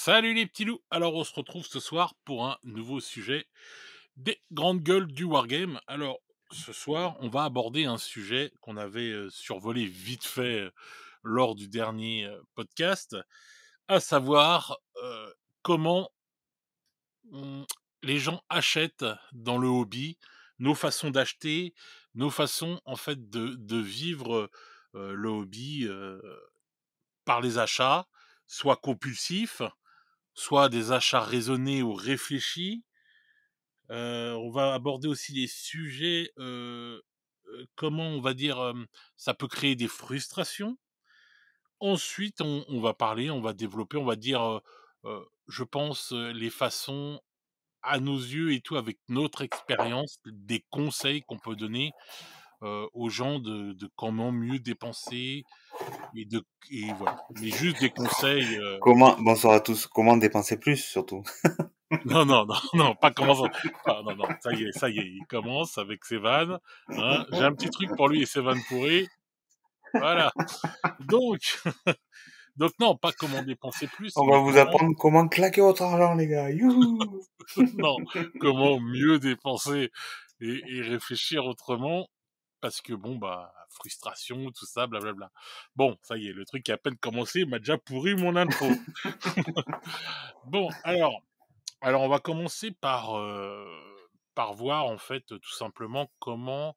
Salut les petits loups! Alors on se retrouve ce soir pour un nouveau sujet des grandes gueules du wargame. Alors ce soir, on va aborder un sujet qu'on avait survolé vite fait lors du dernier podcast, à savoir comment on- les gens achètent dans le hobby, nos façons d'acheter, nos façons en fait de vivre le hobby par les achats, soit compulsifs, soit des achats raisonnés ou réfléchis. On va aborder aussi des sujets, comment on va dire, ça peut créer des frustrations. Ensuite, on va parler, on va développer, on va dire, je pense, les façons à nos yeux et tout, avec notre expérience, des conseils qu'on peut donner, aux gens de comment mieux dépenser et de et voilà. Mais juste des conseils, Bonsoir à tous. Comment dépenser plus, surtout? non, non, non, non, pas commençons. Ah non, non, ça y est, il commence avec ses vannes, hein. J'ai un petit truc pour lui et ses vannes pourries. Voilà. Donc, donc non, pas comment dépenser plus, On va mais vous apprendre comment claquer votre argent, les gars. Youhou! non, comment mieux dépenser et réfléchir autrement. Parce que bon, bah, frustration, tout ça, blablabla. Bon, ça y est, le truc a à peine commencé, il m'a déjà pourri mon intro. Bon, alors on va commencer par voir en fait, tout simplement comment,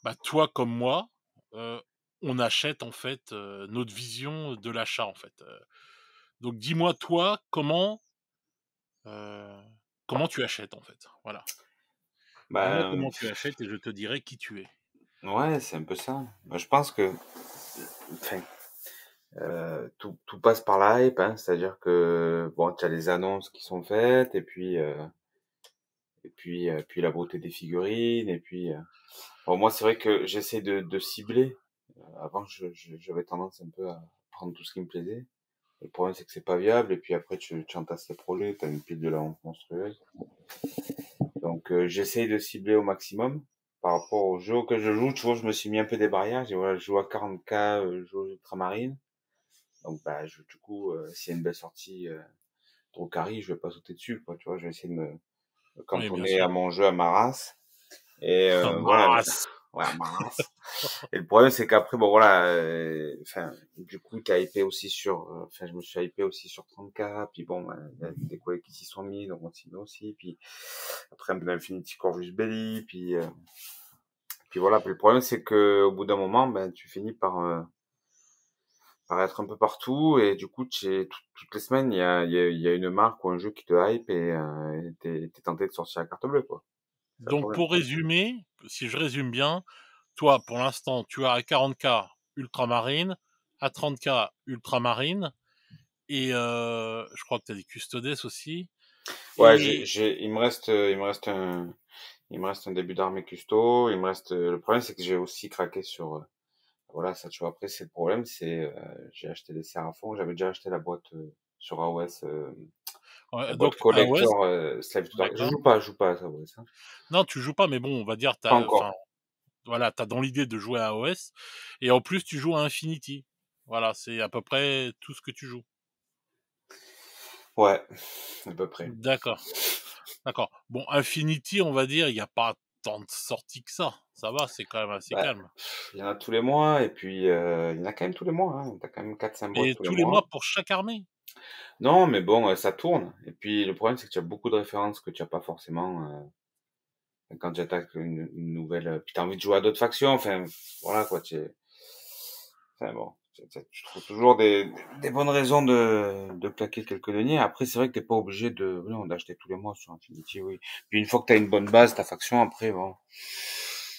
bah, toi comme moi, heu, on achète en fait, notre vision de l'achat en fait, donc dis-moi toi heu, comment tu achètes en fait? Voilà. Dis-moi Ben, comment tu achètes et je te dirai qui tu es. ouais, c'est un peu ça. Ben, je pense que, enfin, tout passe par la hype, hein. C'est-à-dire que, bon, tu as les annonces qui sont faites, puis la beauté des figurines, bon, moi, c'est vrai que j'essaie de cibler. Avant, j'avais tendance un peu à prendre tout ce qui me plaisait. Le problème, c'est que c'est pas viable, et puis après, tu entasses tes projets, t'as une pile de la honte monstrueuse. Donc j'essaye de cibler au maximum par rapport au jeu auquel je joue. Tu vois, je me suis mis un peu des barrières. J'ai voilà, je joue à 40K, je joue aux Ultramarines. Donc bah du coup, s'il y a une belle sortie Drukari, je vais pas sauter dessus, quoi. Tu vois, je vais essayer de me Oui, bien cantonner sûr. à mon jeu, à ma race. Et voilà, Masse! ouais, à ma race. Et le problème, c'est qu'après, bon voilà, enfin, du coup, t'as hypé aussi sur, enfin, je me suis hypé aussi sur 30K, puis bon, il y a des collègues qui s'y sont mis, donc on s'y met aussi, puis après un peu d'Infinity Corvus Belli, puis voilà. Puis le problème, c'est que au bout d'un moment, ben, tu finis par être un peu partout, et du coup, toutes les semaines, il y a une marque ou un jeu qui te hype, et t'es tenté de sortir la carte bleue, quoi. C'est le Donc problème. pour résumer, si je résume bien, toi pour l'instant tu as à 40K ultramarine, à 30K ultramarine et je crois que tu as des custodes aussi Ouais, et il me reste un début d'armée custo. Le problème, c'est que j'ai aussi craqué sur, voilà, ça, tu vois, après, c'est le problème, j'ai acheté des Séraphons. J'avais déjà acheté la boîte sur AOS, la ouais, boîte donc AOS, collector, Slave to Dark. d'accord. Je joue pas à AOS, hein. Non, tu joues pas mais bon, on va dire Pas t'as enfin encore. voilà, t'as dans l'idée de jouer à AOS et en plus tu joues à Infinity. Voilà, c'est à peu près tout ce que tu joues. Ouais, à peu près. D'accord. D'accord. Bon, Infinity, on va dire, il y a pas tant de sorties que ça. Ça va, c'est quand même assez Bah, calme. il y en a tous les mois, et puis il y en a quand même tous les mois, hein. T'as quand même 4-5 boîtes Et tous les tous les mois mois. pour chaque armée? Non, mais bon, ça tourne. Et puis le problème, c'est que tu as beaucoup de références que tu as pas forcément quand tu attaques une nouvelle. Puis t'as envie de jouer à d'autres factions. Enfin, voilà quoi. Enfin bon, tu trouves toujours des bonnes raisons de claquer quelques deniers. Après, c'est vrai que t'es pas obligé non, d'acheter tous les mois sur Infinity, oui. Puis une fois que t'as une bonne base, ta faction, après, bon.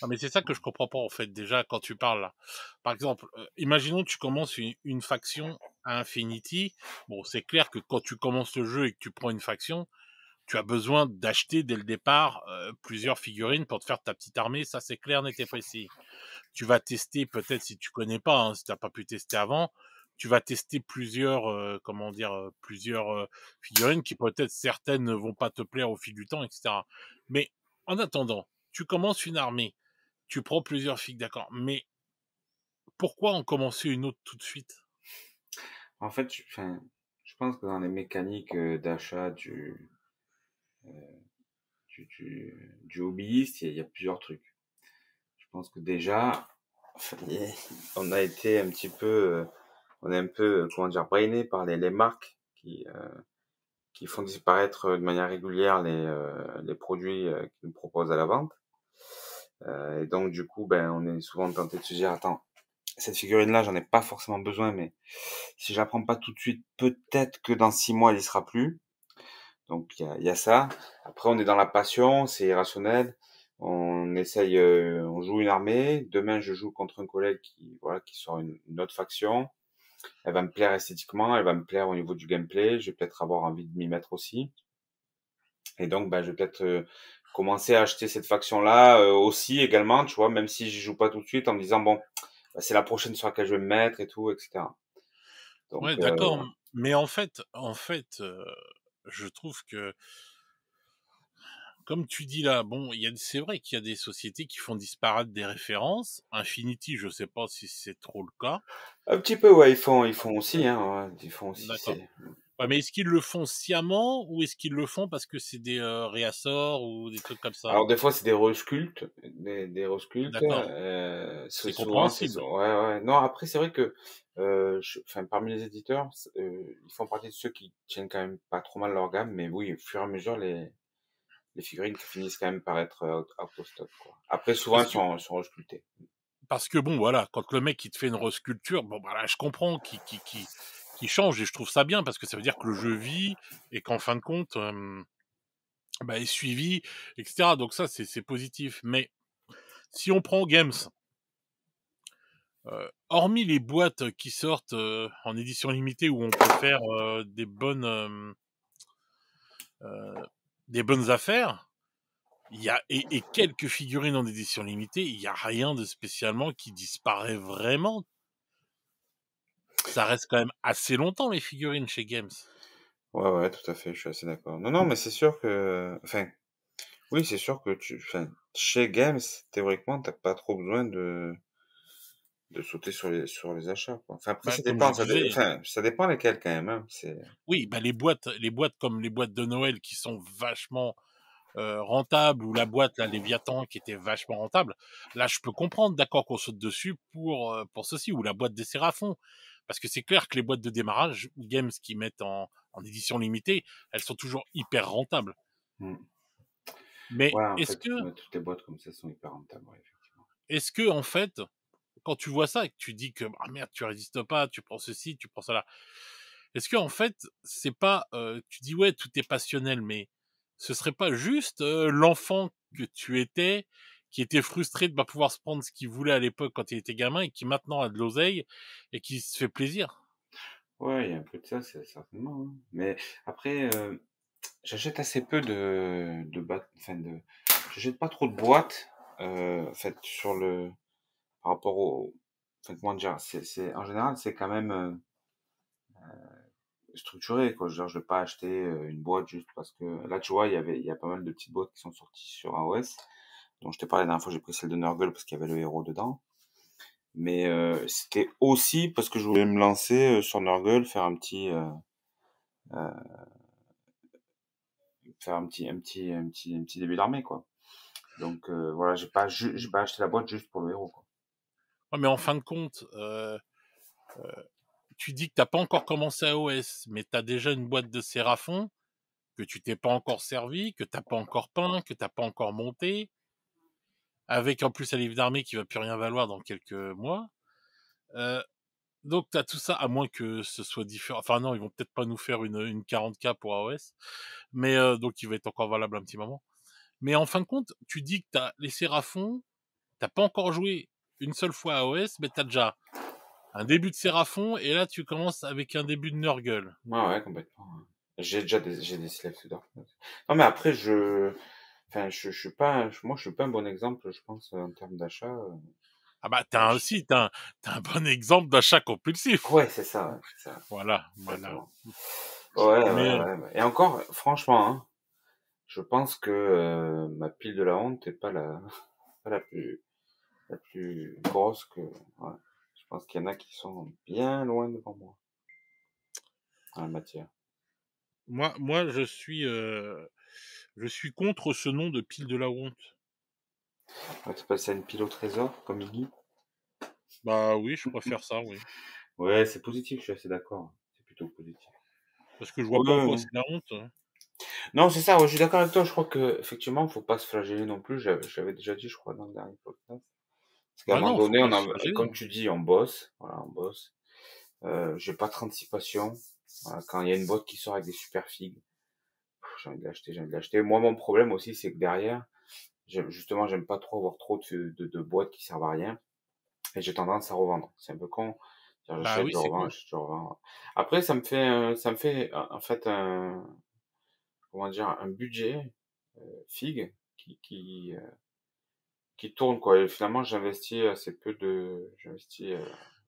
Ah, mais c'est ça que je comprends pas, en fait, déjà, quand tu parles là. Par exemple, imaginons que tu commences une faction à Infinity. Bon, c'est clair que quand tu commences le jeu et que tu prends une faction, tu as besoin d'acheter dès le départ plusieurs figurines pour te faire ta petite armée. Ça, c'est clair, net et précis. Tu vas tester, peut-être si tu connais pas, hein, si t'as pas pu tester avant, tu vas tester plusieurs, comment dire, plusieurs figurines qui peut-être certaines ne vont pas te plaire au fil du temps, etc. Mais en attendant, tu commences une armée, tu prends plusieurs figues, d'accord. Mais pourquoi en commencer une autre tout de suite? En fait, enfin, je pense que dans les mécaniques d'achat euh, du hobbyiste, il y a plusieurs trucs. Je pense que déjà, on a été un petit peu, on est un peu, comment dire, brainé par les marques qui font disparaître de manière régulière les produits qu'ils nous proposent à la vente. Et donc, du coup, ben, on est souvent tenté de se dire, attends, cette figurine-là, j'en ai pas forcément besoin, mais si je la prends pas tout de suite, peut-être que dans 6 mois, elle y sera plus. Donc, il y a ça. Après, on est dans la passion, c'est irrationnel. On essaye, on joue une armée. Demain, je joue contre un collègue voilà, qui sort une autre faction. Elle va me plaire esthétiquement, elle va me plaire au niveau du gameplay. Je vais peut-être avoir envie de m'y mettre aussi. Et donc, ben, je vais peut-être commencer à acheter cette faction-là aussi également, tu vois, même si j'y joue pas tout de suite, en me disant bon, bah, c'est la prochaine sur laquelle je vais me mettre et tout, etc. Donc, Ouais, d'accord, voilà. mais en fait, je trouve que, comme tu dis là, bon, c'est vrai qu'il y a des sociétés qui font disparaître des références. Infinity, je sais pas si c'est trop le cas. Un petit peu, ouais, ils font aussi, hein, ouais, ils font aussi. D'accord. Ouais, mais est-ce qu'ils le font sciemment ou est-ce qu'ils le font parce que c'est des réassorts ou des trucs comme ça? Alors des fois c'est des resculptes, des resculptes. D'accord, C'est c'est souvent, compréhensible. ouais, ouais. Non, après c'est vrai que, enfin parmi les éditeurs, ils font partie de ceux qui tiennent quand même pas trop mal leur gamme, mais oui, au fur et à mesure les figurines qui finissent quand même par être out of stock, quoi. Après souvent Parce que sont resculptées. Parce que bon, voilà, quand le mec il te fait une resculpture, bon bah là je comprends qu'il change et je trouve ça bien parce que ça veut dire que le jeu vit et qu'en fin de compte, bah, est suivi, et cetera. Donc ça c'est positif. Mais si on prend Games, hormis les boîtes qui sortent, en édition limitée où on peut faire, heu, des bonnes affaires, il y a et quelques figurines en édition limitée, il y a rien de spécialement qui disparaît vraiment. Ça reste quand même assez longtemps les figurines chez Games. Ouais, ouais, tout à fait, je suis assez d'accord. Non, non, mais c'est sûr que, enfin, oui, c'est sûr que enfin, chez Games, théoriquement, t'as pas trop besoin de sauter sur les achats, quoi. Enfin, après, Bah, ça comme je dépend, disais, enfin, ça dépend lesquels quand même, hein. oui, bah, les boîtes comme les boîtes de Noël qui sont vachement, rentables, ou la boîte là, Léviathan qui était vachement rentable. Là, je peux comprendre, d'accord, qu'on saute dessus pour ceci, ou la boîte des Séraphons. Parce que c'est clair que les boîtes de démarrage Games qui mettent en édition limitée, elles sont toujours hyper rentables. Hmm. Mais Ouais, en fait, toutes les boîtes comme ça sont hyper rentables, ouais, effectivement. est-ce que en fait, quand tu vois ça et que tu dis que: «Ah merde, tu résistes pas, tu prends ceci, tu prends cela». Est-ce que en fait, c'est pas, tu dis: «Ouais, tout est passionnel», mais ce serait pas juste, l'enfant que tu étais, qui était frustré de pas pouvoir se prendre ce qu'il voulait à l'époque quand il était gamin et qui maintenant a de l'oseille et qui se fait plaisir? Ouais, il y a un peu de ça, c'est certainement, hein. Mais après, j'achète assez peu enfin j'achète pas trop de boîtes, en fait, par rapport enfin, comment dire, en général, c'est quand même structuré, quoi. Genre, je vais pas acheter une boîte juste parce que là, tu vois, il y a pas mal de petites boîtes qui sont sorties sur AOS. Donc, je t'ai parlé la dernière fois, j'ai pris celle de Nurgle parce qu'il y avait le héros dedans. Mais c'était aussi parce que je voulais me lancer sur Nurgle, euh, faire un petit début d'armée, quoi. Donc voilà, j'ai pas acheté la boîte juste pour le héros, quoi. Ouais, mais en fin de compte, tu dis que t'as pas encore commencé à OS, mais tu as déjà une boîte de Séraphon que tu t'es pas encore servi, que t'as pas encore peint, que t'as pas encore monté, avec en plus un livre d'armée qui va plus rien valoir dans quelques mois. Euh, donc t'as tout ça, à moins que ce soit différent. Enfin non, ils vont peut-être pas nous faire une 40K pour AOS, mais donc il va être encore valable un petit moment. Mais en fin de compte, tu dis que t'as les Séraphons, t'as pas encore joué une seule fois à AOS, mais t'as déjà un début de Séraphon, et là tu commences avec un début de Nurgle. Ouais, ouais, complètement, ouais. J'ai des Slaves to Darkness. Non, mais après, enfin, je suis pas, moi, je suis pas un bon exemple, je pense, en termes d'achat. Ah bah Je- t'as un bon exemple d'achat compulsif. Ouais, c'est ça, ouais, c'est ça, Voilà, voilà. exactement. Ouais, ouais, Mais ouais, ouais. Et encore, franchement, hein, je pense que ma pile de la honte est pas pas la plus grosse que. Ouais. Je pense qu'il y en a qui sont bien loin devant moi. en la matière. Moi, je suis contre ce nom de pile de la honte. Ouais, tu appelles ça une pile au trésor, comme Iggy? Bah oui, je préfère ça, oui. Ouais, c'est positif, je suis assez d'accord. C'est plutôt positif. Parce que je vois Ouais, pas en ouais, quoi ouais. c'est la honte, hein. Non, c'est ça, ouais, je suis d'accord avec toi. Je crois qu'effectivement, faut pas se flageller non plus. J'avais déjà dit, je crois, dans le dernier podcast. Parce qu'à un Bah moment non, faut donné, pas se flageller. comme tu dis, on bosse. Voilà, on bosse. J'ai pas 36 passions. Voilà, quand il y a une boîte qui sort avec des super figues, j'ai envie de l'acheter, j'ai envie de l'acheter. Moi, mon problème aussi, c'est que derrière, justement, j'aime pas trop avoir trop de boîtes qui servent à rien. Et j'ai tendance à revendre. C'est un peu con. C'est-à-dire, Bah j'achète, oui, je c'est revends, con. j'achète, je revends. Après, en fait, comment dire, un budget, figue qui tourne, quoi. Et finalement, Non,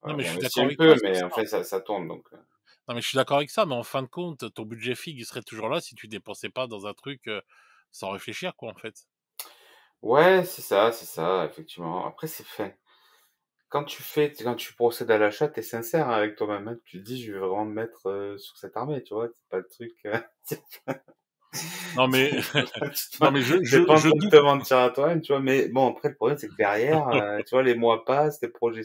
voilà, mais je suis j'investis d'accord un avec toi peu, sur mais ça. en fait, ça tourne, donc, Non, mais je suis d'accord avec ça, mais en fin de compte, ton budget figue, il serait toujours là si tu dépensais pas dans un truc, sans réfléchir, quoi, en fait. ouais, c'est ça, effectivement. Après, c'est fait. Quand tu procèdes à l'achat, t'es sincère avec toi-même, hein. Tu te dis, je vais vraiment me mettre sur cette armée, tu vois. C'est pas le truc. Non, mais, non, mais T'es pas en je train de doute. te mentir à toi-même, tu vois. Mais bon, après, le problème, c'est que derrière, tu vois, les mois passent, tes projets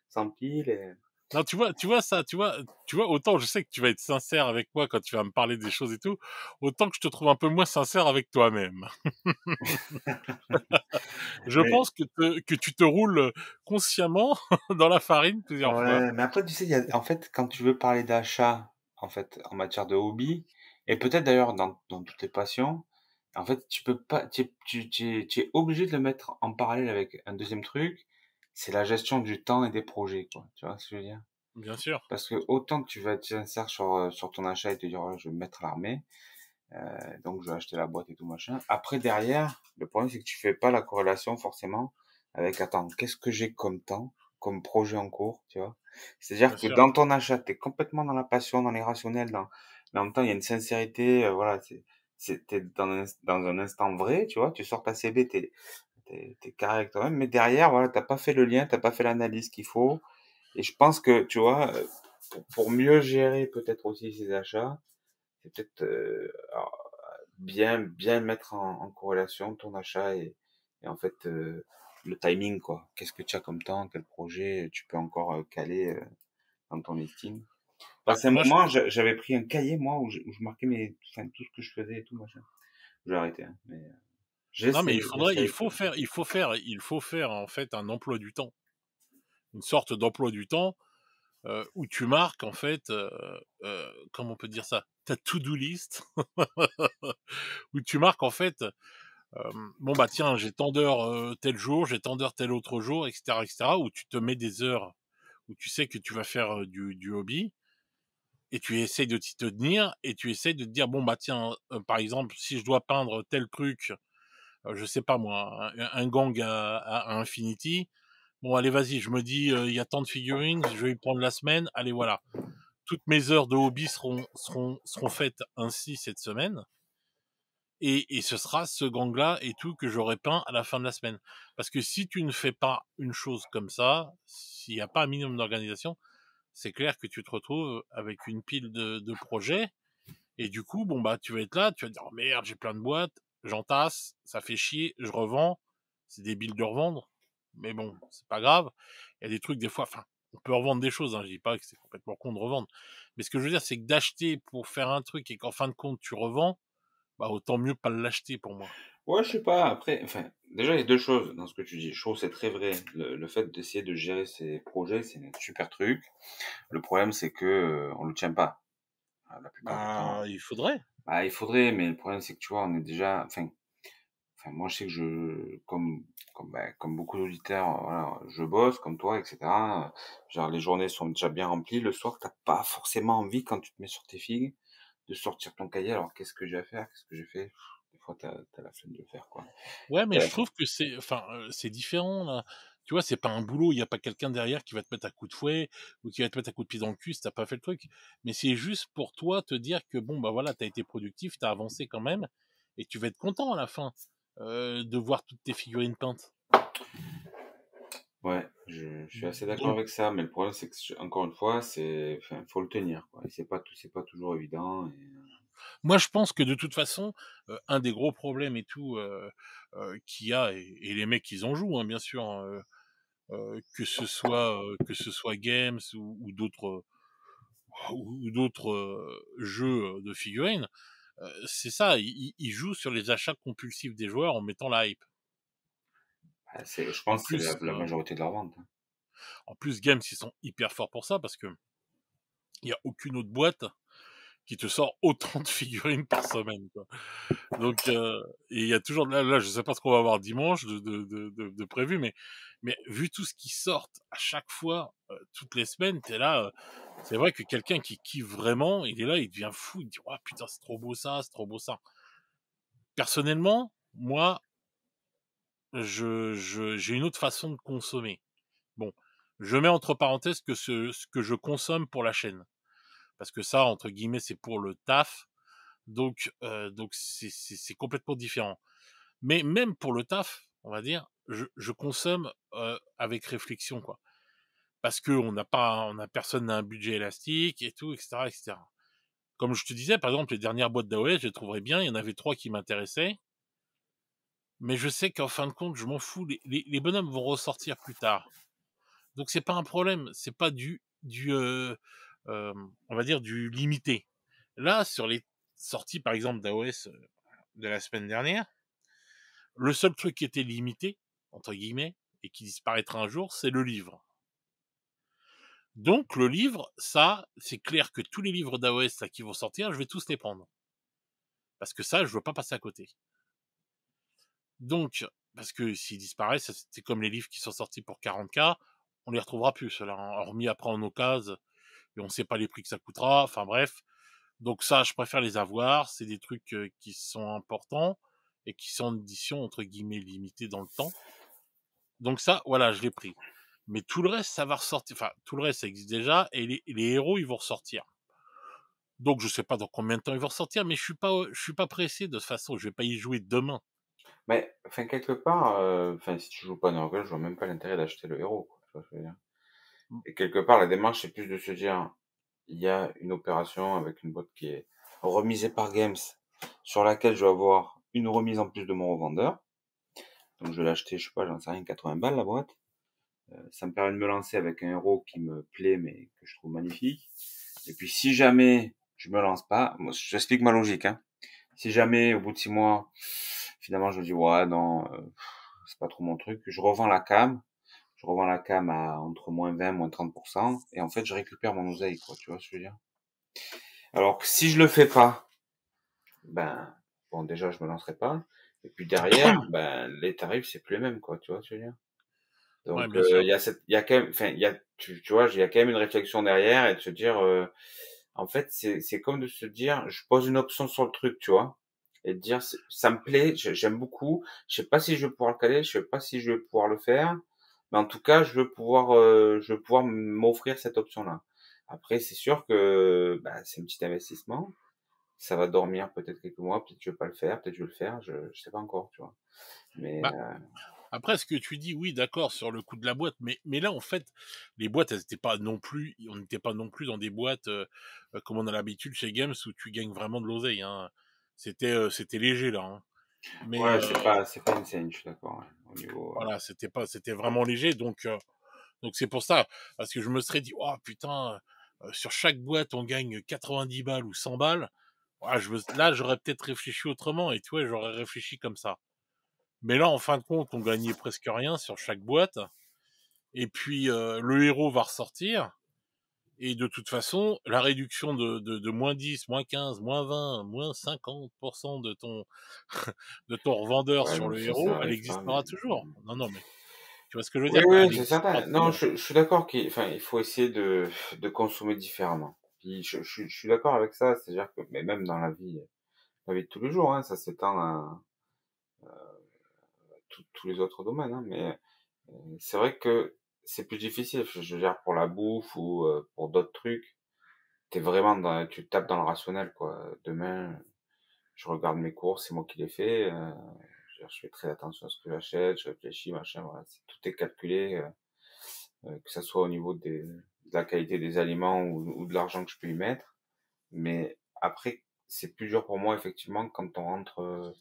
s'empilent. Et... Non, tu vois, autant je sais que tu vas être sincère avec moi quand tu vas me parler des choses et tout, autant que je te trouve un peu moins sincère avec toi-même. Je Mais, pense que tu te roules consciemment dans la farine plusieurs fois. ouais, mais après, tu sais, en fait, quand tu veux parler d'achat, en fait, en matière de hobby, et peut-être d'ailleurs dans toutes les passions, en fait, tu peux pas, tu es obligé de le mettre en parallèle avec un deuxième truc, c'est la gestion du temps et des projets, quoi. Tu vois ce que je veux dire? Bien sûr, Parce que autant tu vas être sincère sur ton achat et te dire, ouais, je vais me mettre à l'armée, donc je vais acheter la boîte et tout machin. Après, derrière, le problème, c'est que tu fais pas la corrélation forcément avec, attends, qu'est-ce que j'ai comme temps, comme projet en cours, tu vois? bien C'est-à-dire que sûr, dans ton achat, tu es complètement dans la passion, dans l'irrationnel, mais en même temps, il y a une sincérité, voilà, t'es dans un instant vrai, tu vois, tu sors ta CB, t'es carré avec toi-même, mais derrière, voilà, t'as pas fait le lien, t'as pas fait l'analyse qu'il faut, et je pense que, tu vois, pour mieux gérer peut-être aussi ces achats, c'est peut-être bien mettre en corrélation ton achat et en fait le timing, quoi. Qu'est-ce que tu as comme temps, quel projet tu peux encore caler dans ton listing. bah, Passé un moi je moment, j'avais pris un cahier moi où je marquais enfin, tout ce que je faisais et tout machin. Je vais arrêter, hein, mais non, mais j'essaye quoi. il faut faire, en fait, un emploi du temps. Une sorte d'emploi du temps, où tu marques, en fait, comment on peut dire ça? Ta to-do list, où tu marques, en fait, bon, bah, tiens, j'ai tant d'heures, tel jour, j'ai tant d'heures tel autre jour, et cetera, où tu te mets des heures où tu sais que tu vas faire, du hobby et tu essayes de t'y tenir et tu essayes de te dire: «Bon, bah, tiens, par exemple, si je dois peindre tel truc, je sais pas moi, un gang à Infinity, bon, allez, vas-y, je me dis, il y a tant de figurines, je vais y prendre la semaine, allez, voilà. Toutes mes heures de hobby seront faites ainsi cette semaine et ce sera ce gang-là et tout que j'aurai peint à la fin de la semaine. Parce que si tu ne fais pas une chose comme ça, s'il n'y a pas un minimum d'organisation, c'est clair que tu te retrouves avec une pile de projets et du coup, bon, bah, tu vas être là, tu vas te dire: «Oh merde, j'ai plein de boîtes, j'entasse, ça fait chier, je revends». C'est débile de revendre, mais bon, c'est pas grave. Il y a des trucs des fois, enfin, on peut revendre des choses, hein, je dis pas que c'est complètement con de revendre. Mais ce que je veux dire, c'est que d'acheter pour faire un truc et qu'en fin de compte tu revends, bah, autant mieux pas l'acheter pour moi. Ouais, je sais pas. Après, enfin, déjà, il y a deux choses dans ce que tu dis. Je trouve que c'est très vrai. Le fait d'essayer de gérer ses projets, c'est un super truc. Le problème, c'est que on le tient pas la plupart du temps. Bah, il faudrait. Bah, il faudrait, mais le problème, c'est que tu vois, on est déjà, moi, je sais que comme beaucoup d'auditeurs, voilà, je bosse comme toi, etc. Genre, les journées sont déjà bien remplies. Le soir, t'as pas forcément envie, quand tu te mets sur tes figues, de sortir ton cahier. Alors, qu'est-ce que j'ai à faire? Qu'est-ce que j'ai fait? Des fois, t'as la flemme de le faire, quoi. Ouais, mais T'as je la flemme. trouve que c'est enfin, c'est différent là. Tu vois, c'est pas un boulot, il y a pas quelqu'un derrière qui va te mettre à coups de fouet ou qui va te mettre à coups de pied dans le cul si tu pas fait le truc. Mais c'est juste pour toi te dire que bon, bah, voilà, tu as été productif, tu as avancé quand même et tu vas être content à la fin, de voir toutes tes figurines peintes. Ouais, Je suis assez d'accord Donc, avec ça, mais le problème, c'est que, encore une fois, enfin, faut le tenir, quoi. Et c'est pas toujours évident. moi, je pense que de toute façon, un des gros problèmes et tout, qu'il y a et les mecs, ils en jouent, hein, bien sûr, hein, que ce soit Games ou d'autres, ou d'autres, jeux, de figurines, c'est ça, ils jouent sur les achats compulsifs des joueurs en mettant la hype. Je En pense que c'est plus, la majorité de leur vente, hein. Games, ils sont hyper forts pour ça parce que il y a aucune autre boîte qui te sort autant de figurines par semaine, quoi. Donc, et il y a toujours là, je sais pas ce qu'on va avoir dimanche de prévu, mais vu tout ce qui sort à chaque fois, toutes les semaines, t'es là, c'est vrai que quelqu'un qui kiffe vraiment, il est là, il devient fou, il dit: «Oh putain, c'est trop beau ça, c'est trop beau ça». Personnellement, moi, j'ai une autre façon de consommer. Bon, je mets entre parenthèses que ce que je consomme pour la chaîne, parce que ça, entre guillemets, c'est pour le taf, donc c'est complètement différent. Mais même pour le taf, on va dire, je consomme, avec réflexion, quoi. Parce qu'on n'a pas personne n'a un budget élastique et tout, et cetera, et cetera. Comme je te disais, par exemple, les dernières boîtes d'AOS, je les trouverais bien, il y en avait 3 qui m'intéressaient, mais je sais qu'en fin de compte, je m'en fous, les bonhommes vont ressortir plus tard. Donc c'est pas un problème, c'est pas on va dire du limité. Là, sur les sorties, par exemple, d'AOS, de la semaine dernière, le seul truc qui était limité, entre guillemets, et qui disparaîtra un jour, c'est le livre. Donc le livre, ça, c'est clair que tous les livres d'AOS là, qui vont sortir, je vais tous les prendre. Parce que ça, je veux pas passer à côté. Donc, parce que s'ils disparaissent, c'est comme les livres qui sont sortis pour 40K, on les retrouvera plus, ceux-là, hein, hormis après en occasion, et on sait pas les prix que ça coûtera, enfin bref. Donc ça, je préfère les avoir, c'est des trucs qui sont importants et qui sont en édition entre guillemets limitée dans le temps. Donc ça, voilà, je l'ai pris. Mais tout le reste, ça va ressortir. Enfin, tout le reste, ça existe déjà. Et les héros, ils vont ressortir. Donc, je sais pas dans combien de temps ils vont ressortir, mais je suis pas pressé de toute façon. Je vais pas y jouer demain. Mais, enfin, quelque part, enfin, si tu joues pas Nurgle, je vois même pas l'intérêt d'acheter le héros, quoi, tu vois ce que je veux dire? Et quelque part, la démarche, c'est plus de se dire, il y a une opération avec une boîte qui est remisée par Games, sur laquelle je vais avoir une remise en plus de mon revendeur. Donc, je vais l'acheter, je sais pas, j'en sais rien, 80 balles, la boîte. Ça me permet de me lancer avec un héros qui me plaît, mais que je trouve magnifique. Et puis, si jamais je me lance pas, moi, j'explique ma logique, hein. Si jamais, au bout de 6 mois, finalement, je me dis, ouais, non, c'est pas trop mon truc, je revends la cam. Je revends la cam à entre moins 20, moins 30%, et en fait, je récupère mon oseille, quoi, tu vois ce que je veux dire? Alors que si je le fais pas, ben, bon, déjà, je me lancerai pas. Et puis derrière, ben, les tarifs, c'est plus les mêmes, quoi, tu vois ce que je veux dire? Ouais, Donc, bien sûr. il y a quand même, enfin, tu vois, il y a quand même une réflexion derrière et de se dire, en fait, c'est comme de se dire, je pose une option sur le truc, tu vois, et de dire, ça me plaît, j'aime beaucoup, je sais pas si je vais pouvoir le caler, je sais pas si je vais pouvoir le faire, mais en tout cas, je veux pouvoir m'offrir cette option-là. Après, c'est sûr que, bah, c'est un petit investissement, ça va dormir peut-être quelques mois, peut-être je vais pas le faire, peut-être je vais le faire, je sais pas encore, tu vois. Mais, Bah, après, ce que tu dis, oui, d'accord, sur le coût de la boîte, mais là, en fait, les boîtes, elles étaient pas non plus, on n'était pas non plus dans des boîtes comme on a l'habitude chez Games où tu gagnes vraiment de l'oseille, hein. C'était léger là, hein. Mais ouais, c'est pas insane, je suis d'accord, ouais, au niveau, voilà, c'était vraiment léger, donc c'est pour ça, parce que je me serais dit, oh putain, sur chaque boîte on gagne 90 balles ou 100 balles. Ouais, là, j'aurais peut-être réfléchi autrement et tu vois, j'aurais réfléchi comme ça. Mais là, en fin de compte, on gagnait presque rien sur chaque boîte. Et puis, le héros va ressortir. Et de toute façon, la réduction de moins 10, moins 15, moins 20, moins 50% de ton revendeur ouais, sur non, le ça héros, elle arrive pas, mais, existera toujours. Non, non, mais tu vois ce que je veux oui, dire, quoi. oui, Elle c'est existera certain. Non, toujours. je suis d'accord enfin, il faut essayer de consommer différemment. Puis je suis d'accord avec ça, c'est-à-dire que, mais même dans la vie de tous les jours, hein, ça s'étend à tous les autres domaines, hein, mais c'est vrai que c'est plus difficile. Je veux dire, pour la bouffe ou pour d'autres trucs, tu tapes dans le rationnel, quoi. Demain, je regarde mes courses, c'est moi qui les fais. Je veux dire, je fais très attention à ce que j'achète, je réfléchis, machin, voilà. Tout est calculé. que ça soit au niveau de la qualité des aliments ou de l'argent que je peux y mettre. Mais après, c'est plus dur pour moi, effectivement, quand on rentre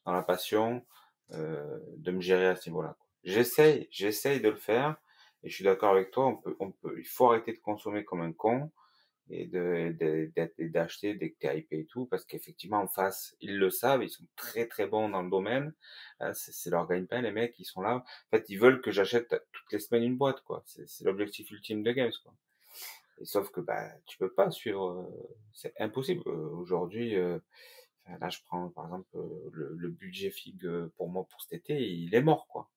dans la passion, de me gérer à ce niveau-là, quoi. J'essaye de le faire, et je suis d'accord avec toi, il faut arrêter de consommer comme un con, et d'acheter dès que t'es hypé et tout, parce qu'effectivement, en face, ils le savent, ils sont très très bons dans le domaine. C'est leur gagne-pain, les mecs, ils sont là. En fait, ils veulent que j'achète toutes les semaines une boîte, quoi. C'est l'objectif ultime de Games, quoi. Et sauf que bah tu peux pas suivre, c'est impossible. Aujourd'hui, enfin, là je prends par exemple le budget FIG pour moi pour cet été, il est mort quoi.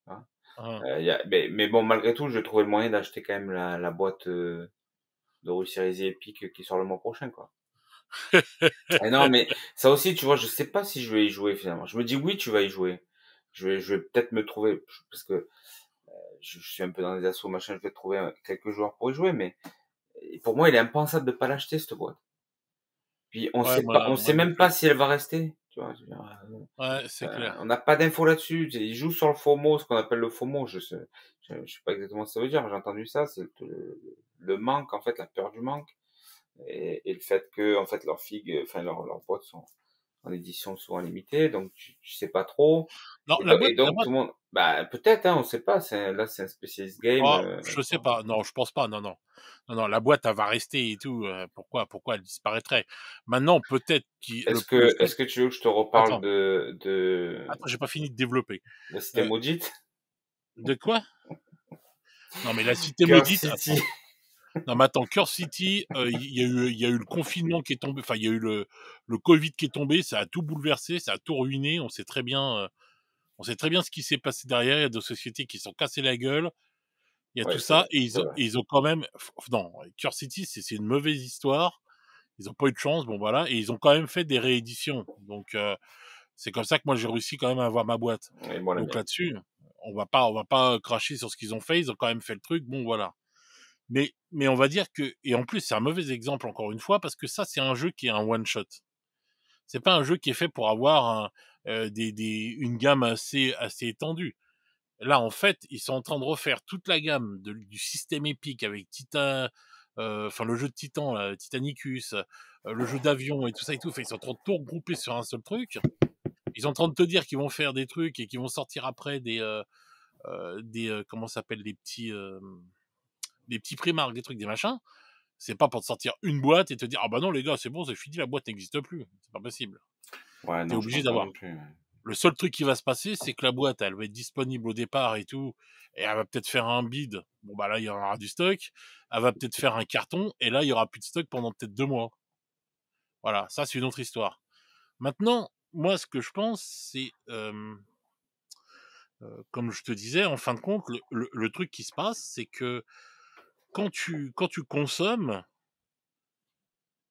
Hein. Hein. Mais bon malgré tout, je trouvais le moyen d'acheter quand même la boîte de Rue Cerisier Epic qui sort le mois prochain quoi. Et non mais ça aussi tu vois, je sais pas si je vais y jouer finalement. Je me dis oui tu vas y jouer. Je vais peut-être me trouver parce que je suis un peu dans les assauts machin, je vais trouver quelques joueurs pour y jouer, mais pour moi il est impensable de pas l'acheter cette boîte. Puis Ouais, on moi sait non même plus. pas si elle va rester, tu vois? Je veux dire, Ouais, c'est on clair. n'a pas d'infos là-dessus. Ils jouent sur le FOMO, ce qu'on appelle le FOMO. Je sais pas exactement ce que ça veut dire, mais j'ai entendu ça. C'est le manque, en fait, la peur du manque, et le fait que, en fait, leurs figues, enfin leurs boîtes sont en édition souvent limitée, donc tu sais pas trop. Non, Et la donc boîte, tout le monde, bah peut-être, hein, on sait pas. Là, c'est un spécialiste game. oh, je sais pas. Non, je pense pas. Non, non. Non, non, la boîte, elle va rester et tout. Pourquoi elle disparaîtrait? Maintenant, peut-être le seul. Est-ce que tu veux que je te reparle Attends, attends, j'ai pas fini de développer. de Cité Euh, Maudite? de quoi? Non, mais la cité Curse maudite, City. attends. Non, mais attends, Curse City, il y a eu le confinement qui est tombé, enfin, il y a eu le Covid qui est tombé, ça a tout bouleversé, ça a tout ruiné, on sait très bien ce qui s'est passé derrière, il y a des sociétés qui se sont cassées la gueule, il y a tout Ouais, c'est ça, vrai, et c'est vrai. ils ont quand même, non, Curse City, c'est une mauvaise histoire, ils ont pas eu de chance, bon voilà, et ils ont quand même fait des rééditions, donc c'est comme ça que moi j'ai réussi quand même à avoir ma boîte. Et moi la Donc mienne. là-dessus, on va pas cracher sur ce qu'ils ont fait, ils ont quand même fait le truc, bon voilà. Mais on va dire que, et en plus c'est un mauvais exemple encore une fois parce que ça c'est un jeu qui est un one shot. C'est pas un jeu qui est fait pour avoir une gamme assez étendue. Là en fait ils sont en train de refaire toute la gamme du système épique avec Titan, enfin le jeu de Titan, là, Titanicus, le jeu d'avion et tout ça et tout. Enfin, ils sont en train de tout regrouper sur un seul truc. Ils sont en train de te dire qu'ils vont faire des trucs et qu'ils vont sortir après comment ça s'appelle, des petits primarques, des trucs, des machins. C'est pas pour te sortir une boîte et te dire ah bah non les gars c'est bon c'est fini, la boîte n'existe plus, c'est pas possible. Ouais, T'es non, je obligé pense pas d'avoir. non plus. Ouais. Le seul truc qui va se passer c'est que la boîte elle va être disponible au départ et tout, et elle va peut-être faire un bid, bon bah là il y aura du stock, elle va peut-être faire un carton et là il y aura plus de stock pendant peut-être 2 mois. Voilà, ça c'est une autre histoire. Maintenant moi ce que je pense c'est comme je te disais, en fin de compte le truc qui se passe c'est que quand tu consommes,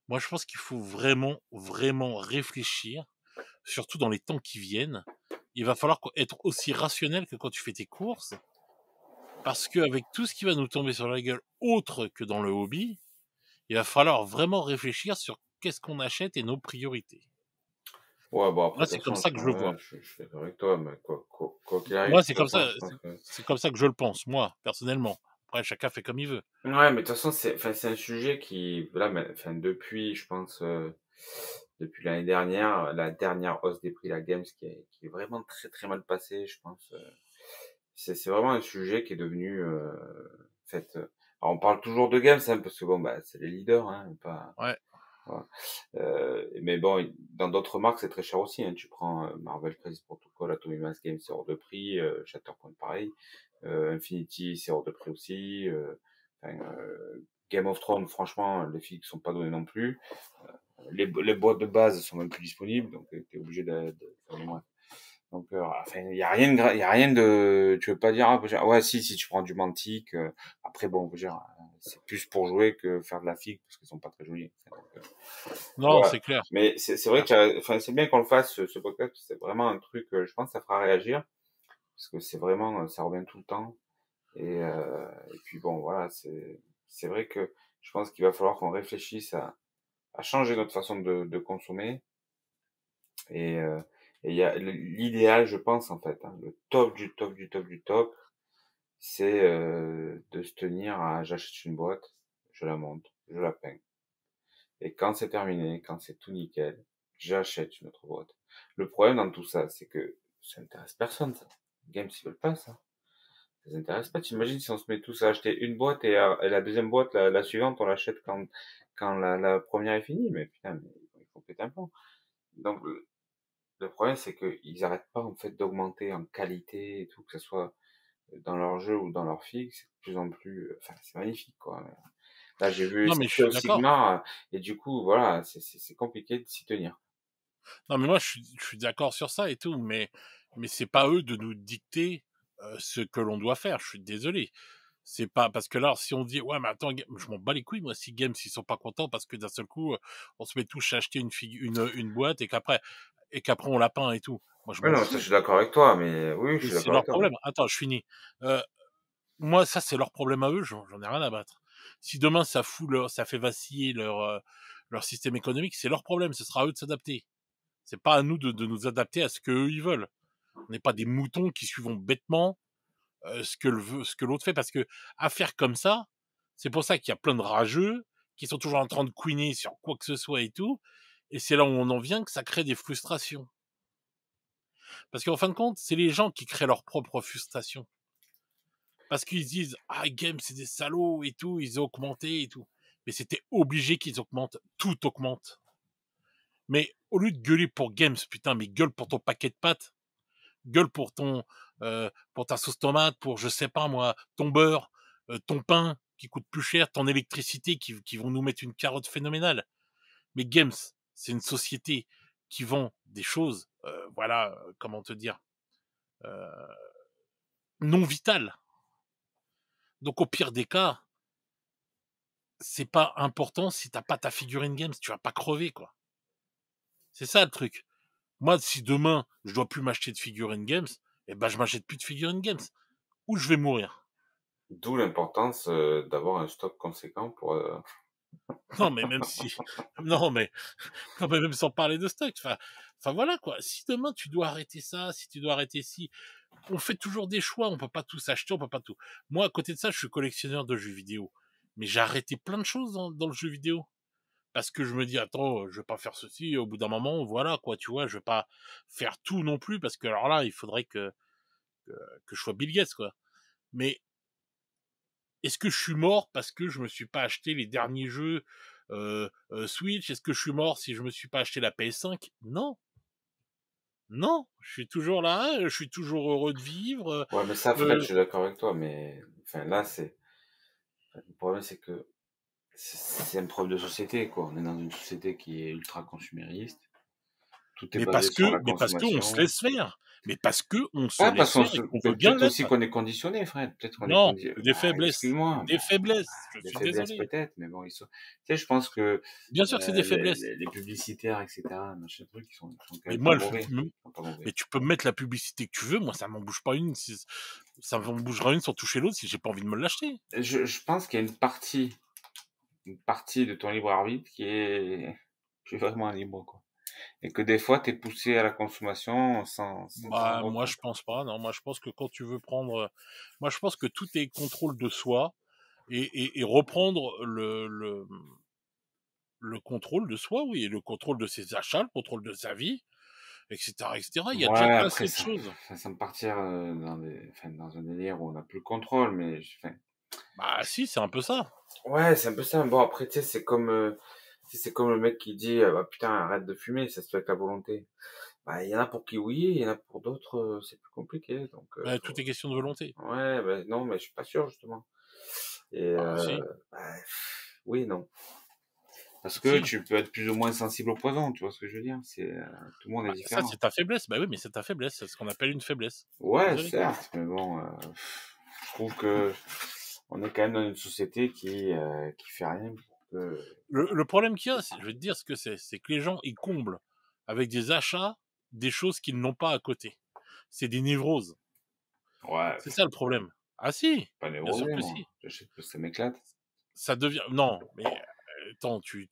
moi je pense qu'il faut vraiment vraiment réfléchir, surtout dans les temps qui viennent. Il va falloir être aussi rationnel que quand tu fais tes courses, parce qu'avec tout ce qui va nous tomber sur la gueule autre que dans le hobby, il va falloir vraiment réfléchir sur qu'est-ce qu'on achète et nos priorités. Ouais, bon, Moi, après, de c'est toute comme façon, ça que je le vois. je suis d'accord avec toi, mais quoi qu'il arrive, de Moi, toute façon, je pense que. c'est comme ça que je le pense, moi, personnellement. Après, chacun fait comme il veut. Ouais, mais de toute façon, enfin, c'est un sujet qui, là, enfin, depuis, je pense, depuis l'année dernière, la dernière hausse des prix de la Games qui est vraiment très très mal passée, je pense. C'est vraiment un sujet qui est devenu, en fait, alors on parle toujours de Games, hein, parce que bon, bah, c'est les leaders, hein, pas, Ouais. voilà. Mais bon, dans d'autres marques, c'est très cher aussi, hein. Tu prends Marvel Crisis Protocol, Atomic Mass Games, c'est hors de prix, Shatterpoint pareil, Infinity, c'est hors de prix aussi, enfin, Game of Thrones, franchement, les filles sont pas données non plus. Les boîtes de base sont même plus disponibles, donc t'es obligé de faire du moins. Donc, enfin, il y a rien de, tu veux pas dire, ah, ouais, si tu prends du Mantic, après, bon, je veux dire, c'est plus pour jouer que faire de la figue, parce qu'ils sont pas très jolis. Enfin, donc, Non, voilà. c'est clair. Mais c'est vrai que, enfin, c'est bien qu'on le fasse, ce podcast, c'est vraiment un truc, je pense que ça fera réagir, parce que c'est vraiment, ça revient tout le temps. Et puis bon, voilà, c'est vrai que je pense qu'il va falloir qu'on réfléchisse à changer notre façon de consommer. Et, euh, et il y a l'idéal, je pense, en fait, hein, le top du top du top du top, c'est, de se tenir à: «J'achète une boîte, je la monte, je la peins et quand c'est terminé, quand c'est tout nickel, j'achète une autre boîte». Le problème dans tout ça, c'est que ça intéresse personne ça. Les games, ils veulent pas ça. Ça les intéresse pas. Tu imagines si on se met tous à acheter une boîte et la deuxième boîte, la suivante, on l'achète quand la 1re est finie? Mais putain, mais il faut péter un plomb. Donc le problème, c'est qu'ils arrêtent pas en fait d'augmenter en qualité et tout, que ce soit dans leur jeu ou dans leur fixe, c'est de plus en plus, enfin, c'est magnifique, quoi. Là, j'ai vu Non, mais je Age suis of d'accord. Sigmar, et du coup, voilà, c'est compliqué de s'y tenir. Non, mais moi, je suis d'accord sur ça et tout, mais c'est pas eux de nous dicter, ce que l'on doit faire. Je suis désolé. C'est pas parce que là, si on dit: «Ouais, mais attends, Ga», je m'en bats les couilles, moi, si Games, ils sont pas contents parce que d'un seul coup, on se met tous à acheter une boîte et qu'après on la peint et tout. Moi, je Oui, m'en non, ça, je fous, suis d'accord avec toi, mais oui, je mais suis c'est d'accord avec leur toi, ouais. problème. Attends, je finis. Heu, Moi, ça, c'est leur problème à eux, j'en ai rien à battre. Si demain ça fait vaciller leur système économique, c'est leur problème, ce sera à eux de s'adapter. C'est pas à nous de nous adapter à ce qu'eux, ils veulent. On n'est pas des moutons qui suivons bêtement, ce que l'autre fait, parce que à faire comme ça, c'est pour ça qu'il y a plein de rageux qui sont toujours en train de couiner sur quoi que ce soit et tout, et c'est là où on en vient que ça crée des frustrations. Parce qu'en fin de compte, c'est les gens qui créent leurs propres frustrations. Parce qu'ils se disent: «Ah, Game, c'est des salauds et tout, ils ont augmenté et tout». Mais c'était obligé qu'ils augmentent, tout augmente. Mais au lieu de gueuler pour Games, putain, mais gueule pour ton paquet de pâtes, gueule pour ta sauce tomate, pour je sais pas moi, ton beurre, ton pain qui coûte plus cher, ton électricité qui vont nous mettre une carotte phénoménale. Mais Games, c'est une société qui vend des choses, voilà, comment te dire, heu, non vitales. Donc au pire des cas, c'est pas important si t'as pas ta figurine Games, tu vas pas crever, quoi. C'est ça le truc. Moi, si demain je dois plus m'acheter de figurines Games, eh ben je m'achète plus de figurines Games, ou je vais mourir. D'où l'importance, d'avoir un stock conséquent pour, Non, mais même si non, mais non, mais même sans parler de stock, enfin voilà quoi. Si demain tu dois arrêter ça, si tu dois arrêter ci, on fait toujours des choix, on peut pas tout s'acheter, on peut pas tout. Moi, à côté de ça, je suis collectionneur de jeux vidéo, mais j'ai arrêté plein de choses dans le jeu vidéo parce que je me dis: «Attends, je vais pas faire ceci», au bout d'un moment, voilà quoi, tu vois? Je vais pas faire tout non plus parce que alors là, il faudrait que que je sois Bill Gates, quoi. Mais est-ce que je suis mort parce que je me suis pas acheté les derniers jeux, Switch? Est-ce que je suis mort si je me suis pas acheté la PS5? Non, non, je suis toujours là, je suis toujours heureux de vivre, ouais, mais ça, Fred, je heu, suis d'accord avec toi, mais enfin, là, le problème, c'est que c'est un problème de société, quoi. On est dans une société qui est ultra consumériste. Tout est basé sur la mais parce qu'on se consommation. laisse faire, mais parce qu'on se Pas laisse parce qu'on faire se et qu'on veut bien peut-être aussi l'être. qu'on est conditionné, Fred, peut-être qu'on est Non, condi des bah, faiblesses, excuse-moi, des faiblesses, je des suis faiblesses désolé. peut-être, mais bon, ils sont tu sais, je pense que, Bien sûr que c'est des faiblesses, les publicitaires et cetera, machin truc, ils sont quand mais même pas moi mauvais, le ils sont pas mauvais. mais tu peux mettre la publicité que tu veux, moi ça m'en bouge pas une, si ça m'en bougera une sans toucher l'autre si j'ai pas envie de me l'acheter. Je pense qu'il y a une partie de ton libre arbitre qui est vraiment libre, quoi, et que des fois, tu es poussé à la consommation sans t'en Bah, rendre moi je compte. pense pas, non, moi je pense que quand tu veux prendre, moi je pense que tout est contrôle de soi et reprendre le contrôle de soi, oui, et le contrôle de ses achats, le contrôle de sa vie, et cetera, et cetera. Il y a Ouais, déjà après assez de ça choses. ça semble partir, dans un délire où on n'a plus le contrôle, mais enfin, Bah si, c'est un peu ça. ouais, c'est un peu ça. Bon, après, tu sais, tu sais, c'est comme le mec qui dit, «Bah, putain, arrête de fumer, ça se fait avec la volonté». Bah, il y en a pour qui oui, il y en a pour d'autres, c'est plus compliqué, donc Bah, tout faut est question de volonté. ouais, bah, non, mais je suis pas sûr, justement, et Bah si, bah, oui et non. Parce que si. tu peux être plus ou moins sensible au poison, tu vois ce que je veux dire? Tout le monde est Bah, ça différent. c'est ta faiblesse. Bah oui, mais c'est ta faiblesse, c'est ce qu'on appelle une faiblesse. Je suis Ouais, désolé. certes, mais bon, je trouve que on est quand même dans une société qui fait rien pour que Le problème qu'il y a, je vais te dire ce que c'est que les gens, ils comblent avec des achats des choses qu'ils n'ont pas à côté. C'est des névroses. ouais, C'est ça le problème. Ah si, pas bien sûr névrosé que moi, si. j'achète parce que ça m'éclate. Ça devient non, mais attends, tu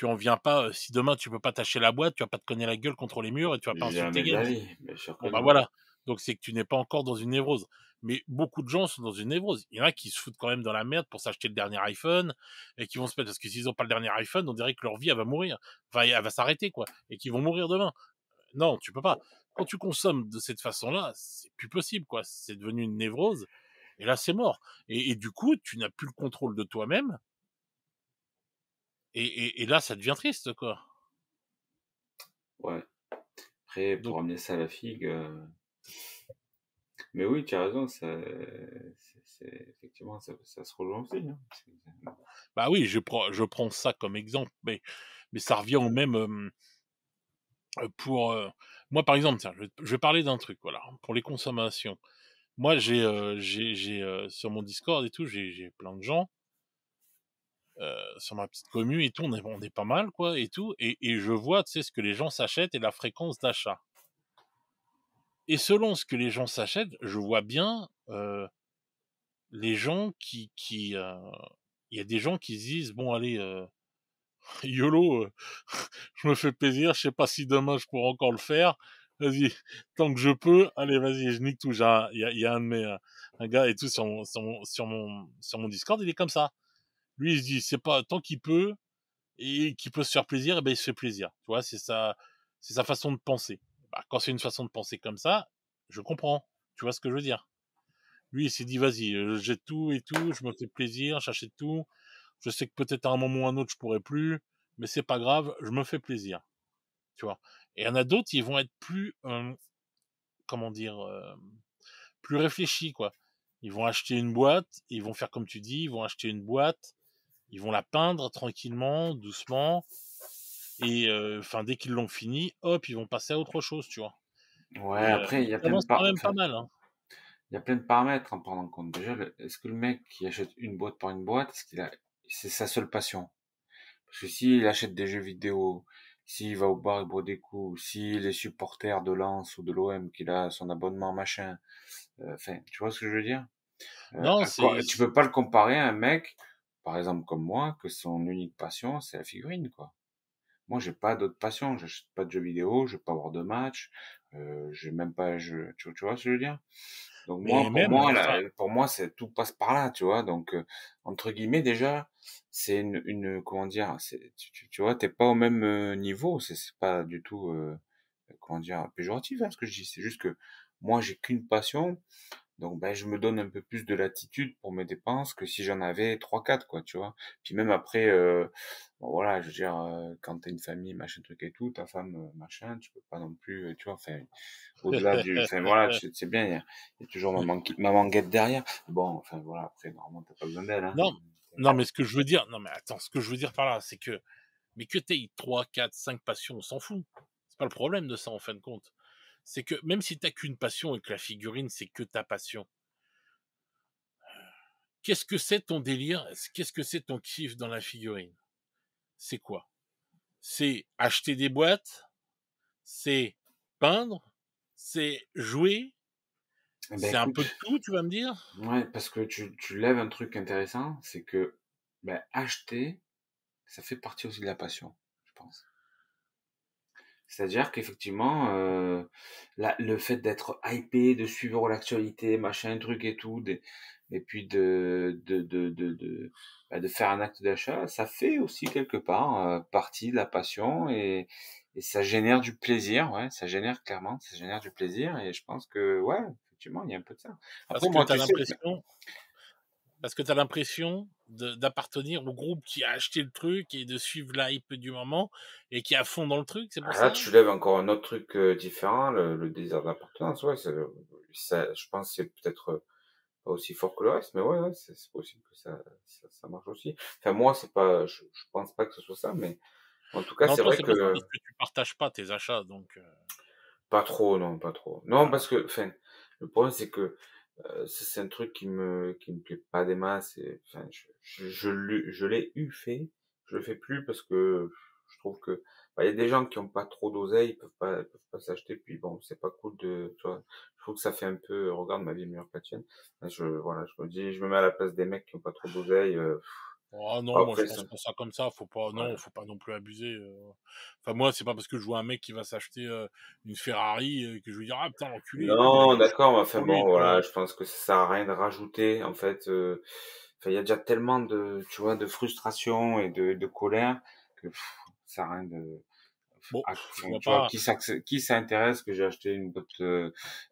en viens pas, si demain tu peux pas t'acheter la boîte, tu vas pas te cogner la gueule contre les murs et tu vas pas insulter Jamais de la Games. vie, bien sûr que Bon bah non. voilà, donc c'est que tu n'es pas encore dans une névrose. mais beaucoup de gens sont dans une névrose. Il y en a qui se foutent quand même dans la merde pour s'acheter le dernier iPhone et qui vont se mettre parce que s'ils ont pas le dernier iPhone, on dirait que leur vie, elle va mourir. Enfin, elle va s'arrêter, quoi, et qu'ils vont mourir demain. Non, tu peux pas. Quand tu consommes de cette façon-là, c'est plus possible, quoi. C'est devenu une névrose et là, c'est mort et du coup, tu n'as plus le contrôle de toi-même et là, ça devient triste, quoi. Ouais. Après, Donc pour amener ça à la figue, mais oui, tu as raison, effectivement, ça se rejoint aussi, hein. bah, oui, je prends ça comme exemple, mais ça revient au même, pour, moi, par exemple, tiens, je vais parler d'un truc, voilà, pour les consommations. Moi, sur mon Discord et tout, j'ai plein de gens, sur ma petite commu et tout, on est pas mal, quoi et tout et je vois, tu sais, ce que les gens s'achètent et la fréquence d'achat et selon ce que les gens s'achètent, je vois bien, les gens il y a des gens qui se disent: «Bon allez, YOLO, je me fais plaisir, je sais pas si demain je pourrai encore le faire. Vas-y, tant que je peux, allez, vas-y, je nique tout». Il y a un de mes, un gars et tout sur mon Discord, il est comme ça. Lui, il se dit, c'est pas tant qu'il peut et qu'il peut se faire plaisir, et ben il se fait plaisir. Tu vois, c'est sa façon de penser. Bah, quand c'est une façon de penser comme ça, je comprends. Tu vois ce que je veux dire? Lui, il s'est dit, vas-y, j'ai tout et tout, je me fais plaisir, j'achète tout. Je sais que peut-être à un moment ou à un autre, je pourrai plus, mais c'est pas grave, je me fais plaisir. Tu vois? Et il y en a d'autres, ils vont être plus, comment dire, plus réfléchis, quoi. Ils vont acheter une boîte, ils vont faire comme tu dis, ils vont acheter une boîte, ils vont la peindre tranquillement, doucement, et enfin dès qu'ils l'ont fini, hop, ils vont passer à autre chose, tu vois. Ouais, Et après, il y a ça plein de avance quand même pas mal, hein. il y a plein de paramètres à prendre en compte. Déjà, est-ce que le mec qui achète une boîte par une boîte, c'est sa seule passion? Parce que s'il achète des jeux vidéo, s'il va au bar et boit des coups, s'il est supporter de Lens ou de l'OM, qu'il a son abonnement machin, enfin, tu vois ce que je veux dire? Non, Tu peux pas le comparer à un mec, par exemple comme moi, que son unique passion, c'est la figurine, quoi. Moi, j'ai pas d'autre passion, j'achète pas de jeux vidéo, je vais pas voir de match, j'ai même pas, tu vois ce que je veux dire? Donc moi, mais même, enfin, pour moi, c'est tout passe par là, tu vois. Donc entre guillemets, déjà, c'est comment dire, tu vois, t'es pas au même niveau. C'est pas du tout, comment dire, péjoratif, hein, ce que je dis. C'est juste que moi, j'ai qu'une passion, donc ben je me donne un peu plus de latitude pour mes dépenses que si j'en avais trois quatre, quoi, tu vois. Puis même après, bon, voilà, je veux dire, quand t'as une famille, machin truc et tout, ta femme, machin, tu peux pas non plus, tu vois, enfin, au-delà du, enfin voilà, c'est bien, il y a toujours maman guette derrière. Bon, enfin voilà, après normalement t'as pas besoin d'elle, hein. non, non, mais ce que je veux dire, non, mais attends, ce que je veux dire par là, c'est que, mais que t'aies 3, 4, 5 passions, on s'en fout. C'est pas le problème de ça, en fin de compte. C'est que même si t'as qu'une passion et que la figurine, c'est que ta passion, qu'est-ce que c'est ton délire? Qu'est-ce que c'est ton kiff dans la figurine? C'est quoi? C'est acheter des boîtes? C'est peindre? C'est jouer? Eh ben C'est un écoute, peu de tout, tu vas me dire? ouais, parce que tu lèves un truc intéressant, c'est que ben, acheter, ça fait partie aussi de la passion, je pense. C'est-à-dire qu'effectivement, le fait d'être hypé, de suivre l'actualité, machin, truc et tout, et puis de faire un acte d'achat, ça fait aussi quelque part partie de la passion et ça génère du plaisir, ouais, ça génère clairement, ça génère du plaisir et je pense que, ouais, effectivement, il y a un peu de ça. Parce Après, que moi, tu as tu sais, l'impression parce que tu as l'impression d'appartenir au groupe qui a acheté le truc et de suivre l'hype du moment et qui est à fond dans le truc, c'est pour ah, là, ça? tu lèves encore un autre truc différent, le désir d'appartenance, ouais, je pense que c'est peut-être pas aussi fort que le reste, mais ouais, ouais, c'est possible que ça marche aussi. Enfin, moi, c'est pas, je pense pas que ce soit ça, mais en tout cas, Non, c'est toi, vrai c'est pas ça que parce que tu partages pas tes achats, donc pas trop, non, pas trop. Non, voilà. parce que, enfin, le problème, c'est que c'est un truc qui me plaît pas des masses. Et, enfin, je l'ai eu fait, je le fais plus parce que je trouve que bah, il y a des gens qui ont pas trop d'oseille, ils peuvent pas s'acheter. Puis bon, c'est pas cool de, tu vois. Je trouve que ça fait un peu, regarde, ma vie est meilleure que la tienne. Enfin, voilà, je me dis, je me mets à la place des mecs qui ont pas trop d'oseille. Oh non, moi je Après pense ça pas ça comme ça, ouais. faut pas non plus abuser. Enfin moi, c'est pas parce que je vois un mec qui va s'acheter, une Ferrari, que je vais dire: «Ah putain l'enculé et tout», Non, je suis d'accord, mais content enfin pour lui, bon, tu vois? voilà, je pense que ça sert à rien de rajouter, en fait, enfin, il y a déjà tellement de, tu vois, de frustration et de colère que ça sert à rien de, Bon, je enfin, vois tu vois, pas. qui ça intéresse que j'ai acheté une boîte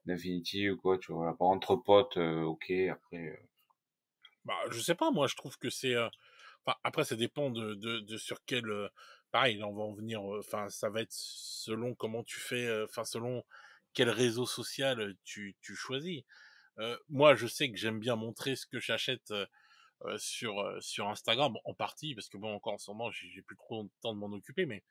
d'Infinity ou quoi, tu vois, voilà, entre potes, ok, après, Bah, je sais pas, moi je trouve que c'est, enfin après ça dépend de sur quel, pareil, là on va en venir, enfin ça va être selon comment tu fais, enfin selon quel réseau social, tu choisis. Moi je sais que j'aime bien montrer ce que j'achète, sur Instagram, en partie, parce que bon encore en ce moment j'ai plus trop le temps de m'en occuper, mais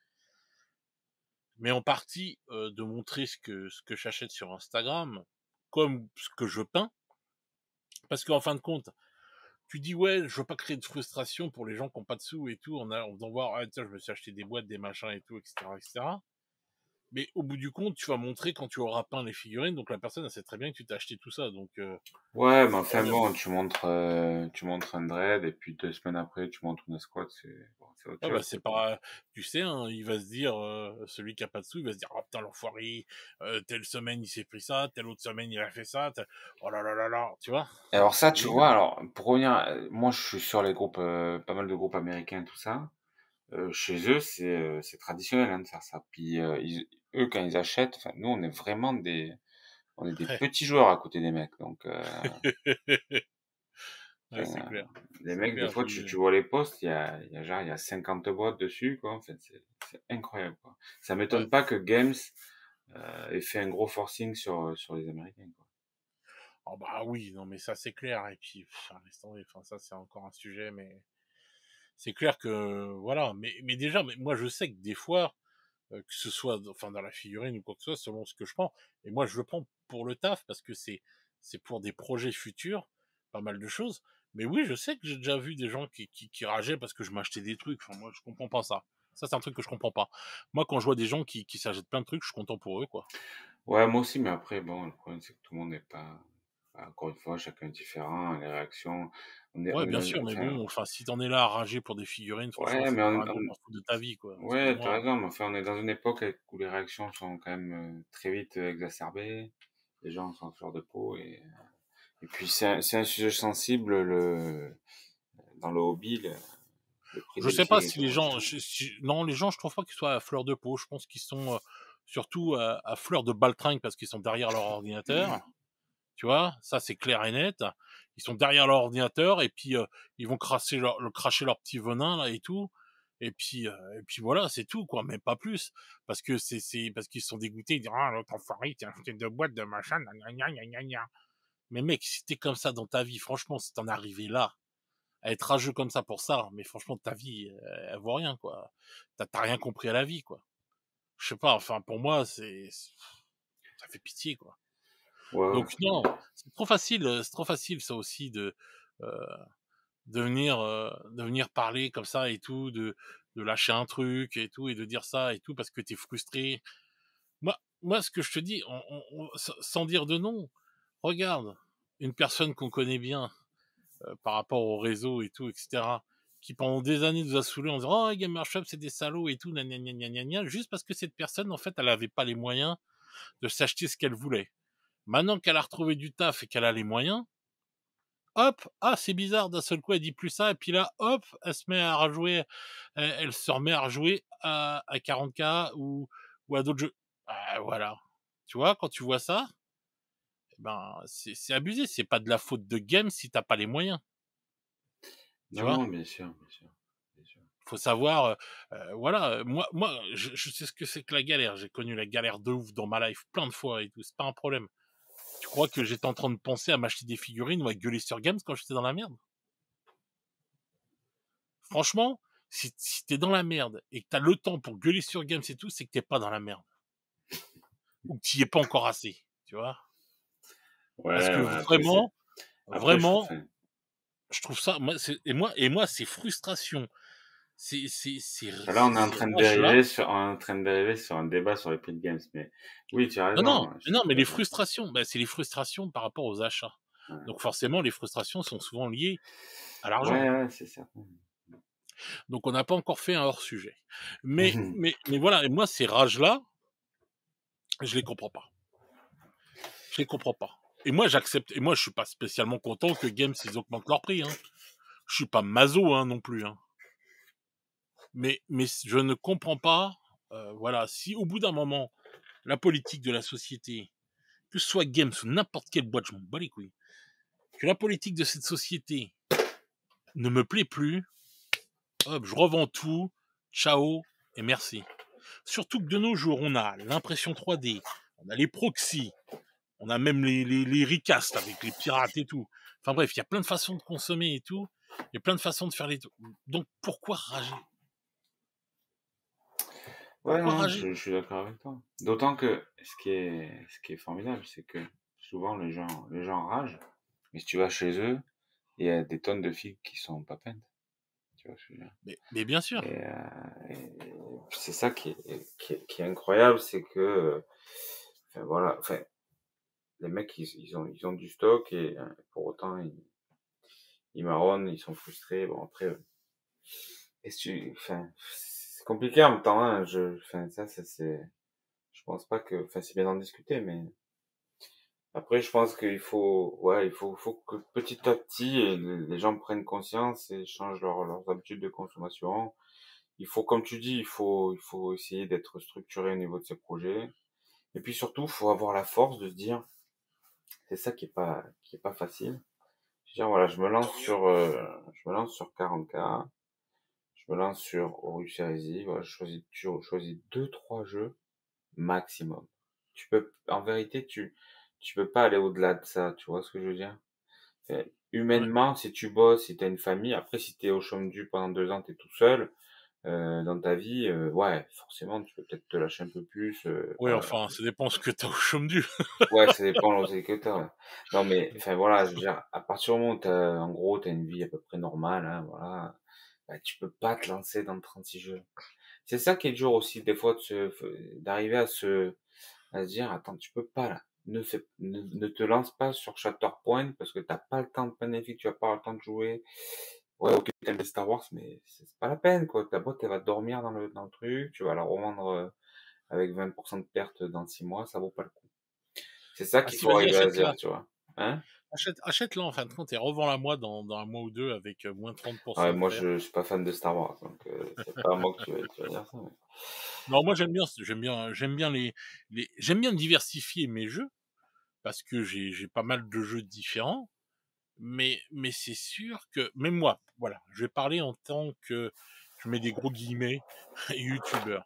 en partie, de montrer ce que j'achète sur Instagram, comme ce que je peins, parce qu'en fin de compte, tu dis ouais, je veux pas créer de frustration pour les gens qui ont pas de sous et tout, en faisant voir, ah tiens, je me suis acheté des boîtes, des machins et tout, etc., etc. Mais au bout du compte, tu vas montrer quand tu auras peint les figurines, donc la personne, elle sait très bien que tu t'as acheté tout ça, donc ouais, mais enfin problème. bon, tu montres un dread et puis 2 semaines après, tu montres une squat, c'est, bon, c'est autre Ouais, chose, bah, quoi, c'est tu vois. pas, tu sais, hein, il va se dire, celui qui a pas de sous, il va se dire, oh putain, l'enfoiré, telle semaine il s'est pris ça, telle autre semaine il a fait ça, oh là là là là, tu vois? Alors ça, Et tu oui. vois, alors pour revenir, moi je suis sur les groupes, pas mal de groupes américains, tout ça. Chez eux, c'est traditionnel hein, de faire ça. Puis eux, quand ils achètent, enfin nous, on est des Ouais. petits joueurs à côté des mecs. Donc, Ouais, c'est enfin, clair. les C'est mecs, des clair, fois, tu vois les posts, il y a 50 boîtes dessus, quoi. En fait, c'est incroyable, quoi. Ça ouais. m'étonne pas que Games ait fait un gros forcing sur les Américains, quoi. Oh bah oui, non mais ça c'est clair. Et puis, laisse tomber, enfin ça c'est encore un sujet, mais c'est clair que voilà. Mais déjà, mais moi je sais que des fois, que ce soit enfin dans la figurine ou quoi que ce soit, selon ce que je prends. Et moi je le prends pour le taf parce que c'est pour des projets futurs, pas mal de choses. Mais oui, je sais que j'ai déjà vu des gens qui rageaient parce que je m'achetais des trucs. Enfin moi je comprends pas ça. Ça c'est un truc que je comprends pas. Moi quand je vois des gens qui s'achètent plein de trucs, je suis content pour eux quoi. Ouais, moi aussi, mais après, bon, le problème, c'est que tout le monde n'est pas, encore une fois, chacun est différent, les réactions, on Ouais, est bien dans, sûr, mais enfin, bon, enfin, si t'en es là à rager pour des figurines, franchement, ouais, ça mais veut rien dire dans le de ta vie, quoi. ouais, t'as Excuse-moi. raison, mais enfin, on est dans une époque où les réactions sont quand même très vite exacerbées. Les gens sont en fleur de peau et puis c'est un sujet sensible dans le hobby, le prix Je des sais pas figurines si et les tout gens, machin. non, les gens, je trouve pas qu'ils soient à fleur de peau. Je pense qu'ils sont surtout à fleur de baltringue parce qu'ils sont derrière leur ordinateur. Tu vois, ça c'est clair et net. Ils sont derrière leur ordinateur et puis ils vont cracher leur petit venin là et tout. Et puis voilà, c'est tout quoi, mais pas plus. Parce que c'est parce qu'ils sont dégoûtés. Ils disent ah l'autre enfoiré, t'as acheté deux boîtes de machin, gna gna gna gna gna. Mais mec, si t'es comme ça dans ta vie, franchement, si t'en es arrivé là, à être rageux comme ça pour ça, mais franchement, ta vie, elle vaut rien, quoi. T'as rien compris à la vie, quoi. Je sais pas, enfin, pour moi, ça fait pitié, quoi. Ouais, ouais. Donc non, c'est trop facile, ça aussi, euh, de venir parler comme ça et tout, de lâcher un truc et tout, et de dire ça et tout, parce que t'es frustré. Moi, ce que je te dis, sans dire de nom, regarde, une personne qu'on connaît bien, par rapport au réseau et tout, etc., qui pendant des années nous a saoulés en disant oh Gamer Shop c'est des salauds et tout, gna gna gna gna gna, juste parce que cette personne en fait elle avait pas les moyens de s'acheter ce qu'elle voulait. Maintenant qu'elle a retrouvé du taf et qu'elle a les moyens, hop, ah c'est bizarre, d'un seul coup elle dit plus ça, et puis là hop elle se met à rejouer, elle se remet à rejouer à 40K ou à d'autres jeux. Voilà, tu vois, quand tu vois ça, eh ben c'est abusé, c'est pas de la faute de game si t'as pas les moyens, tu Non, vois. non, bien sûr, bien sûr, bien sûr. Faut savoir, voilà, moi, je sais ce que c'est que la galère. J'ai connu la galère de ouf dans ma life plein de fois et tout, c'est pas un problème. Tu crois que j'étais en train de penser à m'acheter des figurines ou à gueuler sur Games quand j'étais dans la merde? Franchement, si tu dans la merde et que t'as le temps pour gueuler sur Games et tout, c'est que t'es pas dans la merde ou que tu y es pas encore assez, tu vois? Parce Ouais, que ouais, après c'est, après vraiment, enfin, je trouve ça moi c'est et moi c'est frustration, enfin, là, on est en ces train de rages-là. dériver sur, on est en train de dériver sur un débat sur les prix de games, mais oui, tu as Non, non, raison, je mais suis non, tout mais à les fait d'accord. frustrations, bah, c'est les frustrations par rapport aux achats. Ouais, Donc forcément, les frustrations sont souvent liées à l'argent. ouais, ouais, c'est certain. Donc on n'a pas encore fait un hors sujet. Mais voilà, et moi ces rages-là, je les comprends pas. Je les comprends pas. Et moi j'accepte. Et moi je suis pas spécialement content que Games ils augmentent leur prix. Hein. Je suis pas maso non plus. Hein. Mais je ne comprends pas. Voilà, si au bout d'un moment la politique de la société, que ce soit Games ou n'importe quelle boîte, je m'en bats les couilles, que la politique de cette société ne me plaît plus, hop, je revends tout, ciao et merci. Surtout que de nos jours, on a l'impression 3D, on a les proxys, on a même les recasts avec les pirates et tout. Enfin bref, il y a plein de façons de consommer et tout. Il y a plein de façons de faire les... Donc pourquoi rager? Ouais, Pourquoi non, rager? je suis d'accord avec toi. D'autant que ce qui est formidable, c'est que souvent les gens ragent, mais si tu vas chez eux, il y a des tonnes de filles qui sont pas peintes. Tu vois ce que je veux dire? Mais bien sûr. Et c'est ça qui est incroyable, c'est que, enfin voilà, enfin, les mecs, ils ont du stock et pour autant, ils marronnent, ils sont frustrés. Bon, après, enfin, c'est compliqué en même temps, hein, enfin, ça, je pense pas que, enfin, c'est bien d'en discuter, mais après, je pense qu'il faut, ouais, il faut que petit à petit, les gens prennent conscience et changent leurs habitudes de consommation. Il faut, comme tu dis, il faut essayer d'être structuré au niveau de ces projets. Et puis surtout, il faut avoir la force de se dire, c'est ça qui est pas facile. Je veux dire, voilà, je me lance sur 40K, je me lance sur Horus Heresy, voilà, je choisis 2, 3 jeux maximum. En vérité, tu peux pas aller au-delà de ça, tu vois ce que je veux dire? Ouais. Humainement, si tu bosses, si t'as une famille, après, si t'es au chômage pendant 2 ans, t'es tout seul, dans ta vie, ouais, forcément, tu peux peut-être te lâcher un peu plus, Ouais, voilà. enfin, ça dépend ce que t'as au chaume du. Ouais, ça dépend de l'oseille que t'as, ouais. Non, mais, enfin, voilà, je veux dire, à partir du moment où en gros, t'as une vie à peu près normale, hein, voilà, bah, tu peux pas te lancer dans 36 jeux. C'est ça qui est dur aussi, des fois, d'arriver à se dire, attends, tu peux pas, là. Ne te lance pas sur Shatterpoint parce que t'as pas le temps de planifier, tu vas pas avoir le temps de jouer. Ouais, ok, t'aimes les Star Wars, mais c'est pas la peine, quoi. Ta boîte, elle va dormir dans le truc, tu vas la revendre avec 20% de perte dans 6 mois, ça vaut pas le coup. C'est ça Ah qu'il si, faut vas-y, arriver à achète-la. dire, tu vois. Hein? Achète-la en fin de compte et revends-la moi dans un mois ou deux avec moins Ouais, 30% moi, offert. je suis pas fan de Star Wars, donc c'est pas à moi que tu vas dire ça. Non, moi j'aime bien diversifier mes jeux parce que j'ai pas mal de jeux différents. Mais c'est sûr que même moi, voilà, je vais parler en tant que, je mets des gros guillemets, youtubeur.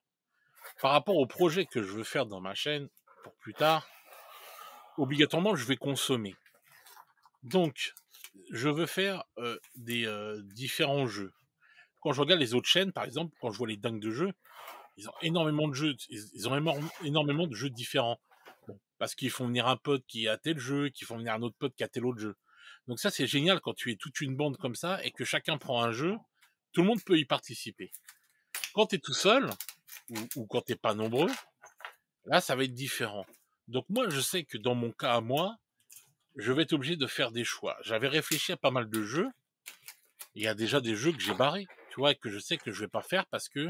Par rapport au projet que je veux faire dans ma chaîne pour plus tard, obligatoirement je vais consommer. Donc, je veux faire des différents jeux. Quand je regarde les autres chaînes, par exemple, quand je vois les dingues de jeux, ils ont énormément de jeux, ils ont énormément de jeux différents. Bon, parce qu'ils font venir un pote qui a tel jeu, qui font venir un autre pote qui a tel autre jeu. Donc ça, c'est génial quand tu es toute une bande comme ça et que chacun prend un jeu, tout le monde peut y participer. Quand tu es tout seul, ou quand t'es pas nombreux, là, ça va être différent. Donc moi, je sais que dans mon cas à moi, je vais être obligé de faire des choix. J'avais réfléchi à pas mal de jeux. Il y a déjà des jeux que j'ai barrés, tu vois, et que je sais que je vais pas faire parce que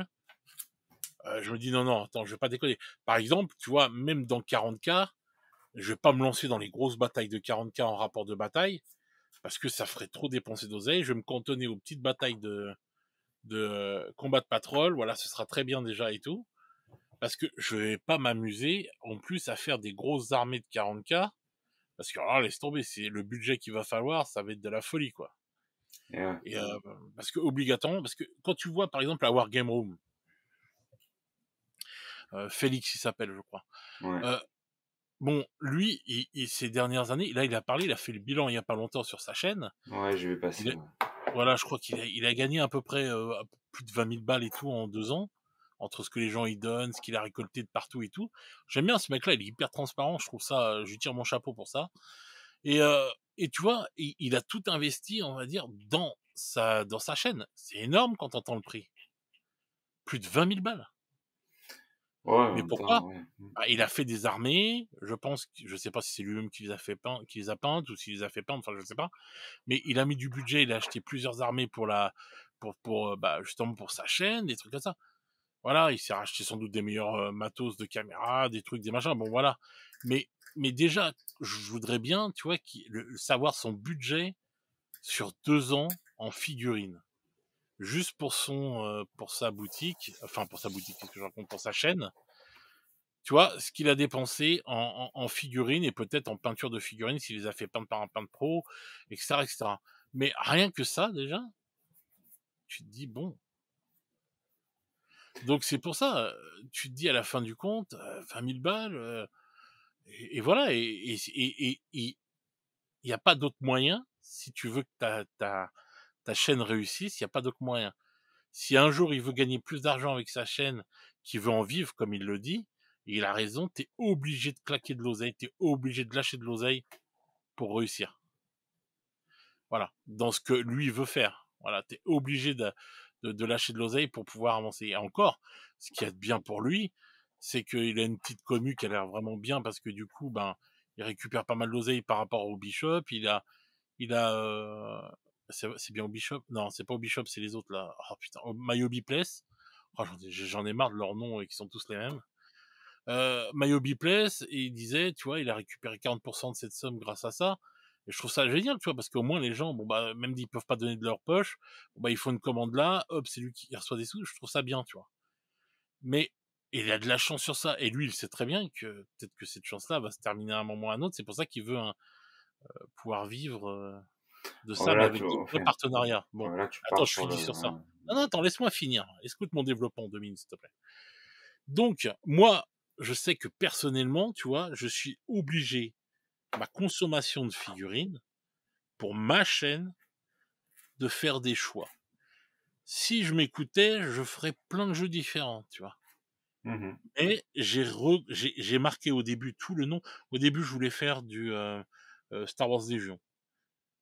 je me dis non, non, attends, je vais pas déconner. Par exemple, tu vois, même dans 40K, je vais pas me lancer dans les grosses batailles de 40K en rapport de bataille parce que ça ferait trop dépenser d'oseille. Je vais me cantonner aux petites batailles de combat de patrol. Voilà, ce sera très bien déjà et tout. Parce que je vais pas m'amuser en plus à faire des grosses armées de 40K. Parce que alors, laisse tomber, c'est le budget qu'il va falloir, ça va être de la folie, quoi. Et ouais, Et parce que obligatoirement, parce que quand tu vois par exemple la Wargame Room, Félix il s'appelle, je crois. ouais, Euh, bon, lui, ces dernières années, là, il a parlé, il a fait le bilan il y a pas longtemps sur sa chaîne. ouais, je vais passer, Il a- ouais. voilà, je crois qu'il a gagné à peu près plus de 20 000 balles et tout en 2 ans, entre ce que les gens y donnent, ce qu'il a récolté de partout et tout. J'aime bien ce mec-là, il est hyper transparent, je trouve ça, je lui tire mon chapeau pour ça. Et, euh, et tu vois, il a tout investi, on va dire, dans sa chaîne. C'est énorme quand t'entends le prix. Plus de 20 000 balles. Ouais, en Mais même temps, pourquoi? ouais. Bah, il a fait des armées, je pense, je sais pas si c'est lui-même qui les a fait peindre, qui les a peintes ou s'il les a fait peindre, enfin je sais pas. Mais il a mis du budget, il a acheté plusieurs armées justement pour sa chaîne, des trucs comme ça. Voilà, il s'est racheté sans doute des meilleurs matos de caméra, des trucs, des machins. Bon, voilà. Mais déjà, je voudrais bien, tu vois, savoir son budget sur 2 ans en figurines. Juste pour sa boutique, qu'est-ce que je raconte, pour sa chaîne. Tu vois, ce qu'il a dépensé en figurines et peut-être en peinture de figurines s'il les a fait peindre par un peintre pro, etc., etc. Mais rien que ça, déjà, tu te dis, bon. Donc c'est pour ça, tu te dis à la fin du compte, 20 000 balles, et voilà, et il n'y a pas d'autre moyen, si tu veux que ta chaîne réussisse, il n'y a pas d'autre moyen. Si un jour il veut gagner plus d'argent avec sa chaîne, qu'il veut en vivre, comme il le dit, et il a raison, t'es obligé de claquer de l'oseille, t'es obligé de lâcher de l'oseille pour réussir. Voilà, dans ce que lui veut faire. Voilà, t'es obligé de lâcher de l'oseille pour pouvoir avancer. Et encore, ce qui est bien pour lui, c'est qu'il a une petite commu qui a l'air vraiment bien parce que du coup, il récupère pas mal d'oseille par rapport au Bishop. C'est bien au Bishop? Non, c'est pas au Bishop, c'est les autres là. Oh putain, au Myobi Place. Oh, j'en ai marre de leurs noms et qui sont tous les mêmes. Myobi Place, et il disait, tu vois, il a récupéré 40% de cette somme grâce à ça. Et je trouve ça génial, tu vois, parce qu'au moins les gens, même s'ils peuvent pas donner de leur poche, ils font une commande là, hop, c'est lui qui reçoit des sous. Je trouve ça bien, tu vois. Mais il a de la chance sur ça, et lui, il sait très bien que peut-être que cette chance-là va se terminer à un moment ou à un autre. C'est pour ça qu'il veut pouvoir vivre de ça, mais Voilà, avec d'autres vrais partenariats. Bon, voilà, tu attends, pars je sur finis le. sur ça. Non, attends, laisse-moi finir. Écoute mon développement en 2 minutes, s'il te plaît. Donc, moi, je sais que personnellement, tu vois, je suis obligé, ma consommation de figurines, pour ma chaîne, de faire des choix. Si je m'écoutais, je ferais plein de jeux différents, tu vois. Et j'ai marqué au début tout le nom. Au début, je voulais faire du Star Wars Legion.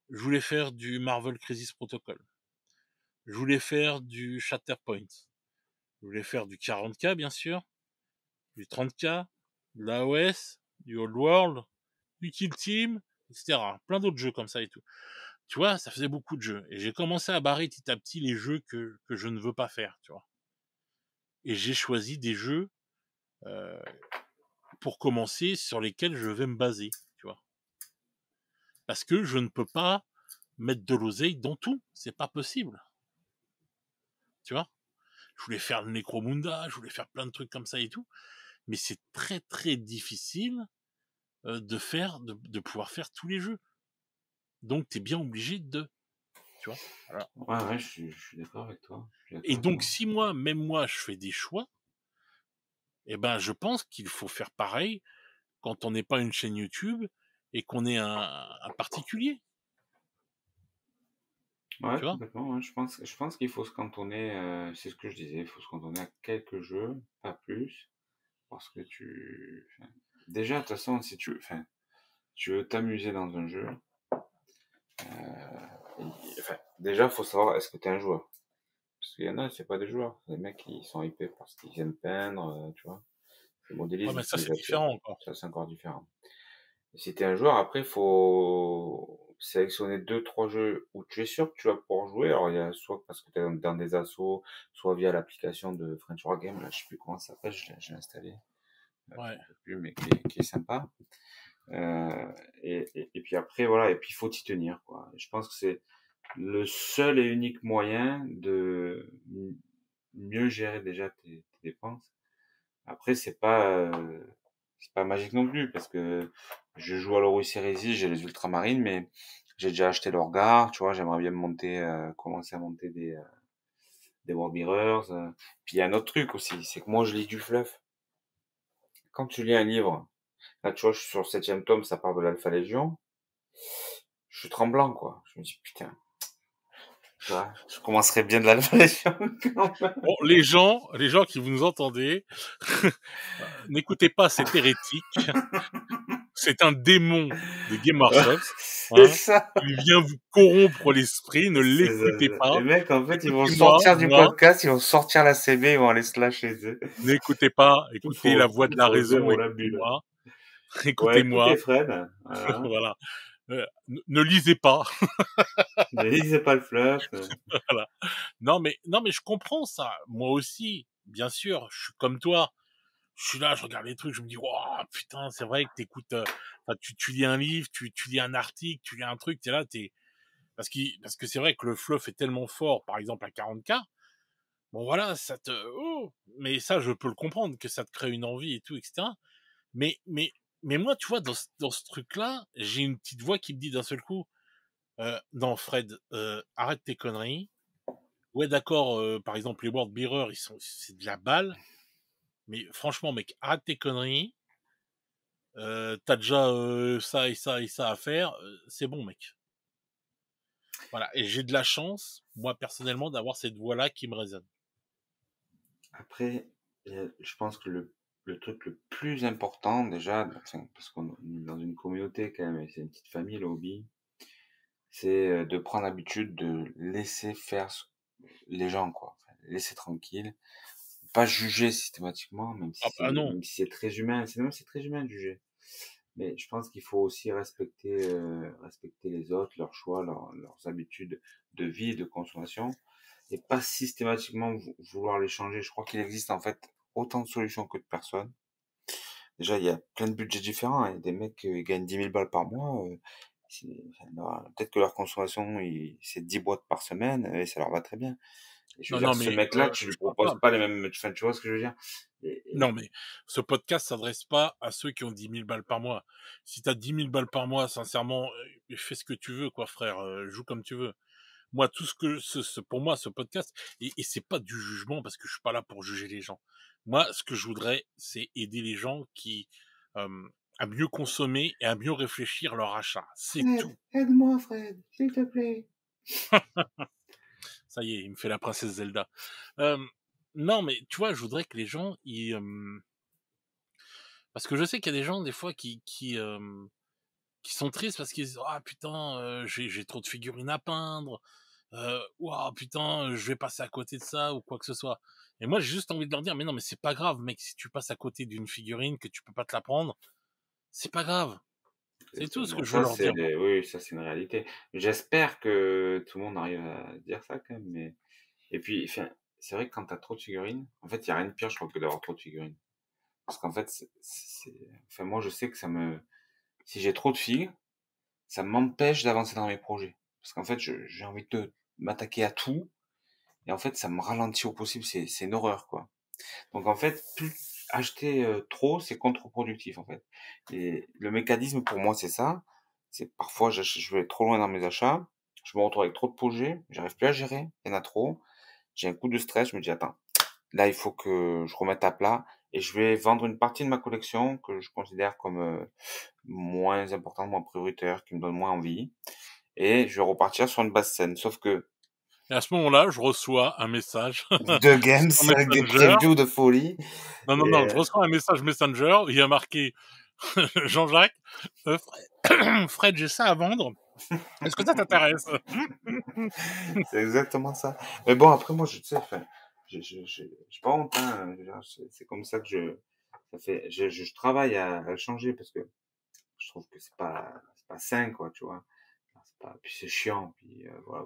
Je voulais faire du Marvel Crisis Protocol. Je voulais faire du Shatterpoint. Je voulais faire du 40K, bien sûr, du 30K, de l'AOS, du Old World, du Kill Team, etc. Plein d'autres jeux comme ça et tout. Tu vois, ça faisait beaucoup de jeux. Et j'ai commencé à barrer petit à petit les jeux que je ne veux pas faire, tu vois. Et j'ai choisi des jeux pour commencer sur lesquels je vais me baser, tu vois. Parce que je ne peux pas mettre de l'oseille dans tout. C'est pas possible. Tu vois. Je voulais faire le Necromunda, je voulais faire plein de trucs comme ça et tout. Mais c'est très très difficile de pouvoir faire tous les jeux. Donc t'es bien obligé de, tu vois. Voilà. Ouais, je suis d'accord avec toi. Et donc si même moi je fais des choix, je pense qu'il faut faire pareil quand on n'est pas une chaîne YouTube et qu'on est un particulier. Ouais, Tu vois. complètement. Ouais. Je pense qu'il faut se cantonner, c'est ce que je disais, il faut se cantonner à quelques jeux, pas plus, parce que déjà, de toute façon, si tu veux t'amuser dans un jeu, déjà, il faut savoir est-ce que tu es un joueur. Parce qu'il y en a, c'est pas des joueurs, c'est des mecs qui sont hypés parce qu'ils aiment peindre, tu vois. Le Ouais, modélisme mais ça qui c'est les attire. différent encore. Ça, c'est encore différent. Et si t'es un joueur, après, il faut sélectionner 2, 3 jeux où tu es sûr que tu vas pouvoir jouer. Alors, il y a soit parce que tu es dans des assos, soit via l'application de French Wargame, là, je sais plus comment ça s'appelle, j'ai installé, Ouais. plus, mais qui est sympa. Et puis après, voilà, et puis il faut t'y tenir, quoi. Je pense que c'est le seul et unique moyen de mieux gérer déjà tes dépenses. Après, c'est pas magique non plus, parce que je joue à l'Horus Heresy, j'ai les Ultramarines, mais j'ai déjà acheté l'Orgar, tu vois, j'aimerais bien commencer à monter des World Mirrors. Puis il y a un autre truc aussi, c'est que moi je lis du fluff. Quand tu lis un livre, là tu vois, je suis sur le 7e tome, ça parle de l'Alpha Légion, je suis tremblant, quoi. Je me dis, putain, tu vois, je commencerai bien de l'Alpha Légion quand même. Bon, les gens qui vous nous entendez, n'écoutez pas cet hérétique. C'est un démon de Gamersoft. C'est Hein. ça. Il vient vous corrompre l'esprit. Ne C'est ça. l'écoutez pas. Les mecs, en fait, ils vont Écoutez-moi, sortir du moi. podcast, ils vont sortir la CB, ils vont aller se lâcher. N'écoutez pas. Écoutez la voix de la Faut raison. zéro la bulle. Écoutez-moi. Ouais, écoutez Écoutez-moi. Fred. Voilà. Voilà. Ne lisez pas. Ne lisez pas le fluff. Voilà. Non, mais je comprends ça. Moi aussi, bien sûr, je suis comme toi. Je suis là, je regarde les trucs, je me dis: «Waouh, putain, c'est vrai que t'écoutes, enfin, tu lis un livre, tu lis un article, tu lis un truc, t'es là, t'es parce que c'est vrai que le fluff est tellement fort, par exemple à 40K, bon voilà, ça te oh, mais ça, je peux le comprendre que ça te crée une envie et tout et cetera. Mais mais mais moi, tu vois, dans ce truc-là, j'ai une petite voix qui me dit d'un seul coup: «Non Fred, arrête tes conneries. Ouais d'accord, par exemple les World Bearer, c'est de la balle, mais franchement mec, arrête tes conneries, tu déjà, ça et ça et ça à faire, c'est bon mec». Voilà, et j'ai de la chance, moi personnellement, d'avoir cette voix-là qui me résonne. Après, je pense que le truc le plus important déjà, enfin, parce qu'on est dans une communauté quand même, et c'est une petite famille, le hobby, c'est de prendre l'habitude de laisser faire les gens, quoi. Enfin, les laisser tranquilles, pas juger systématiquement, Ah bah non, même si c'est très humain, c'est très humain de juger. Mais je pense qu'il faut aussi respecter les autres, leurs choix, leurs habitudes de vie et de consommation, et pas systématiquement vouloir les changer. Je crois qu'il existe en fait autant de solutions que de personnes. Déjà, il y a plein de budgets différents. Il y a des mecs qui gagnent 10 000 balles par mois. Enfin, peut-être que leur consommation, c'est 10 boîtes par semaine et ça leur va très bien. Et je veux non, dire, non, ce mais mec-là, tu lui je crois pas. proposes pas les mêmes. Enfin, tu vois ce que je veux dire? Non, mais ce podcast s'adresse pas à ceux qui ont 10 000 balles par mois. Si t'as 10 000 balles par mois, sincèrement, fais ce que tu veux, quoi, frère. Joue comme tu veux. Moi, tout ce que pour moi, ce podcast, et c'est pas du jugement parce que je suis pas là pour juger les gens. Moi, ce que je voudrais, c'est aider les gens qui à mieux consommer et à mieux réfléchir leur achat. C'est Fred, tout. aide-moi, Fred, s'il te plaît. Ça y est, il me fait la princesse Zelda. Euh, non, mais tu vois, je voudrais que les gens, parce que je sais qu'il y a des gens des fois qui sont tristes parce qu'ils disent ah putain j'ai trop de figurines à peindre, ouah putain je vais passer à côté de ça ou quoi que ce soit. Et moi j'ai juste envie de leur dire mais non mais c'est pas grave mec, si tu passes à côté d'une figurine que tu peux pas te la prendre, c'est pas grave. C'est tout ce que Bon, je veux ça, leur dire. oui, ça, c'est une réalité. J'espère que tout le monde arrive à dire ça quand même, mais et puis, enfin, c'est vrai que quand t'as trop de figurines, en fait, il y a rien de pire, je trouve, que d'avoir trop de figurines. Parce qu'en fait, enfin, moi, je sais que si j'ai trop de figues, ça m'empêche d'avancer dans mes projets. Parce qu'en fait, j'ai envie de m'attaquer à tout, et en fait, ça me ralentit au possible, c'est une horreur, quoi. Donc, en fait, acheter trop, c'est contre-productif, en fait. Et le mécanisme, pour moi, c'est ça. C'est parfois, je vais trop loin dans mes achats, je me retrouve avec trop de projets, j'arrive plus à gérer, il y en a trop, j'ai un coup de stress, je me dis, attends, là, il faut que je remette à plat et je vais vendre une partie de ma collection que je considère comme moins importante, moins prioritaire, qui me donne moins envie. Et je vais repartir sur une base saine. Sauf que Et à ce moment-là je reçois un message deux games sur avec des Messenger. previews de folie. Non non Et, non, je reçois un message Messenger, il y a marqué Jean-Jacques, Fred, Fred j'ai ça à vendre, est-ce que ça t'intéresse? c'est exactement ça. Mais bon, après, moi, tu sais, enfin, j'ai pas honte, hein. Je veux dire, c'est comme ça que je travaille à le changer parce que je trouve que c'est pas sain, quoi, tu vois. Puis c'est chiant, puis voilà.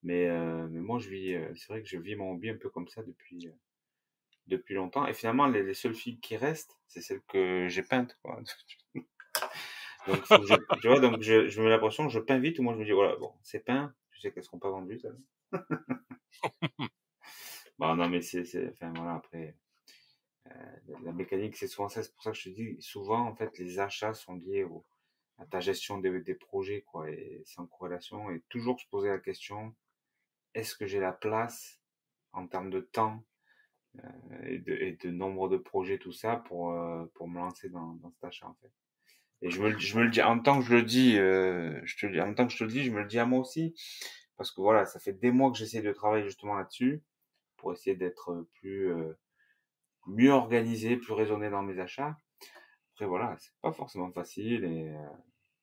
Mais moi, c'est vrai que je vis mon hobby un peu comme ça depuis longtemps. Et finalement, les seules filles qui restent, c'est celles que j'ai peintes, quoi. Donc, faut que tu vois, donc je me mets la pression, je peins vite, ou moi je me dis, voilà, bon, c'est peint, je sais qu'elles seront pas vendues, ça. Bon, non, mais enfin, voilà, après, la mécanique, c'est souvent ça, c'est pour ça que je te dis, souvent, en fait, les achats sont liés à ta gestion des projets, quoi, et c'est en corrélation, et toujours se poser la question, est-ce que j'ai la place en termes de temps et de nombre de projets, tout ça, pour me lancer dans cet achat, en fait. Et je me le dis, en même temps que je le dis, en même temps que je te le dis, je me le dis à moi aussi, parce que voilà, ça fait des mois que j'essaie de travailler justement là-dessus, pour essayer d'être mieux organisé, plus raisonné dans mes achats. Après, voilà, c'est pas forcément facile, et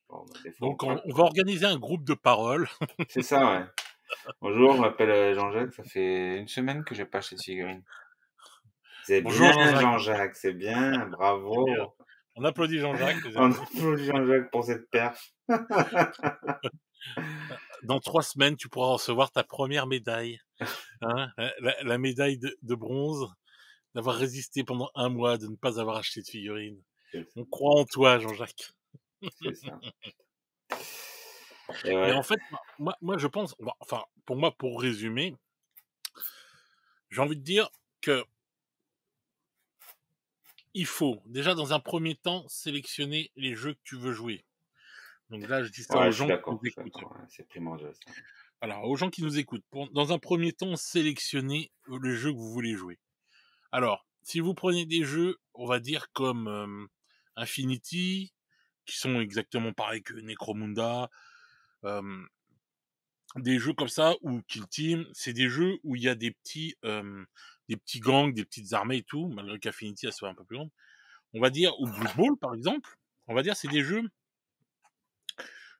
bon, bah, des fois on Donc craque, on va quoi. organiser un groupe de parole. C'est ça, ouais. Bonjour, je m'appelle Jean-Jacques, ça fait une semaine que j'ai pas acheté de figurines. C'est Bonjour bien, Jean-Jacques. Jean-Jacques, c'est bien, Très bien. bravo. On applaudit Jean-Jacques, les On amis. applaudit Jean-Jacques pour cette perf. Dans 3 semaines, tu pourras recevoir ta première médaille, hein, la médaille de bronze, d'avoir résisté pendant 1 mois, de ne pas avoir acheté de figurines. C'est On croit en toi, Jean-Jacques. c'est ça. Et Mais ouais. en fait, moi, je pense, enfin, pour moi, pour résumer, j'ai envie de dire que il faut, déjà, dans un premier temps, sélectionner les jeux que tu veux jouer. Donc là, je dis ça Ouais, aux je suis gens qui nous d'accord, je suis écoutent. d'accord. Ouais, c'est primordial, ça. Alors, aux gens qui nous écoutent, dans un premier temps, sélectionnez le jeu que vous voulez jouer. Alors, si vous prenez des jeux, on va dire comme Infinity, qui sont exactement pareils que Necromunda, euh, des jeux comme ça, ou Kill Team, c'est des jeux où il y a des petits gangs, des petites armées et tout, malgré qu'Infinity, elle soit un peu plus grande. On va dire, ou Blood Bowl, par exemple, on va dire, c'est des jeux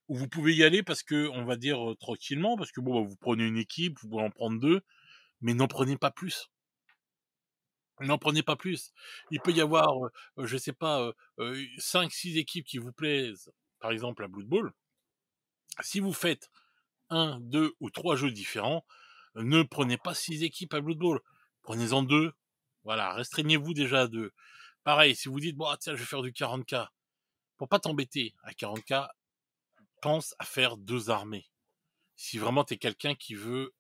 où vous pouvez y aller parce que, on va dire, tranquillement, parce que bon, bah, vous prenez une équipe, vous pouvez en prendre 2, mais n'en prenez pas plus. N'en prenez pas plus. Il peut y avoir, je sais pas, 5-6 équipes qui vous plaisent, par exemple à Blood Bowl. Si vous faites 1, 2 ou 3 jeux différents, ne prenez pas 6 équipes à Blood Bowl. Prenez-en 2. Voilà, restreignez-vous déjà à 2. Pareil, si vous dites, bon, tiens, je vais faire du 40K. Pour pas t'embêter à 40K, pense à faire 2 armées. Si vraiment t'es quelqu'un qui veut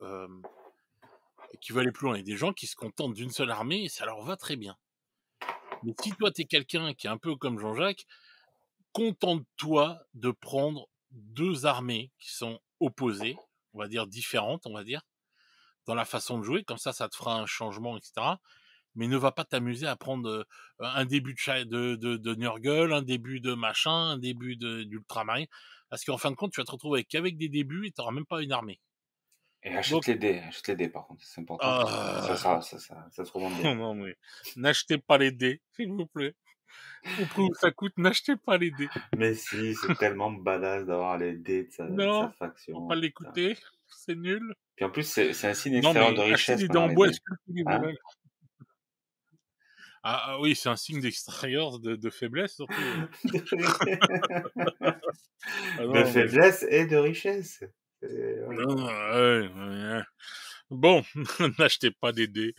aller plus loin. Il y a des gens qui se contentent d'une seule armée et ça leur va très bien. Mais si toi t'es quelqu'un qui est un peu comme Jean-Jacques, contente-toi de prendre 2 armées qui sont opposées, on va dire différentes, on va dire, dans la façon de jouer. Comme ça te fera un changement, etc. Mais ne va pas t'amuser à prendre un début de Nurgle, un début de machin, un début d'Ultramarine. Parce qu'en fin de compte, tu vas te retrouver qu'avec des débuts et tu n'auras même pas une armée. Et Donc, achète les dés par contre, c'est important parce que euh, ça se revend bien. non, mais n'achetez pas les dés, s'il vous plaît. Au prix où ça coûte, n'achetez pas les dés. Mais si, c'est tellement badass d'avoir les dés de sa Non, faut pas faction, putain. l'écouter, c'est nul. Puis en plus, c'est un signe Non, extérieur de mais acheter richesse des dés maintenant, en les bois, dés. sculpter les Hein? modèles. Ah oui, c'est un signe d'extérieur de faiblesse, surtout. Ah De non, mais... faiblesse et de richesse. Ouais. Non, ouais, ouais. Bon, n'achetez pas des dés.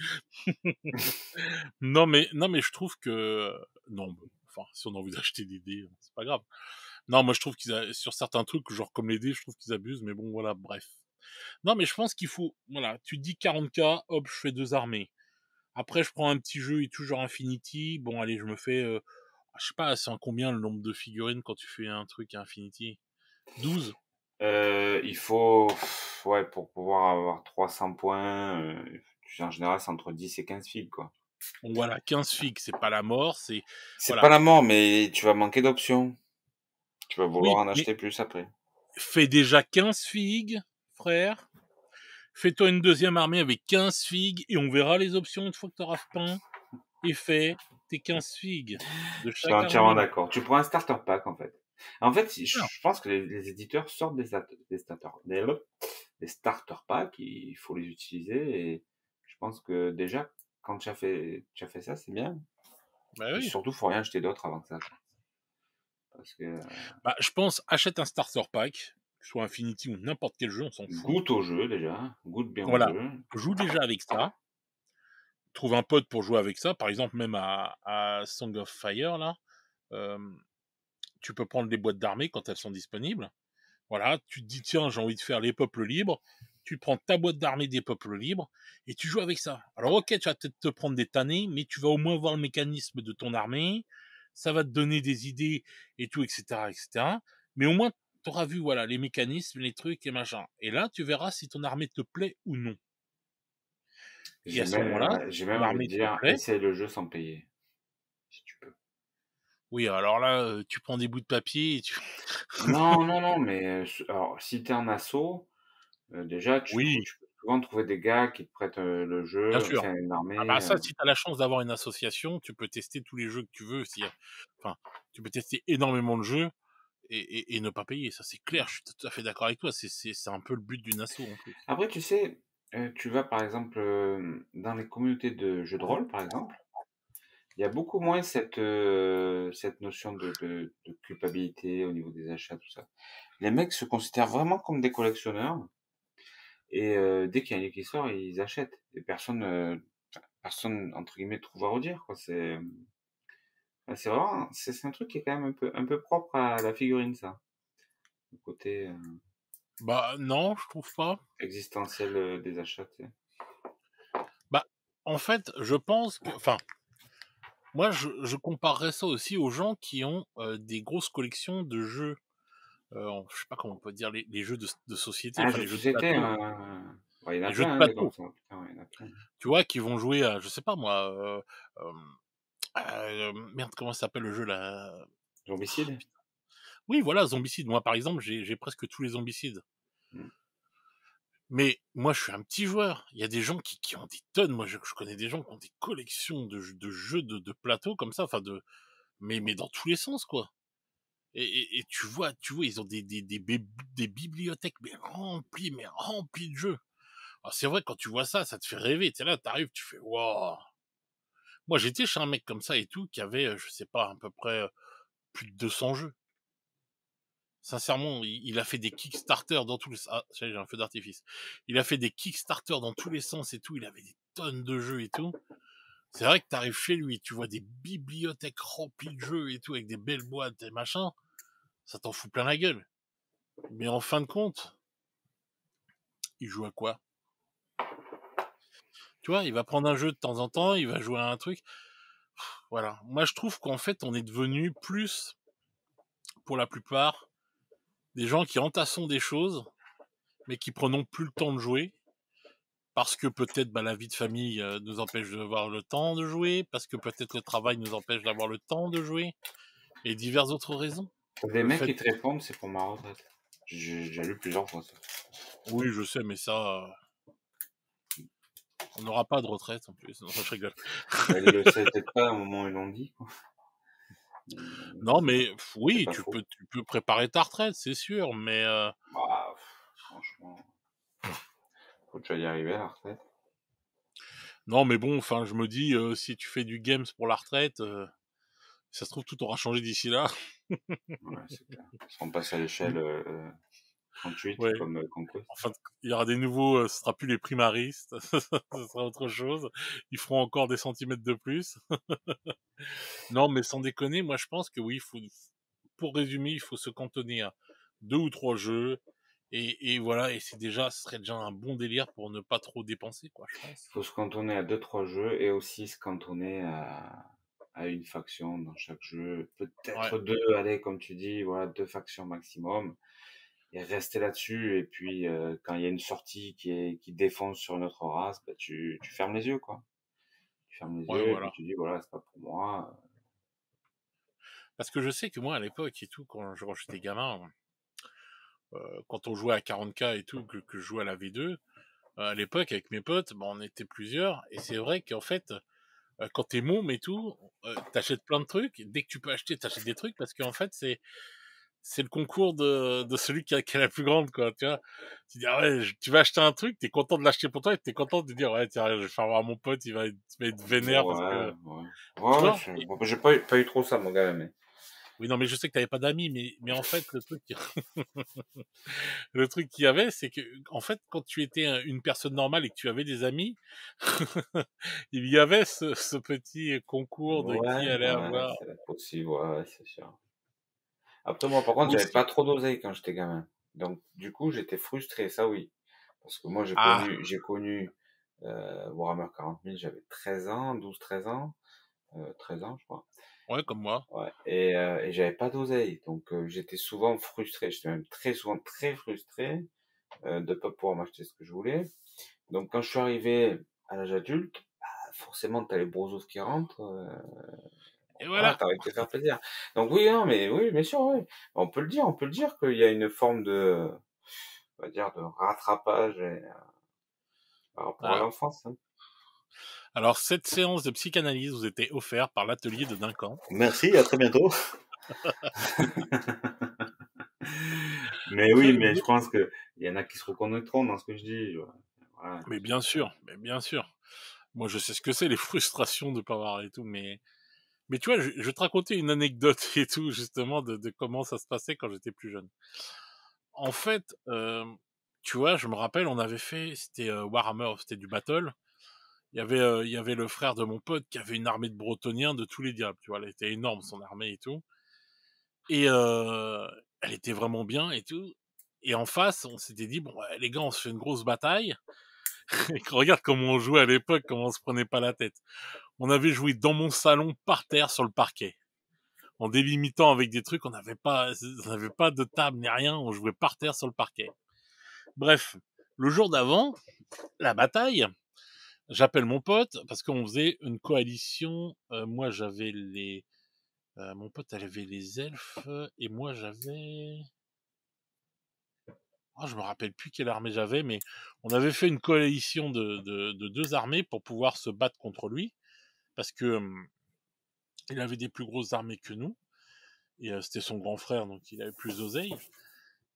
Non, mais je trouve que... Non, enfin, si on a envie d'acheter des dés, c'est pas grave. Non, moi je trouve sur certains trucs, genre comme les dés, je trouve qu'ils abusent, mais bon, voilà, bref. Non, mais je pense qu'il faut... Voilà, tu te dis 40K, hop, je fais 2 armées. Après, je prends un petit jeu et tout, genre Infinity. Bon, allez, je me fais... je sais pas, c'est en combien le nombre de figurines quand tu fais un truc à Infinity? 12. Il faut, ouais, pour pouvoir avoir 300 points, en général, c'est entre 10 et 15 figues, quoi. Donc voilà, 15 figues, c'est pas la mort, c'est... C'est pas Voilà. la mort, mais tu vas manquer d'options. Tu vas vouloir Oui, en mais acheter plus après. fais déjà 15 figues, frère. Fais-toi une deuxième armée avec 15 figues et on verra les options une fois que tu auras peint et fait tes 15 figues de Je suis chaque entièrement armée. d'accord. Tu prends un starter pack, en fait. En fait, Alors, je pense que les éditeurs sortent des starter packs, il faut les utiliser et je pense que déjà, quand tu as fait ça, c'est bien. bah Et oui. surtout, faut rien acheter d'autre avant que ça, quoi. Parce que Bah, je pense, achète un starter pack, que ce soit Infinity ou n'importe quel jeu, on s'en fout. goûte au jeu déjà, goûte bien au Voilà. jeu. Joue déjà avec ça. Trouve un pote pour jouer avec ça. Par exemple, même à Song of Fire, là. euh, Tu peux prendre les boîtes d'armée quand elles sont disponibles. Voilà, tu te dis, tiens, j'ai envie de faire les peuples libres. Tu prends ta boîte d'armée des peuples libres et tu joues avec ça. Alors, ok, tu vas peut-être te prendre des tannées, mais tu vas au moins voir le mécanisme de ton armée. Ça va te donner des idées et tout, etc., etc. Mais au moins, tu auras vu, voilà, les mécanismes, les trucs et machin. Et là, tu verras si ton armée te plaît ou non. Et à ce moment-là, J'ai si même ton envie de armée te dire, plaît, essaye le jeu sans payer, si tu peux. oui, alors là, tu prends des bouts de papier et tu... Non, non, non, mais alors, si t'es en assaut, déjà, Oui, tu peux souvent trouver des gars qui te prêtent le bien jeu, sûr. enfin une Ah bah armée. ça, si tu as la chance d'avoir une association, tu peux tester tous les jeux que tu veux. Enfin, tu peux tester énormément de jeux et ne pas payer. Ça, c'est clair. Je suis tout à fait d'accord avec toi. C'est un peu le but d'une asso en plus. Après, tu sais, tu vas par exemple dans les communautés de jeux de rôle, par exemple. Il y a beaucoup moins cette notion de culpabilité au niveau des achats, tout ça. Les mecs se considèrent vraiment comme des collectionneurs et dès qu'il y a un livre qui sort, ils achètent et personne entre guillemets «trouve à redire» quoi. Bah, c'est vraiment c'est un truc qui est quand même un peu propre à la figurine ça, le côté, Bah, non, je trouve pas. existentiel, des achats, tu sais? Bah, en fait, je pense que enfin, moi, je comparerais ça aussi aux gens qui ont, des grosses collections de jeux, je sais pas comment on peut dire, les jeux de société, Ah, enfin jeux les de jeux de société, plateau, ouais, il y en a les jeux de plein, hein, des comme plateau, ça, putain, ouais, il y en a plein. tu vois? Qui vont jouer à, je sais pas moi, merde, comment ça s'appelle le jeu là? Zombicide? Oui, voilà, Zombicide. Moi, par exemple, j'ai presque tous les Zombicides. Mmh. Mais moi, je suis un petit joueur. Il y a des gens qui ont des tonnes. Moi, je connais des gens qui ont des collections de jeux de plateau comme ça, enfin mais dans tous les sens, quoi. Et tu vois, ils ont des bibliothèques mais remplies de jeux. Alors c'est vrai, quand tu vois ça, ça te fait rêver. Tu sais là, t'arrives, tu fais waouh. Moi, j'étais chez un mec comme ça et tout, qui avait, je sais pas, à peu près plus de 200 jeux. Sincèrement, il a fait des Kickstarter dans tous les sens. Ah, ça y est, j'ai un feu d'artifice. Il a fait des Kickstarter dans tous les sens et tout. Il avait des tonnes de jeux et tout. C'est vrai que t'arrives chez lui, tu vois des bibliothèques remplies de jeux et tout, avec des belles boîtes et machin. Ça t'en fout plein la gueule. Mais en fin de compte, il joue à quoi? Tu vois, il va prendre un jeu de temps en temps, il va jouer à un truc. Voilà. Moi, je trouve qu'en fait, on est devenu plus, pour la plupart, des gens qui entassons des choses, mais qui prenons plus le temps de jouer. Parce que peut-être bah, la vie de famille nous empêche d'avoir le temps de jouer, parce que peut-être le travail nous empêche d'avoir le temps de jouer, et diverses autres raisons. Tu des Le mecs fait, qui te répondent: «C'est pour ma retraite». J'ai lu plusieurs fois ça. oui, je sais, mais ça, on n'aura pas de retraite en plus. Non, je rigole. Bah, ils le savaient peut-être pas au moment où ils l'ont dit, quoi. Non, mais C'est oui, pas tu faux. peux, tu peux préparer ta retraite, c'est sûr, mais Bah, franchement, faut déjà y arriver à la retraite. non, mais bon, enfin, je me dis, si tu fais du games pour la retraite, ça se trouve tout aura changé d'ici là. Ouais, c'est clair. Si on passe à l'échelle, 38 Ouais. comme, Conquest. Enfin, il y aura des nouveaux, ce sera plus les primaristes, ce sera autre chose. Ils feront encore des centimètres de plus. Non, mais sans déconner, moi je pense que oui, pour résumer, il faut se cantonner à 2 ou 3 jeux et voilà, et ce serait déjà un bon délire pour ne pas trop dépenser, quoi, je pense. Faut se cantonner à deux trois jeux et aussi se cantonner à une faction dans chaque jeu. Ouais, Peut-être 2, allez, comme tu dis, voilà, 2 factions maximum et rester là-dessus et puis, quand il y a une sortie qui défonce sur une autre race, bah, tu fermes les yeux, quoi. Tu fermes les ouais, yeux et puis voilà. tu dis: «Voilà, c'est pas pour moi». Parce que je sais que moi, à l'époque et tout, quand j'étais gamin, quand on jouait à 40K et tout, que je jouais à la V2, à l'époque, avec mes potes, bah, on était plusieurs et c'est vrai qu'en fait, quand t'es môme et tout, t'achètes plein de trucs. Dès que tu peux acheter, t'achètes des trucs parce qu'en fait, c'est le concours de celui qui a la plus grande, quoi, tu vois. Tu dis, ah ouais, tu vas acheter un truc, t'es content de l'acheter pour toi et t'es content de dire, ouais, tiens, je vais faire voir mon pote, il va être vénère parce Ouais, que, ouais. tu Ouais, ouais, vois. bon, bah, j'ai pas eu trop ça, moi, quand même, mais Oui, non, mais je sais que t'avais pas d'amis, mais en fait, le truc qu'il y avait, c'est que, en fait, quand tu étais une personne normale et que tu avais des amis, il y avait ce petit concours de ouais, qui allait ouais, avoir c'est possible, ouais, ouais, c'est sûr. Après, moi, par contre, j'avais pas aussi. trop d'oseille quand j'étais gamin. Donc, du coup, j'étais frustré, ça oui. Parce que moi, j'ai Ah, connu, j'ai connu Warhammer 40 000, j'avais 13 ans, 12, 13 ans, 13 ans, je crois. ouais, comme moi. Ouais. Et j'avais pas d'oseille. Donc, j'étais souvent frustré. J'étais même très souvent très frustré de pas pouvoir m'acheter ce que je voulais. Donc, quand je suis arrivé à l'âge adulte, bah, forcément, t'as les brozos qui rentrent. Et Voilà, voilà. t'as envie de te faire plaisir. Donc oui, non, mais oui, bien sûr, oui. On peut le dire qu'il y a une forme de, on va dire, de rattrapage par rapport à Ah. l'enfance, hein. Alors, cette séance de psychanalyse vous était offerte par l'atelier de Duncan. Merci, à très bientôt. Mais oui, mais je pense que il y en a qui se reconnaîtront dans ce que je dis. Voilà, Mais bien sûr, mais bien sûr. Moi, je sais ce que c'est, les frustrations de pas avoir et tout, mais Mais tu vois, je vais te raconter une anecdote et tout, justement, de comment ça se passait quand j'étais plus jeune. En fait, tu vois, je me rappelle, on avait fait, c'était Warhammer, c'était du battle. Il y avait le frère de mon pote qui avait une armée de Bretoniens de tous les diables, tu vois. Elle était énorme, son armée et tout. Et elle était vraiment bien et tout. Et en face, on s'était dit, bon, ouais, les gars, on se fait une grosse bataille. Et regarde comment on jouait à l'époque, comment on se prenait pas la tête. On avait joué dans mon salon, par terre, sur le parquet. En délimitant avec des trucs, on n'avait pas de table ni rien, on jouait par terre sur le parquet. Bref, le jour d'avant, la bataille, j'appelle mon pote, parce qu'on faisait une coalition, moi j'avais mon pote elle avait les elfes, et moi j'avais... Oh, je me rappelle plus quelle armée j'avais, mais on avait fait une coalition de deux armées pour pouvoir se battre contre lui, parce que il avait des plus grosses armées que nous, et c'était son grand frère, donc il avait plus d'oseille.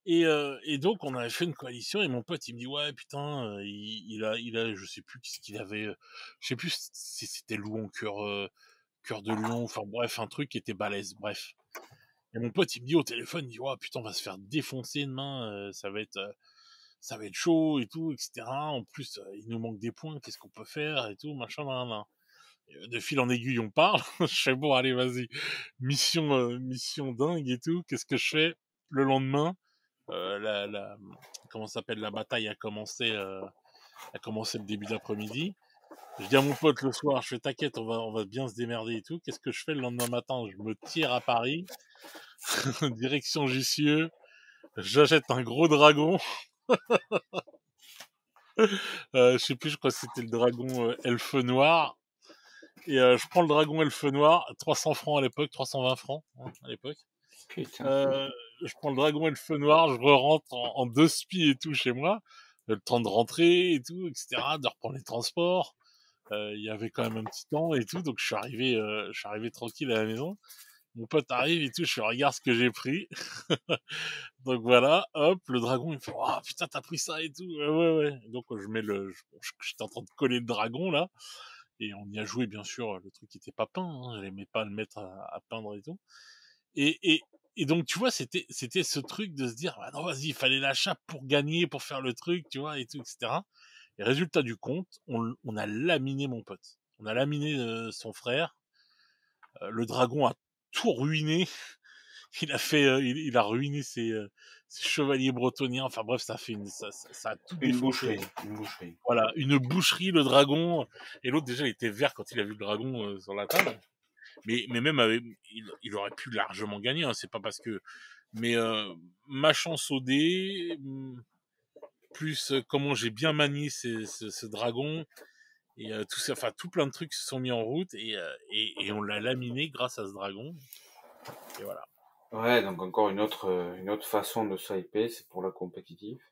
Et donc on avait fait une coalition, et mon pote il me dit ouais putain, il a je sais plus ce qu'il avait, je sais plus si c'était Louon cœur de lion, enfin bref un truc qui était balèze, bref. Et mon pote il me dit au téléphone, il dit ouais putain on va se faire défoncer demain, ça va être chaud et tout, etc. En plus il nous manque des points, qu'est-ce qu'on peut faire et tout, machin, nan, nan. De fil en aiguille on parle. Je fais bon allez vas-y, mission dingue et tout, qu'est-ce que je fais le lendemain? La comment ça s'appelle, la bataille a commencé le début d'après-midi. Je dis à mon pote le soir, je fais t'inquiète, on va bien se démerder et tout. Qu'est-ce que je fais le lendemain matin? Je me tire à Paris, direction Jussieu, j'achète un gros dragon. Je sais plus, je crois que c'était le dragon elfe noir. Et je prends le dragon elfe noir, 300 francs à l'époque, 320 francs hein, à l'époque. Putain. Je prends le dragon elfe noir, je rentre en deux spies et tout chez moi. Le temps de rentrer et tout, etc., de reprendre les transports. Il y avait quand même un petit temps et tout, donc je suis arrivé tranquille à la maison. Mon pote arrive et tout, je fais regarde ce que j'ai pris. Donc voilà, hop, le dragon il me fait oh putain t'as pris ça et tout. Ouais. Donc je mets j'étais en train de coller le dragon là et on y a joué bien sûr. Le truc était pas peint, hein, j'aimais pas le mettre à peindre et tout. Et, et, et donc, tu vois, c'était ce truc de se dire, ah non, vas-y, il fallait la chape pour gagner, pour faire le truc, tu vois, et tout, etc. Et résultat du compte, on a laminé mon pote. On a laminé son frère. Le dragon a tout ruiné. Il a ruiné ses chevaliers bretoniens. Enfin bref, ça a tout Une défoncé. boucherie, une boucherie. Voilà, une boucherie, le dragon. Et l'autre, déjà, il était vert quand il a vu le dragon sur la table. Mais même avec, il aurait pu largement gagner, hein, c'est pas parce que. Mais ma chance au dé, plus comment j'ai bien manié ce dragon, et tout ça, enfin tout plein de trucs se sont mis en route, et on l'a laminé grâce à ce dragon. Et voilà. Ouais, donc encore une autre façon de s'hyper, c'est pour la compétitive.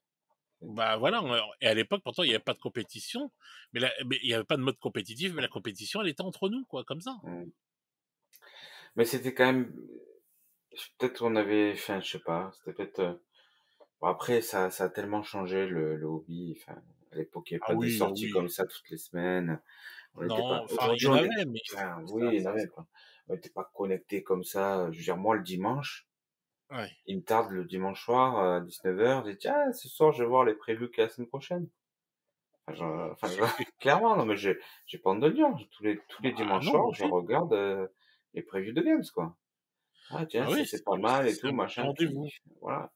Bah voilà, et à l'époque pourtant il n'y avait pas de compétition, mais il n'y avait pas de mode compétitif, mais la compétition elle était entre nous, quoi, comme ça. Mm. Mais c'était quand même, peut-être on avait, enfin, je sais pas, c'était peut-être, bon, après, ça a tellement changé le hobby, enfin, à l'époque, il n'y avait Ah pas des oui, ah sorties oui. comme ça toutes les semaines. On n'était Non, pas, enfin il y aujourd'hui, en on est, avait, mais enfin, oui, ça, il y en avait, quoi. On n'était pas connecté comme ça. Je veux dire, moi, le dimanche, ouais. il me tarde le dimanche soir à 19h, je dis, tiens, ce soir, je vais voir les previews qu'il y a la semaine prochaine. Clairement, non, mais j'ai pas honte de le dire. Tous les Bah dimanches non, moi soirs, je aussi. regarde les previews de games, quoi. Ah, tiens, Bah oui, ça c'est pas mal et c'est tout, un petit machin, puis rendez-vous. voilà.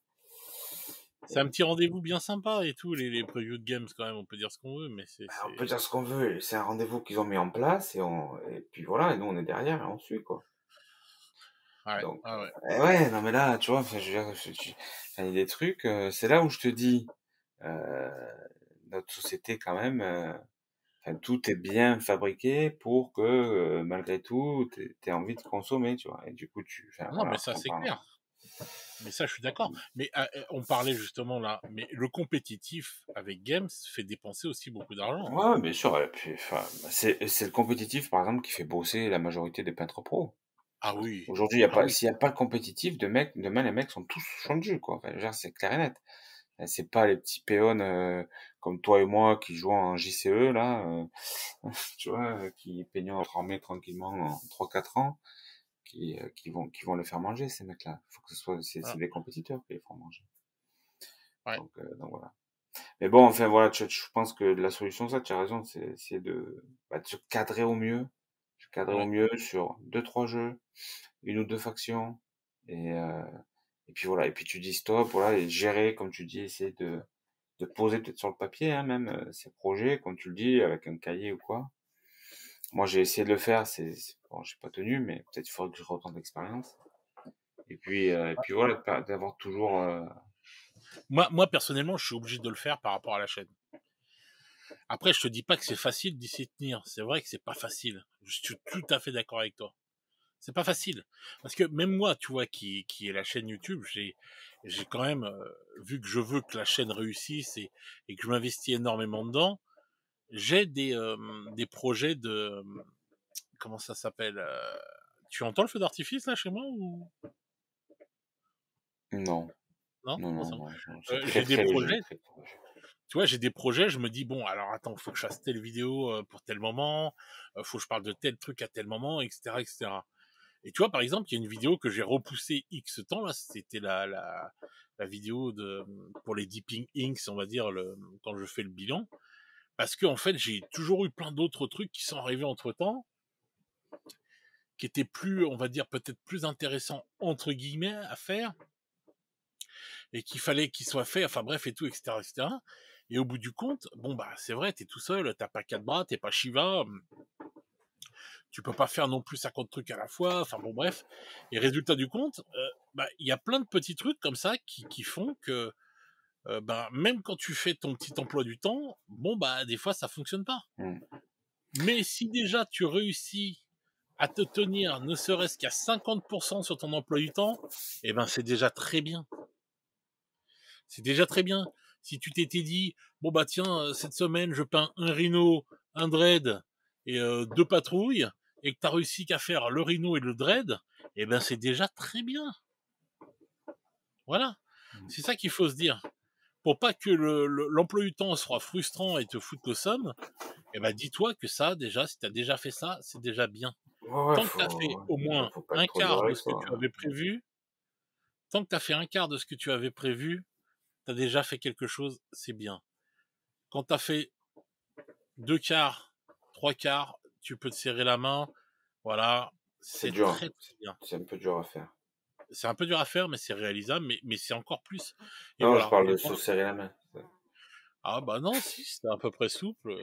C'est un petit rendez-vous bien sympa et tout, les previews de games quand même, on peut dire ce qu'on veut, mais Ben, on peut dire ce qu'on veut, c'est un rendez-vous qu'ils ont mis en place et puis voilà, et nous on est derrière et on suit, quoi. Ouais, Donc, ouais, ouais. ouais, non mais là, tu vois, enfin, je veux dire, enfin, il y a des trucs, c'est là où je te dis, euh, notre société quand même, enfin, tout est bien fabriqué pour que malgré tout, t'aies envie de consommer, tu vois. Et du coup, enfin Non, mais voilà, ça on c'est parle. clair. Mais ça, je suis d'accord. Mais on parlait justement là, mais le compétitif avec games fait dépenser aussi beaucoup d'argent, hein. Ouais, bien sûr. Et puis, enfin, c'est le compétitif, par exemple, qui fait bosser la majorité des peintres pros. Ah oui, Aujourd'hui, y a ah pas, oui. s'il n'y a pas de compétitif, demain, les mecs sont tous champ de jus, quoi. Enfin, je veux dire, c'est clair et net. C'est pas les petits péons comme toi et moi qui jouons en JCE là, tu vois, qui peignons formés tranquillement en 3-4 ans, qui vont les faire manger ces mecs-là. Faut que ce soit c'est Voilà. des compétiteurs qui les font manger. Ouais. Donc voilà. Mais bon, enfin voilà, je pense que la solution, ça, tu as raison, c'est de se cadrer au mieux, Ouais. sur 2-3 jeux, 1 ou 2 factions, et, euh, et puis voilà, et puis tu dis stop, voilà, et gérer, comme tu dis, essayer de poser peut-être sur le papier, hein, même ces projets, comme tu le dis, avec un cahier ou quoi. Moi, j'ai essayé de le faire, bon, j'ai pas tenu, mais peut-être il faudrait que je retente l'expérience. Et puis voilà, d'avoir toujours, Moi, personnellement, je suis obligé de le faire par rapport à la chaîne. Après, je te dis pas que c'est facile d'y s'y tenir. C'est vrai que c'est pas facile. Je suis tout à fait d'accord avec toi. C'est pas facile. Parce que même moi, tu vois, qui est la chaîne YouTube, j'ai quand même, vu que je veux que la chaîne réussisse et que je m'investis énormément dedans, j'ai des projets de, comment ça s'appelle, tu entends le feu d'artifice là chez moi ou non, non? non, Bon, non, ça va. non, non, c'est très J'ai des très léger, projets, très très léger. tu vois, j'ai des projets, je me dis bon, alors attends, faut que je fasse telle vidéo pour tel moment, faut que je parle de tel truc à tel moment, etc., etc. Et tu vois, par exemple, il y a une vidéo que j'ai repoussée X temps, là, c'était la vidéo pour les Deeping Inks, on va dire, quand je fais le bilan. Parce que, en fait, j'ai toujours eu plein d'autres trucs qui sont arrivés entre temps, qui étaient plus, on va dire, peut-être plus intéressants, entre guillemets, à faire, et qu'il fallait qu'ils soient faits, enfin bref, et tout, etc., etc. Et au bout du compte, bon, bah, c'est vrai, t'es tout seul, t'as pas 4 bras, t'es pas Shiva, tu peux pas faire non plus 50 trucs à la fois, enfin bon bref. Et résultat du compte, bah il y a plein de petits trucs comme ça qui font que bah, même quand tu fais ton petit emploi du temps, bon bah des fois ça fonctionne pas. Mm. Mais si déjà tu réussis à te tenir ne serait-ce qu'à 50% sur ton emploi du temps, eh ben c'est déjà très bien. C'est déjà très bien. Si tu t'étais dit, bon bah tiens, cette semaine je peins un rhino, un dread et 2 patrouilles, et que tu as réussi qu'à faire le rhino et le dread, eh ben c'est déjà très bien. Voilà. C'est ça qu'il faut se dire. Pour pas que l'emploi du temps soit frustrant et te foute le somme, eh ben dis-toi que ça, déjà, si tu as déjà fait ça, c'est déjà bien. Ouais, ouais, Tant que tu as fait ouais, au déjà, moins faut pas être un trop dur quart de avec ce que toi, tu hein. avais prévu, tant que tu as fait un quart de ce que tu avais prévu, tu as déjà fait quelque chose, c'est bien. Quand tu as fait 2 quarts, 3 quarts, tu peux te serrer la main. Voilà, C'est c'est dur, hein. très très bien. C'est un peu dur à faire. C'est un peu dur à faire, mais c'est réalisable, mais c'est encore plus. Et Non, je voilà. parle Et de moi, se serrer la main. ah bah non, si, c'était à peu près souple.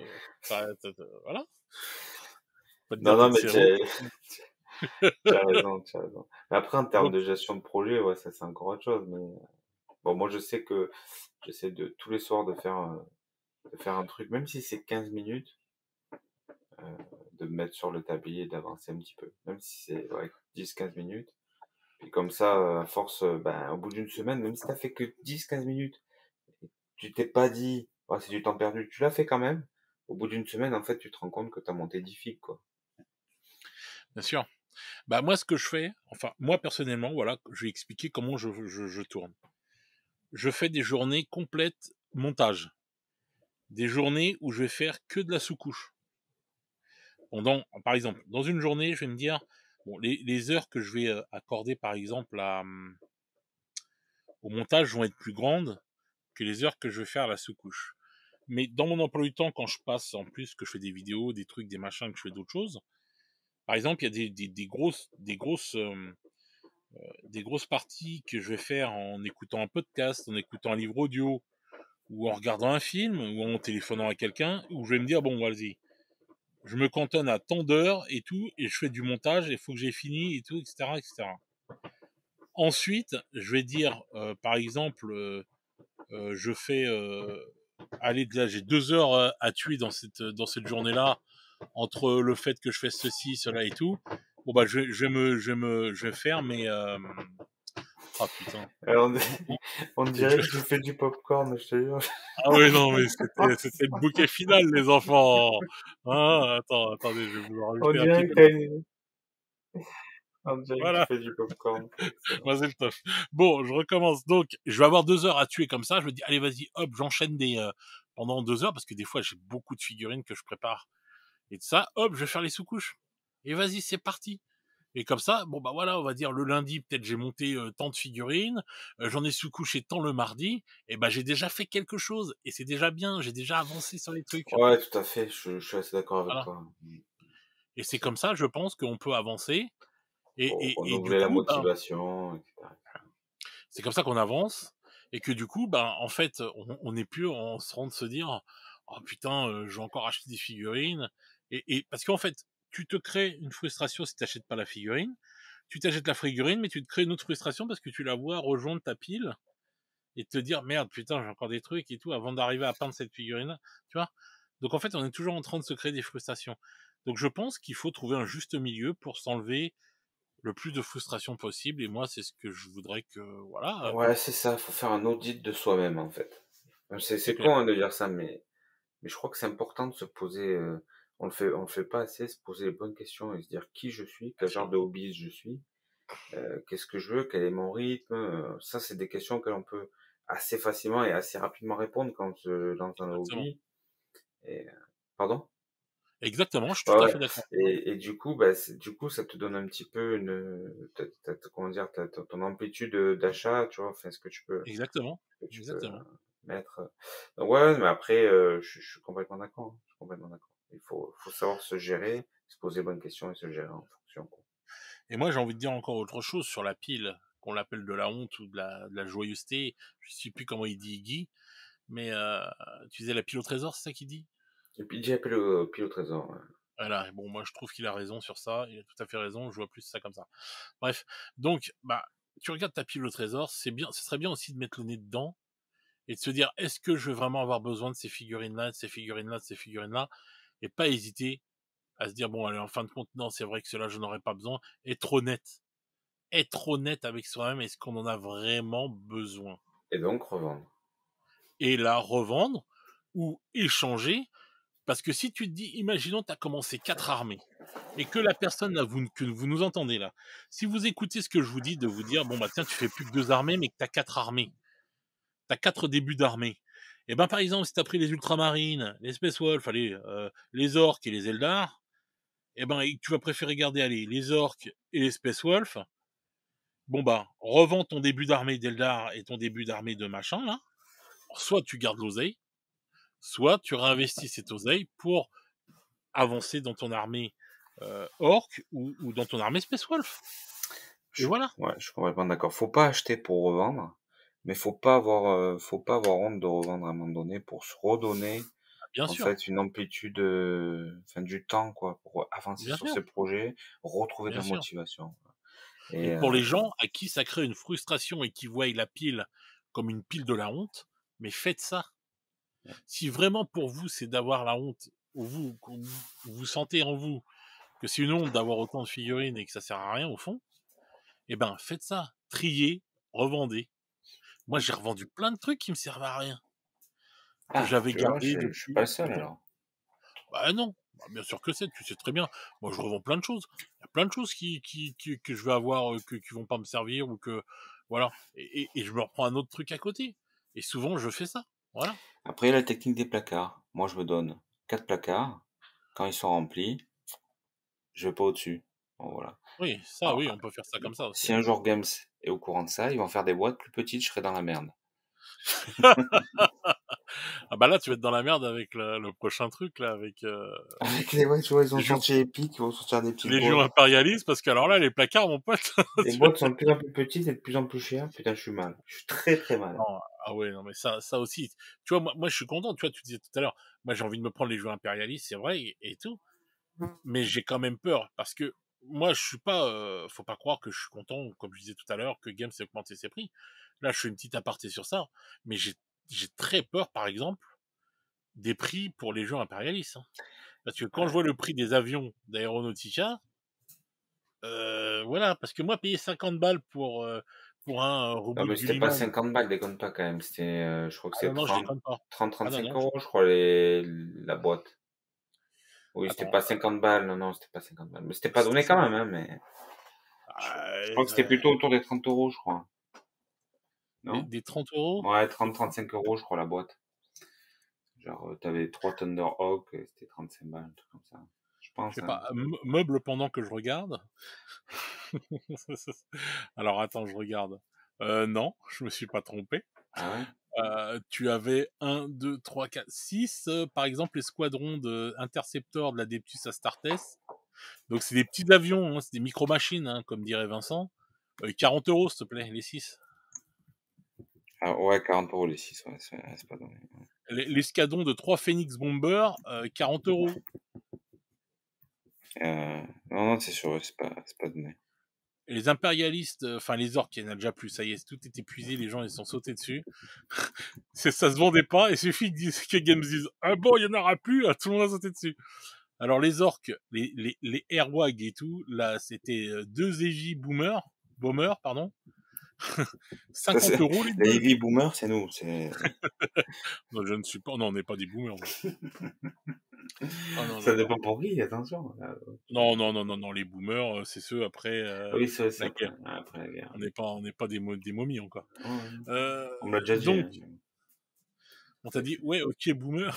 Voilà. Pas te Non, dire non, t'es mais serré. tu as raison, tu as raison. Mais après, en termes Donc, de gestion de projet, ouais, ça c'est encore autre chose. Mais bon, moi, je sais que j'essaie de tous les soirs de faire un truc, même si c'est 15 minutes, euh, de me mettre sur le tablier et d'avancer un petit peu. Même si c'est ouais, 10-15 minutes. Puis comme ça, à force, ben, au bout d'une semaine, même si t'as fait que 10-15 minutes, tu t'es pas dit, oh, c'est du temps perdu, tu l'as fait quand même. Au bout d'une semaine, en fait, tu te rends compte que t'as monté 10 figues, quoi. bien sûr. Bah moi, ce que je fais, enfin moi personnellement, voilà, je vais expliquer comment je tourne. Je fais des journées complètes montage, des journées où je vais faire que de la sous-couche. Par exemple, dans une journée, je vais me dire, bon, les heures que je vais accorder, par exemple, au montage vont être plus grandes que les heures que je vais faire à la sous-couche. Mais dans mon emploi du temps, quand je passe, en plus, que je fais des vidéos, des trucs, des machins, que je fais d'autres choses, par exemple, il y a des grosses parties que je vais faire en écoutant un podcast, en écoutant un livre audio, ou en regardant un film, ou en téléphonant à quelqu'un, où je vais me dire, bon, vas-y, je me cantonne à tant d'heures et tout, et je fais du montage, il faut que j'ai fini et tout, etc., etc. Ensuite, je vais dire, par exemple, je fais, allez, là, j'ai 2 heures à tuer dans cette journée-là, entre le fait que je fais ceci, cela et tout. Bon, bah, je vais faire mes, ah putain. Alors, En- on je- dirait que tu fais du popcorn, je te jure. Ah oui, non, mais c'était le bouquet final, les enfants. Ah, attendez, je vais vous en On rajouter un petit dirait que peu. On dirait que tu Voilà, fais du popcorn, c'est excellent. moi c'est le top. Bon, je recommence. Donc, je vais avoir 2 heures à tuer comme ça. Je me dis: «Allez, vas-y, hop, j'enchaîne pendant 2 heures», parce que des fois, j'ai beaucoup de figurines que je prépare et de ça. Hop, je vais faire les sous-couches et vas-y, c'est parti. Et comme ça, bon, bah, voilà, on va dire le lundi, peut-être j'ai monté, tant de figurines, j'en ai sous-couché tant le mardi et bah, j'ai déjà fait quelque chose et c'est déjà bien, j'ai déjà avancé sur les trucs. Ouais, tout à fait, je suis assez d'accord avec Voilà toi. et c'est comme ça, je pense qu'on peut avancer Pour et du renouveler la coup, ben, motivation, et cetera. c'est comme ça qu'on avance et que du coup, ben, en fait, on n'est plus en train de se dire: «Oh putain, je vais encore acheter des figurines» et parce qu'en fait, tu te crées une frustration si tu achètes pas la figurine. Tu t'achètes la figurine, mais tu te crées une autre frustration parce que tu la vois rejoindre ta pile et te dire: «Merde, putain, j'ai encore des trucs et tout avant d'arriver à peindre cette figurine-là», tu vois? Donc en fait, on est toujours en train de se créer des frustrations. Donc je pense qu'il faut trouver un juste milieu pour s'enlever le plus de frustration possible et moi, c'est ce que je voudrais que voilà, Ouais, c'est ça, faut faire un audit de soi-même, en fait. c'est C'est clair. con, hein, de dire ça, mais je crois que c'est important de se poser, on le fait pas assez, se poser les bonnes questions et se dire qui je suis, Bien quel genre sûr, de hobby je suis, qu'est-ce que je veux, quel est mon rythme, ça, c'est des questions auxquelles on peut assez facilement et assez rapidement répondre quand on se lance dans un exactement. hobby et pardon? Exactement, je suis Ouais, tout à ouais. fait d'accord. Et du coup, bah, du coup, ça te donne un petit peu comment dire, ton amplitude d'achat, tu vois, enfin, Exactement, ce que tu peux exactement. mettre. Donc, ouais, mais après, je suis complètement d'accord, hein. Je suis complètement d'accord. Faut savoir se gérer, se poser les bonnes questions et se gérer en fonction, quoi. Et moi, j'ai envie de dire encore autre chose sur la pile, qu'on l'appelle de la honte ou de la joyeuseté. Je sais plus comment il dit Guy, mais tu disais la pile au trésor, c'est ça qu'il dit? Et puis, j'ai appelé pile au trésor, ouais. Voilà, bon, moi je trouve qu'il a raison sur ça, il a tout à fait raison, je vois plus ça comme ça. Bref, donc, bah, tu regardes ta pile au trésor, c'est bien, ce serait bien aussi de mettre le nez dedans et de se dire, est-ce que je vais vraiment avoir besoin de ces figurines-là, de ces figurines-là, de ces figurines-là, et pas hésiter à se dire, bon, allez, en fin de compte, non, c'est vrai que cela, je n'aurais pas besoin. Être honnête avec soi-même, est-ce qu'on en a vraiment besoin? Et donc, revendre. Et la revendre ou échanger. Parce que si tu te dis, imaginons, tu as commencé 4 armées et que la personne là, que vous nous entendez là, si vous écoutez ce que je vous dis, de vous dire, bon bah tiens, tu fais plus que 2 armées, mais que tu as 4 armées, tu as 4 débuts d'armées. Et ben par exemple, si tu as pris les ultramarines, les Space Wolf, allez, les orques et les Eldar, et ben tu vas préférer garder allez, les orques et les Space Wolf, bon bah revends ton début d'armée d'Eldar et ton début d'armée de machin là, soit tu gardes l'oseille, soit tu réinvestis cette oseille pour avancer dans ton armée orc ou dans ton armée Space Wolf. Et voilà. Ouais, je suis complètement d'accord. Faut pas acheter pour revendre, mais faut pas avoir honte de revendre à un moment donné pour se redonner Bien en sûr, fait une amplitude, enfin du temps quoi, pour avancer bien sur sûr, ses projets, retrouver de bien la sûr. motivation. Et Et pour les gens à qui ça crée une frustration et qui voient la pile comme une pile de la honte, mais faites ça. Si vraiment pour vous c'est d'avoir la honte, ou vous sentez en vous que c'est une honte d'avoir autant de figurines et que ça sert à rien au fond, eh ben faites ça. Triez, revendez. Moi j'ai revendu plein de trucs qui me servent à rien, que ah, j'avais tu vois, gardé je suis pas depuis. le seul alors. Bah non, bah, bien sûr que c'est, tu sais très bien. Moi, je revends plein de choses. Il y a plein de choses que je vais avoir, qui vont pas me servir ou que, voilà. Et je me reprends un autre truc à côté. Et souvent, je fais ça. Voilà. Après, il y a la technique des placards. Moi, je me donne 4 placards. Quand ils sont remplis, je vais pas au-dessus. Bon, voilà. Oui, ça, Alors, oui, on peut faire ça comme ça aussi. si un jour Games est au courant de ça, ils vont faire des boîtes plus petites, je serai dans la merde. Ah bah là, tu vas être dans la merde avec le prochain truc, là, avec Avec les, ouais, tu vois, ils ont Légion, sorti Epic, ils vont sortir des petites Légion boîtes. impérialiste, parce que alors là, les placards, mon pote. Les boîtes sont de plus en plus petites et de plus en plus chères. Putain, je suis mal. Je suis très très mal. Non, ah ouais, non, mais ça aussi. Tu vois, moi, je suis content. Tu vois, tu disais tout à l'heure, moi, j'ai envie de me prendre les jeux impérialistes, c'est vrai, et tout. Mais j'ai quand même peur parce que moi je suis pas faut pas croire que je suis content comme je disais tout à l'heure que Games ait augmenté ses prix. Là, je fais une petite aparté sur ça, mais j'ai très peur par exemple des prix pour les jeux impérialistes, hein. Parce que quand je vois le prix des avions d'Aeronautica, voilà, parce que moi payer 50 balles pour un Non, Republic mais c'était pas Gulliman, 50 balles, déconne pas quand même. C'était, je crois que ah c'est non non, je déconne pas. Ah non 30-35 non, euros, je crois, la boîte. Oui, c'était attends, pas 50 balles. Non, non, c'était pas 50 balles. Mais c'était pas c'était donné ça. quand même, hein, mais. Je crois que c'était plutôt autour des 30 €, je crois. Non? Des 30 €. Ouais, 30-35 € je crois, la boîte. Genre, t'avais 3 Thunderhawk et c'était 35 balles, un truc comme ça. Je Je pense, sais hein. pas, meuble pendant que je regarde. Alors attends, je regarde. Non, je me suis pas trompé. Ah ouais? Tu avais 1, 2, 3, 4, 6, par exemple, les squadrons de Interceptor de l'Adeptus Astartes. Donc c'est des petits avions, hein, c'est des micro-machines, hein, comme dirait Vincent. 40 € s'il te plaît, les 6. Ah ouais, 40 € les 6, ouais, c'est pas donné. L'escadron de 3 Phoenix Bombers, 40 €. Non, non, c'est sûr, c'est pas donné. Et les impérialistes, enfin les orques, il y en a déjà plus, ça y est, tout est épuisé, les gens ils sont sautés dessus. Ça se vendait pas, il suffit que Games dise ah bon, il y en aura plus, tout le monde a sauté dessus. Alors les orques, les Airwag et tout, là c'était 2 EJ Bombers, pardon. Ça, 50 € les les deux. heavy boomers, c'est nous. Non, je ne suis pas, non, on n'est pas des boomers. Non. Ah non, Ça non, non. dépend pour qui, attention. Non, non, non, non, non, les boomers, c'est ceux après Ah oui, c'est la après, guerre. après la guerre. On n'est pas des momies encore. Ouais, ouais. Euh, On me l'a déjà dit, donc, hein. on t'a dit, ouais, ok, boomer.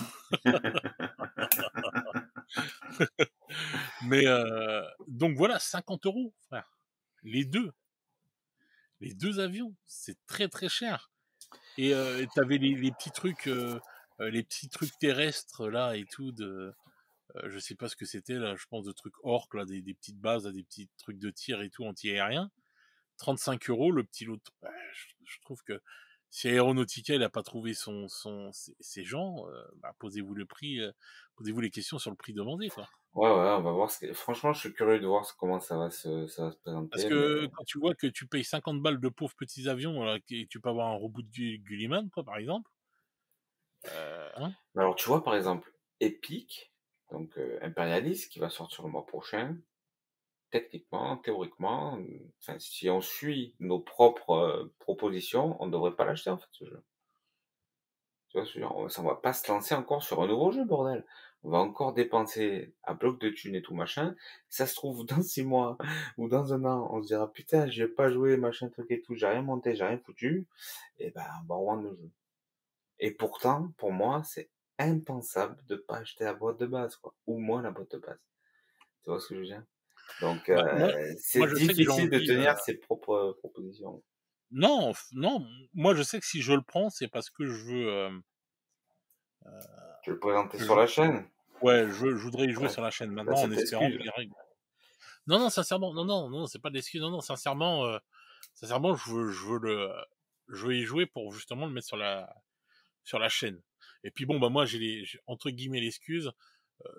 Mais donc voilà, 50 €, frère. Les deux. Les deux avions. C'est très très cher. Et t'avais les petits trucs terrestres là et tout de. Je sais pas ce que c'était là, je pense de trucs orques là, des petites bases, là, des petits trucs de tir et tout anti-aérien. 35 € le petit lot. Ouais, je trouve que si Aeronautica il a pas trouvé ses gens, bah, posez-vous le prix, posez-vous les questions sur le prix demandé quoi. Ouais, ouais, on va voir. Franchement, je suis curieux de voir comment ça va se Parce présenter. que quand tu vois que tu payes 50 balles de pauvres petits avions, et tu peux avoir un robot de Gulliman, quoi, par exemple. Hein. Mais alors, tu vois, par exemple, Epic, donc Imperialist, qui va sortir le mois prochain, techniquement, théoriquement, enfin, si on suit nos propres propositions, on ne devrait pas l'acheter, en fait, ce jeu. Tu vois, on va pas se lancer encore sur un nouveau jeu, bordel. On va encore dépenser un bloc de thunes et tout machin. Ça se trouve, dans 6 mois ou dans un an, on se dira, putain, j'ai pas joué, machin, truc et tout, j'ai rien monté, j'ai rien foutu. Et ben, on va revendre le jeu. Et pourtant, pour moi, c'est impensable de pas acheter la boîte de base, quoi. Ou moins la boîte de base. Tu vois ce que je veux dire? Donc, Bah, moi, c'est je sais que j'ai difficile de envie. tenir ses propres propositions. Non, non. Moi, je sais que si je le prends, c'est parce que Tu veux le présenter je sur veux- la chaîne? ouais, je voudrais y jouer Ouais, sur la chaîne là, maintenant, ça en espérant t'excuse. que les règles. Non, non, sincèrement, non, non, non, c'est pas de l'excuse. Non, non, sincèrement, sincèrement, je veux y jouer pour justement le mettre sur la chaîne. Et puis bon, bah moi, j'ai entre guillemets l'excuse.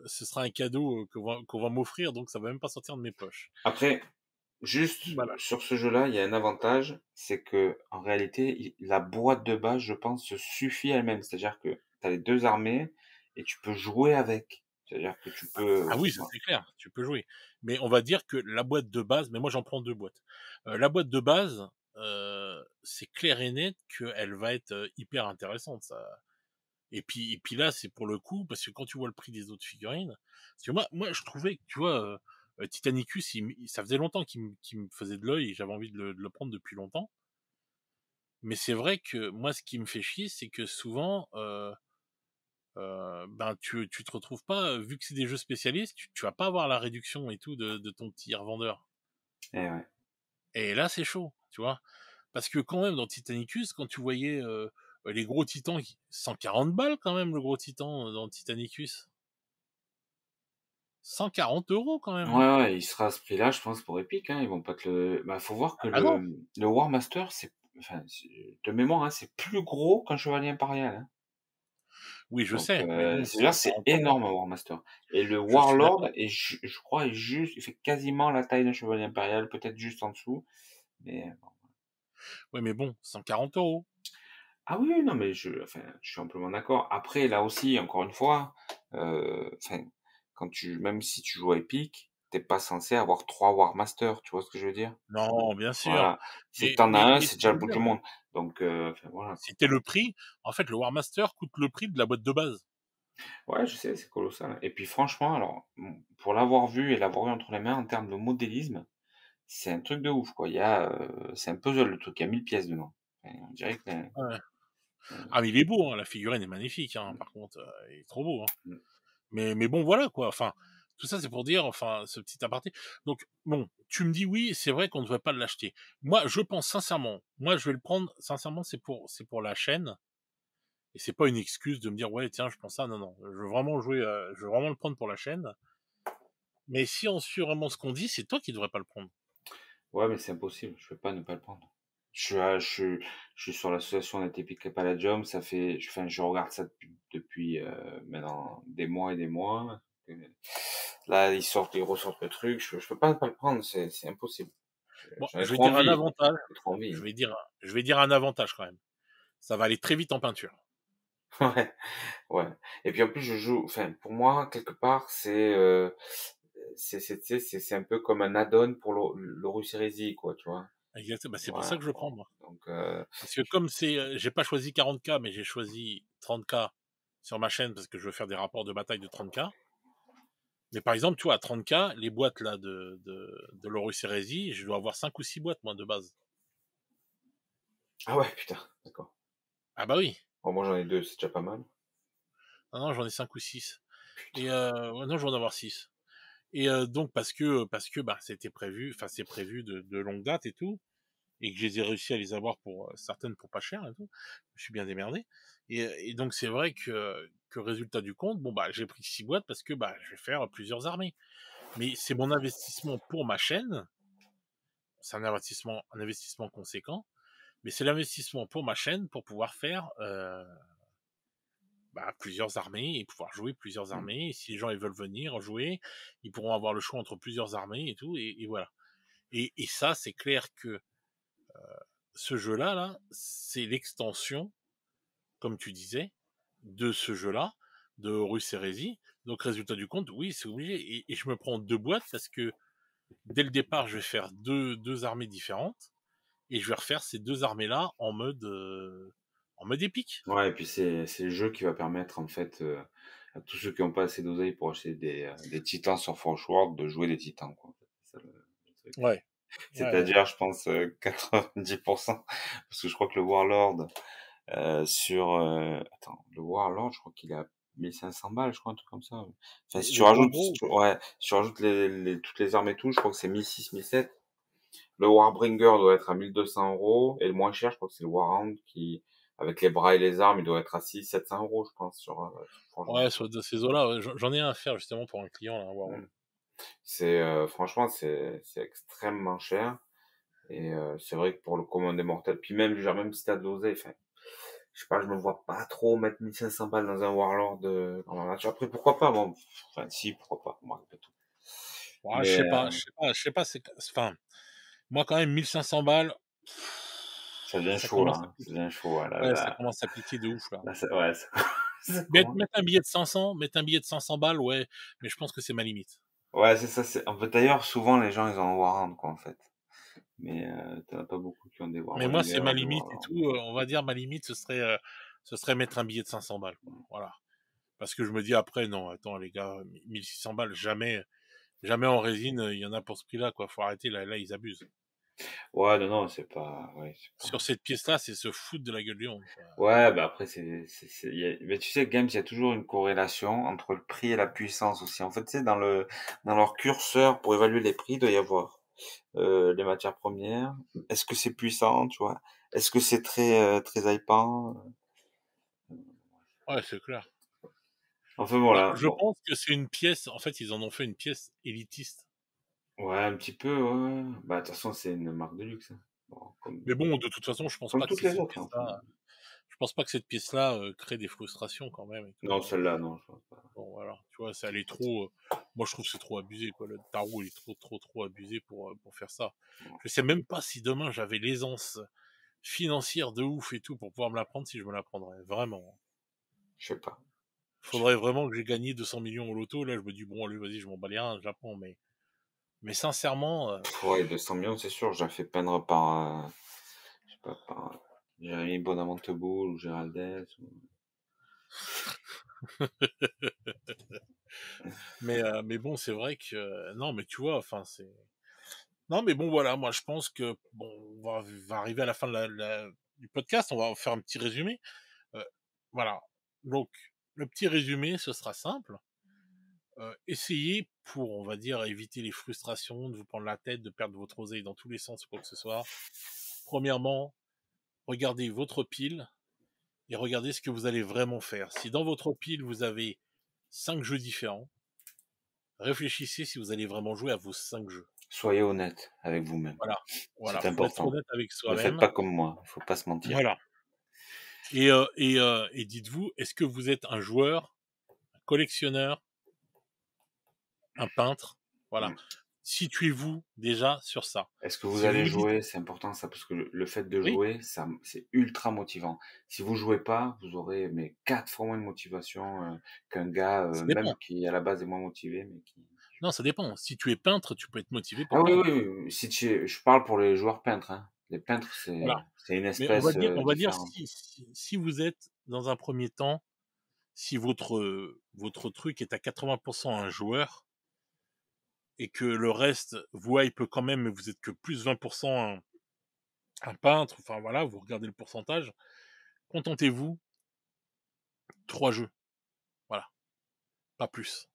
Ce sera un cadeau qu'on va m'offrir, donc ça va même pas sortir de mes poches. Après, juste Voilà. sur ce jeu-là, il y a un avantage, c'est que en réalité, la boîte de base, je pense, se suffit elle-même. C'est-à-dire que tu as les deux armées et tu peux jouer avec. C'est-à-dire que tu peux. Ah oui, ça Voilà. c'est clair, tu peux jouer. Mais on va dire que la boîte de base, mais moi j'en prends deux boîtes. La boîte de base, c'est clair et net qu'elle va être hyper intéressante. Ça. Et puis là, c'est pour le coup, parce que quand tu vois le prix des autres figurines, parce que moi je trouvais que, tu vois, Titanicus, ça faisait longtemps qu'il me faisait de l'œil et j'avais envie de le prendre depuis longtemps. Mais c'est vrai que moi, ce qui me fait chier, c'est que souvent, ben tu te retrouves pas, vu que c'est des jeux spécialistes, tu vas pas avoir la réduction et tout de ton petit revendeur. Et ouais. Et là, c'est chaud, tu vois. Parce que quand même, dans Titanicus, quand tu voyais les gros titans, 140 balles quand même, le gros titan dans Titanicus. 140 € quand même, hein. Ouais, ouais, il sera à ce prix-là, je pense, pour Epic, hein. Ils vont pas te le. Bah, faut voir que Ah non. le War Master, enfin, de mémoire, hein, c'est plus gros qu'un chevalier impérial, hein. Oui, je Donc, sais, mais bon, c'est-à-dire, ça c'est rend pas compte. énorme un War Master. Et le Je suis Warlord d'accord. je crois, il fait quasiment la taille d'un chevalier impérial, peut-être juste en dessous. Mais bon. Ouais, mais bon, 140 €. Ah oui, oui, non, mais enfin, je suis amplement d'accord. Après, là aussi, encore une fois, enfin, même si tu joues à Epic, t'es pas censé avoir 3 War Master, tu vois ce que je veux dire? Non, bien sûr. Voilà. Si t'en as un, Mais c'est ce déjà que je le veux bout dire, du monde. Donc, enfin, voilà, quoi. c'était le prix. En fait, le War Master coûte le prix de la boîte de base. Ouais, je sais, c'est colossal. Et puis franchement, alors, pour l'avoir vu et l'avoir eu entre les mains en termes de modélisme, c'est un truc de ouf, quoi. Il y a, c'est un puzzle le truc, il y a 1000 pièces dedans. Enfin, on dirait que, Ouais. heu, Ah mais il est beau, hein, la figurine est magnifique, hein, mmh, par contre, il est trop beau, hein. mmh. Mais bon voilà quoi, enfin, tout ça c'est pour dire, enfin, ce petit aparté. Donc bon, tu me dis: «Oui, c'est vrai qu'on ne devrait pas l'acheter». Moi, je pense sincèrement, moi je vais le prendre sincèrement, c'est pour la chaîne et c'est pas une excuse de me dire: «Ouais tiens, je prends ça». Non, non, je veux vraiment jouer, je veux vraiment le prendre pour la chaîne. Mais si on suit vraiment ce qu'on dit, c'est toi qui devrais pas le prendre. Ouais, mais c'est impossible, je peux pas ne pas le prendre. Je suis sur l'association d'Atypical Palladium, ça fait enfin, je regarde ça depuis, maintenant des mois et des mois. Là, ils ressortent le truc, je peux pas ne pas le prendre, c'est impossible. Bon, J'en ai je vais trop dire un envie, avantage, j'ai trop envie, je hein. vais dire je vais dire un avantage quand même. Ça va aller très vite en peinture. Ouais, ouais et puis en plus je joue enfin pour moi quelque part tu sais, c'est un peu comme un add-on pour l'Horus Heresy quoi, tu vois? Exactement, bah, c'est pour ça Voilà, que je le bon, prends moi. donc Parce que comme c'est, j'ai pas choisi 40K, mais j'ai choisi 30K sur ma chaîne parce que je veux faire des rapports de bataille de 30K. Mais par exemple, tu vois, à 30K, les boîtes là de l'Horus Heresy, je dois avoir 5 ou 6 boîtes moi de base. ah ouais putain, d'accord. Ah bah oui. Bon moi j'en ai 2 c'est déjà pas mal. Non, non, j'en ai 5 ou 6. Putain. Et ouais, non, je vais en avoir 6. Et donc parce que, bah, c'était prévu, enfin c'est prévu de longue date et tout, et que je les ai réussi à les avoir pour, certaines pour pas cher et tout. Je suis bien démerdé et donc c'est vrai que résultat du compte, bon, bah, j'ai pris 6 boîtes parce que, bah, je vais faire plusieurs armées. Mais c'est mon investissement pour ma chaîne, c'est un investissement conséquent, mais c'est l'investissement pour ma chaîne pour pouvoir faire, bah, plusieurs armées et pouvoir jouer plusieurs Mmh. armées et si les gens ils veulent venir jouer, ils pourront avoir le choix entre plusieurs armées et tout et voilà. Et ça, c'est clair que ce jeu-là, là, c'est l'extension, comme tu disais, de ce jeu-là, de Horus Heresy. Donc, résultat du compte, oui, c'est obligé. Et je me prends 2 boîtes parce que dès le départ, je vais faire deux armées différentes et je vais refaire ces 2 armées-là en mode épique. Ouais et puis c'est le jeu qui va permettre en fait, à tous ceux qui ont pas assez d'oseille pour acheter des titans sur Forge World de jouer des titans quoi, en fait. C'est ça le truc. Ouais, ouais, ouais. C'est-à-dire je pense, 90 parce que je crois que le Warlord, attends, le Warlord je crois qu'il est à 1 500 balles je crois, un truc comme ça. Enfin Le gros gros, si tu rajoutes les toutes les armes et tout, je crois que c'est 1 600 1 700. Le Warbringer doit être à 1 200 € et le moins cher, je crois que c'est le Warhound qui, avec les bras et les armes, il doit être à 600 700 € je pense, sur Forge. ouais, sur de ces eaux-là, ouais, j'en ai un à faire justement pour un client là, un Mmh. Warhol. Franchement, c'est extrêmement cher et c'est vrai que pour le commun des mortels, puis même, genre, même si t'as de l'oseille, enfin, je sais pas, je me vois pas trop mettre 1 500 balles dans un Warlord, grandeur nature. Après, pourquoi pas, bon, enfin, si, pourquoi pas, moi, après tout. Ouais, je Mais sais pas, je sais pas, je sais pas, enfin, moi quand même 1 500 balles, ça devient ça chaud, là, commence à hein, ça piquer. devient chaud, ouais, Ouais, ça commence à piquer de ouf là. là, ouais, ça ça Mettre commence. mettre un billet de 500, mettre un billet de 500 balles, ouais, mais je pense que c'est ma limite. Ouais, c'est ça, en fait, d'ailleurs, souvent, les gens, ils ont un Warhound, quoi, en fait. Mais tu as pas beaucoup qui ont des Mais moi, c'est ma Warbringers, des limite et Warlords. tout, on va dire ma limite, ce serait mettre un billet de 500 balles, quoi. Voilà. Parce que je me dis après, non, attends les gars, 1 600 balles, jamais, jamais en résine, il y en a pour ce prix-là, quoi. Faut arrêter, là, ils abusent. Ouais, non, non, c'est pas ouais, c'est pas Sur cette pièce-là, c'est se foutre de la gueule du monde, quoi. ouais, bah, après mais tu sais, Games, il y a toujours une corrélation entre le prix et la puissance aussi. En fait, tu sais, dans leur curseur pour évaluer les prix, il doit y avoir, les matières premières. Est-ce que c'est puissant, tu vois? Est-ce que c'est très hypant? Ouais, c'est clair. Enfin, Bah, voilà, je bon. pense que c'est une pièce, en fait, ils en ont fait une pièce élitiste. Ouais, un petit peu, ouais, ouais. Bah, de toute façon, c'est une marque de luxe, hein. Bon, Mais bon, de toute façon, je pense comme pas que toutes c'est les cette autres, hein, enfin. pièce-là, je pense pas que cette pièce-là, crée des frustrations quand même et tout, Non, celle-là, non, je pense pas. bon voilà, tu vois, ça elle est trop, moi je trouve que c'est trop abusé quoi, le tarot il est trop, trop, trop abusé pour faire ça. Je sais même pas si demain j'avais l'aisance financière de ouf et tout pour pouvoir me la prendre, si je me la prendrais, vraiment. Je sais pas. Je Faudrait vraiment que j'ai gagné 200 millions au loto, là je me dis: «Bon allez vas-y, je m'en bats les reins, je la prends», mais sincèrement, Ouais, 200 millions, c'est sûr, j'ai fait peindre par, je sais pas, par Jérémy Bonamonteboul ou Géraldès. mais bon, c'est vrai que non, mais tu vois, enfin, c'est Non, mais bon, voilà, moi, je pense que, bon, va arriver à la fin du podcast, on va faire un petit résumé. Voilà. Donc, le petit résumé, ce sera simple. Essayez pour, on va dire, éviter les frustrations, de vous prendre la tête, de perdre votre oseille dans tous les sens, quoi que ce soit. Premièrement, regardez votre pile et regardez ce que vous allez vraiment faire. Si dans votre pile, vous avez 5 jeux différents, réfléchissez si vous allez vraiment jouer à vos 5 jeux. Soyez honnête avec vous-même. Voilà. Voilà, C'est faut être important. honnête avec Ne faites soi-même. pas comme moi, il faut pas se mentir. Voilà. Et dites-vous, est-ce que vous êtes un joueur, un collectionneur, un peintre? Voilà. Mm. Situez-vous déjà sur ça. Est-ce que vous Si vous allez vous dites jouer? C'est important ça, parce que le fait de oui, jouer, ça, c'est ultra motivant. Si vous jouez pas, vous aurez mais 4 fois moins de motivation qu'un gars, ça même dépend. qui à la base est moins motivé, mais qui. Non, ça dépend. Si tu es peintre, tu peux être motivé Ah pour oui, peindre. oui, oui. Si je parle pour les joueurs peintres, hein. Les peintres, Voilà. c'est une Mais espèce on va dire différente. si vous êtes dans un premier temps, si votre truc est à 80% un joueur et que le reste vous hype quand même, mais vous êtes que plus 20% un peintre, enfin voilà, vous regardez le pourcentage, contentez-vous 3 jeux. Voilà, pas plus.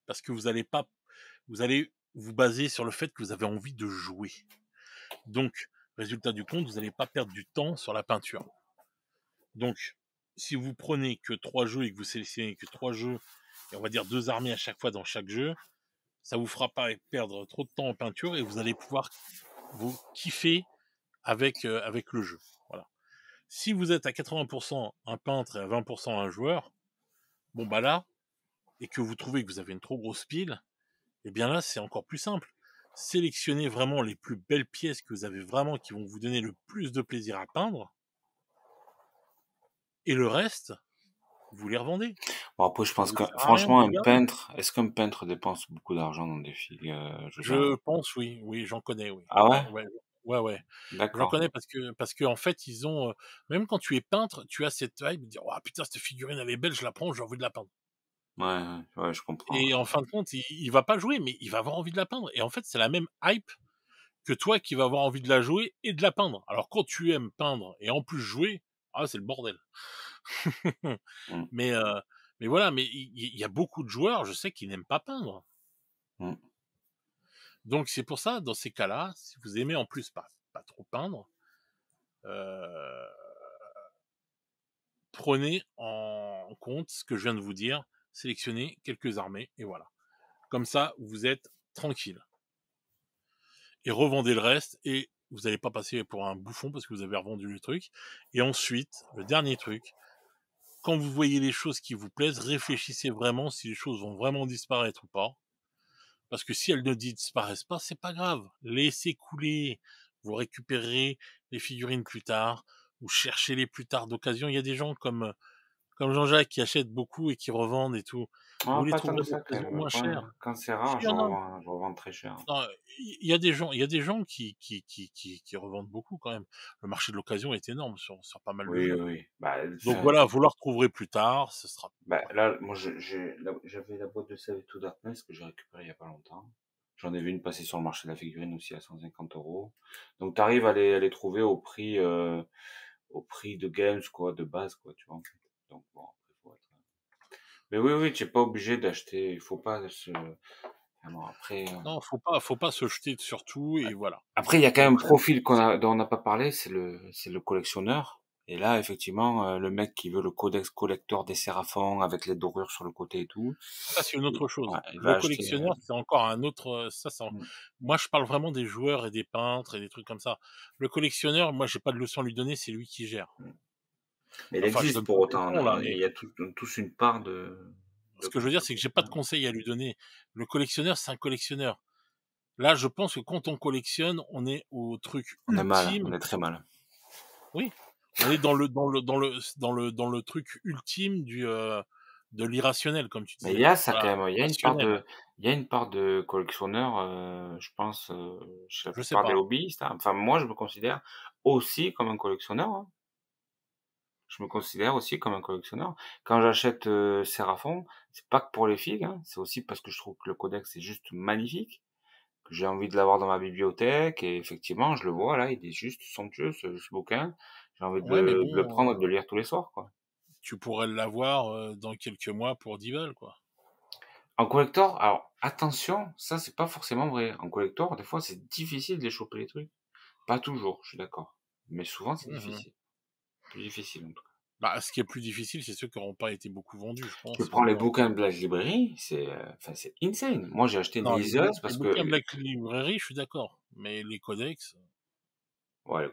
Parce que vous allez vous baser sur le fait que vous avez envie de jouer. Donc, résultat du compte, vous n'allez pas perdre du temps sur la peinture. Donc, si vous prenez que 3 jeux et que vous sélectionnez que 3 jeux, et on va dire 2 armées à chaque fois dans chaque jeu, ça vous fera pas perdre trop de temps en peinture et vous allez pouvoir vous kiffer avec le jeu. Voilà. Si vous êtes à 80% un peintre et à 20% un joueur, bon bah là, et que vous trouvez que vous avez une trop grosse pile, et bien là, c'est encore plus simple. Sélectionnez vraiment les plus belles pièces que vous avez vraiment qui vont vous donner le plus de plaisir à peindre. Et le reste, vous les revendez. Bon, après, je Ça pense vous que, sert à rien de franchement, les garder. est-ce qu'un peintre dépense beaucoup d'argent dans des figues, Je Joseph? pense, oui, oui, j'en connais, oui. Ah Ouais, ouais? ouais, ouais, ouais. J'en D'accord. connais parce que en fait, ils ont, même quand tu es peintre, tu as cette hype de dire, oh putain, cette figurine, elle est belle, je la prends, j'ai envie de la peindre. Ouais, ouais, ouais, je comprends. Et en fin de compte, il va pas jouer, mais il va avoir envie de la peindre. Et en fait, c'est la même hype que toi qui vas avoir envie de la jouer et de la peindre. Alors quand tu aimes peindre et en plus jouer, ah, c'est le bordel. Mm, Mais, mais voilà, mais il y a beaucoup de joueurs, je sais, qui n'aiment pas peindre. mm. Donc c'est pour ça, dans ces cas-là, si vous aimez en plus pas trop peindre, euh, prenez en compte ce que je viens de vous dire, sélectionnez quelques armées et voilà. Comme ça, vous êtes tranquille. Et revendez le reste et vous n'allez pas passer pour un bouffon parce que vous avez revendu le truc. Et ensuite, le dernier truc, quand vous voyez les choses qui vous plaisent, réfléchissez vraiment si les choses vont vraiment disparaître ou pas. Parce que si elles ne disparaissent pas, c'est pas grave. Laissez couler. Vous récupérerez les figurines plus tard, ou cherchez-les plus tard d'occasion. Il y a des gens comme Jean-Jacques qui achètent beaucoup et qui revendent et tout. Vous Ah, les pas tant trouverez que ça, quand d'occasion même. moins Moi, chères. quand c'est rare, Si, il y en a. je revends très cher. Non, il y a des gens qui revendent beaucoup quand même. Le marché de l'occasion est énorme sur pas mal de Oui, jeux. oui, oui. Bah, Donc enfin, voilà, vous la retrouverez plus tard. Ce sera bah, voilà. là, moi, j'avais la boîte de Save to Darkness que j'ai récupérée il y a pas longtemps. J'en ai vu une passer sur le marché de la figurine aussi à 150 €. Donc, t'arrives à les trouver au prix de Games, quoi, de base, quoi, tu vois, en fait. Donc, bon, après, faut être. Mais oui, oui, tu n'es pas obligé d'acheter. Il faut pas se. Ah non, après, Non, faut pas se jeter sur tout et voilà. après, il y a quand Et même un après, profil dont on n'a pas parlé, c'est le collectionneur. Et là, effectivement, le mec qui veut le codex collector des Séraphons avec les dorures sur le côté et tout, ça c'est une autre chose. ouais, il Le va acheter. collectionneur, c'est encore un autre. Mm. Moi, je parle vraiment des joueurs et des peintres et des trucs comme ça. Le collectionneur, moi, j'ai pas de leçon à lui donner, c'est lui qui gère. Mais il Enfin, je existe donne pour pas de autant. leçon là, Il mais y a tous une part ce que je veux dire, c'est que j'ai pas de collectionneur. conseils à lui donner. Le collectionneur, c'est un collectionneur. Là, je pense que quand on collectionne, on est au truc On est mal, on ultime. est très mal. Oui, on est dans le truc ultime de l'irrationnel, comme tu Mais il disais. y a ça Voilà, quand même. rationnel. Il y a une part de collectionneur, je pense, chez la Je sais plupart des pas. hobbyistes, hein. Enfin, moi, je me considère aussi comme un collectionneur, hein. Je me considère aussi comme un collectionneur. Quand j'achète Séraphon, c'est pas que pour les figues, hein, c'est aussi parce que je trouve que le codex est juste magnifique. que j'ai envie de l'avoir dans ma bibliothèque et effectivement, je le vois là, il est juste somptueux ce bouquin. J'ai envie Ouais, mais de le bon, prendre et de le lire tous les soirs, quoi. tu pourrais l'avoir, dans quelques mois pour 10 balles, quoi. En collector, alors attention, ça c'est pas forcément vrai. En collector, des fois, c'est difficile de les choper les trucs. Pas toujours, je suis d'accord. Mais souvent, c'est Mmh. difficile. Plus difficile en tout cas. Bah, ce qui est plus difficile, c'est ceux qui n'auront pas été beaucoup vendus, je Tu pense, prends mais les bon. bouquins de la librairie, c'est enfin c'est insane. Moi, j'ai acheté Non, des Us les parce que bouquins de la librairie, je suis d'accord, mais les codex, ouais,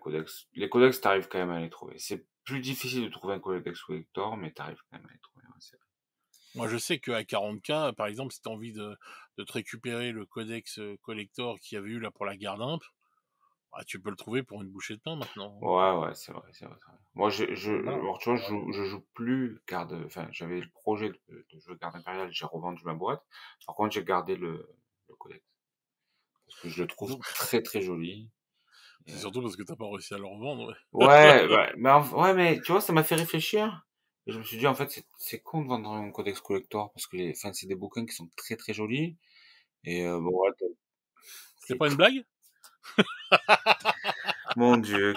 les codex, t'arrives quand même à les trouver. C'est plus difficile de trouver un codex collector, mais t'arrives quand même à les trouver. Ouais, c'est vrai. moi, je sais qu'à 40K, par exemple, si tu as envie de te récupérer le codex, collector qu'il y avait eu là pour la Gardimp, bah, tu peux le trouver pour une bouchée de pain maintenant, hein. Ouais, ouais, c'est vrai, c'est vrai, c'est vrai. Moi, Voilà. alors, tu vois, je joue plus garde, enfin, j'avais le projet de jouer garde impériale, j'ai revendu ma boîte. Par contre, j'ai gardé le codex. Parce que je le trouve Donc très, très joli. Et, c'est surtout parce que tu as pas réussi à le revendre, ouais. ouais, ouais, ouais, mais tu vois, ça m'a fait réfléchir. Et je me suis dit, en fait, c'est con de vendre un codex collector parce que enfin, c'est des bouquins qui sont très, très jolis. Et bon, ouais, C'était pas une blague? mon Dieu,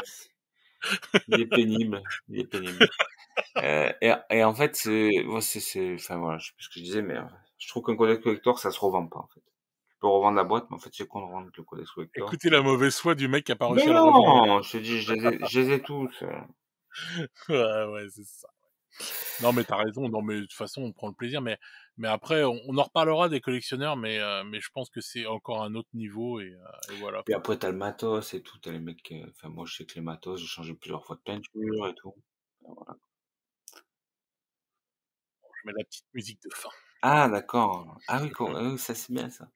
il est pénible, il est pénible. Et en fait, enfin voilà, je sais plus ce que je disais, mais je trouve qu'un codex collector, ça se revend pas, en fait. Tu peux revendre la boîte, mais en fait, c'est con de revendre le codex collector. Écoutez la mauvaise foi du mec qui a pas Mais réussi à le revendre. non, je te dis, je les ai tous. Ouais, ouais, c'est ça. Non, mais t'as raison. Non, mais de toute façon, on prend le plaisir. Mais après, on en reparlera des collectionneurs, mais je pense que c'est encore un autre niveau et voilà, Puis quoi. après, t'as le matos et tout, t'as les mecs, enfin, moi, je sais que les matos, j'ai changé plusieurs fois de peinture et tout. Voilà. Je mets la petite musique de fin. Ah, d'accord. Ah oui, ça c'est bien ça.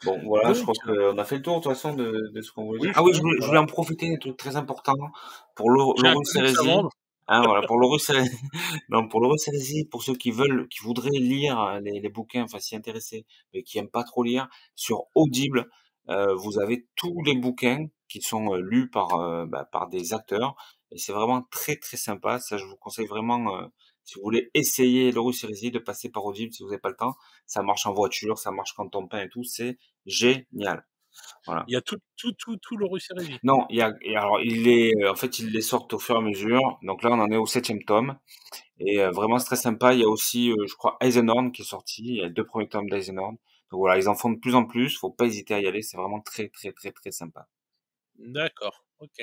Bon, voilà, je Donc, crois qu'on a fait le tour de toute façon de ce qu'on voulait dire. oui, je Ah oui, je pense, voulais, je voilà. voulais en profiter d'un truc très important pour J'ai un l'Horus codex à Heresy. vendre. Hein, voilà, pour l'Horus Heresy. Non, pour l'Horus Heresy, pour ceux qui voudraient lire les bouquins, enfin s'y intéresser, mais qui aiment pas trop lire, sur Audible, vous avez tous les bouquins qui sont lus par des acteurs, et c'est vraiment très très sympa. Ça, je vous conseille vraiment, si vous voulez essayer l'Horus Heresy, de passer par Audible si vous n'avez pas le temps. Ça marche en voiture, ça marche quand on peint et tout, c'est génial. Voilà. Il y a tout le Russie. Non, alors en fait, ils les sortent au fur et à mesure. Donc là, on en est au septième tome et vraiment c'est très sympa. Il y a aussi, je crois, Eisenhorn qui est sorti. Il y a les deux premiers tomes d'Eisenhorn. Donc voilà, ils en font de plus en plus. Faut pas hésiter à y aller. C'est vraiment très, très, très, très sympa. D'accord, OK.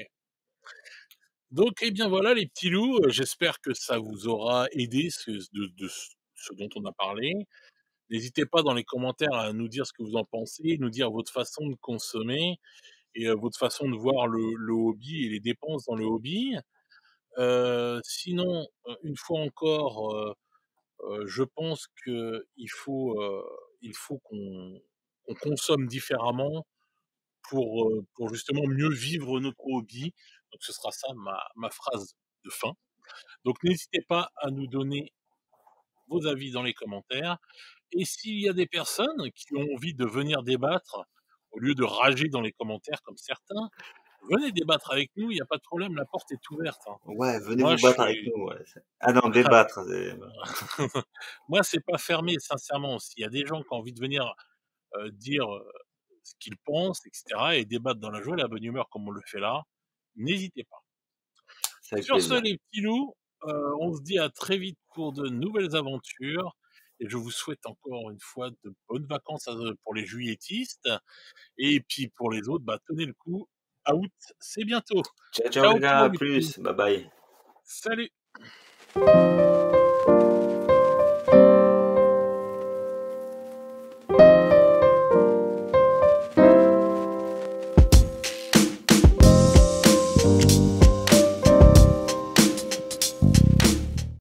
Donc, eh bien, voilà les petits loups, j'espère que ça vous aura aidé ce dont on a parlé. N'hésitez pas dans les commentaires à nous dire ce que vous en pensez, nous dire votre façon de consommer et votre façon de voir le hobby et les dépenses dans le hobby. Sinon, une fois encore, je pense il faut qu'on consomme différemment pour justement mieux vivre notre hobby. Donc ce sera ça ma phrase de fin. Donc n'hésitez pas à nous donner vos avis dans les commentaires et s'il y a des personnes qui ont envie de venir débattre, au lieu de rager dans les commentaires comme certains, venez débattre avec nous, il y a pas de problème, la porte est ouverte, hein. Ouais, venez Moi vous je battre avec suis nous. Ouais. Ah non, débattre. moi c'est pas fermé sincèrement. S'il y a des gens qui ont envie de venir, dire, ce qu'ils pensent et cetera et débattre dans la joie et la bonne humeur comme on le fait là, n'hésitez pas. C'est avec Sur ce plaisir. les petits loups, on se dit à très vite pour de nouvelles aventures et je vous souhaite encore une fois de bonnes vacances, pour les juilletistes et puis pour les autres, bah, tenez le coup, août, c'est bientôt. Ciao, ciao les Ciao gars, pour à les petits loups. plus. Bye bye. Salut.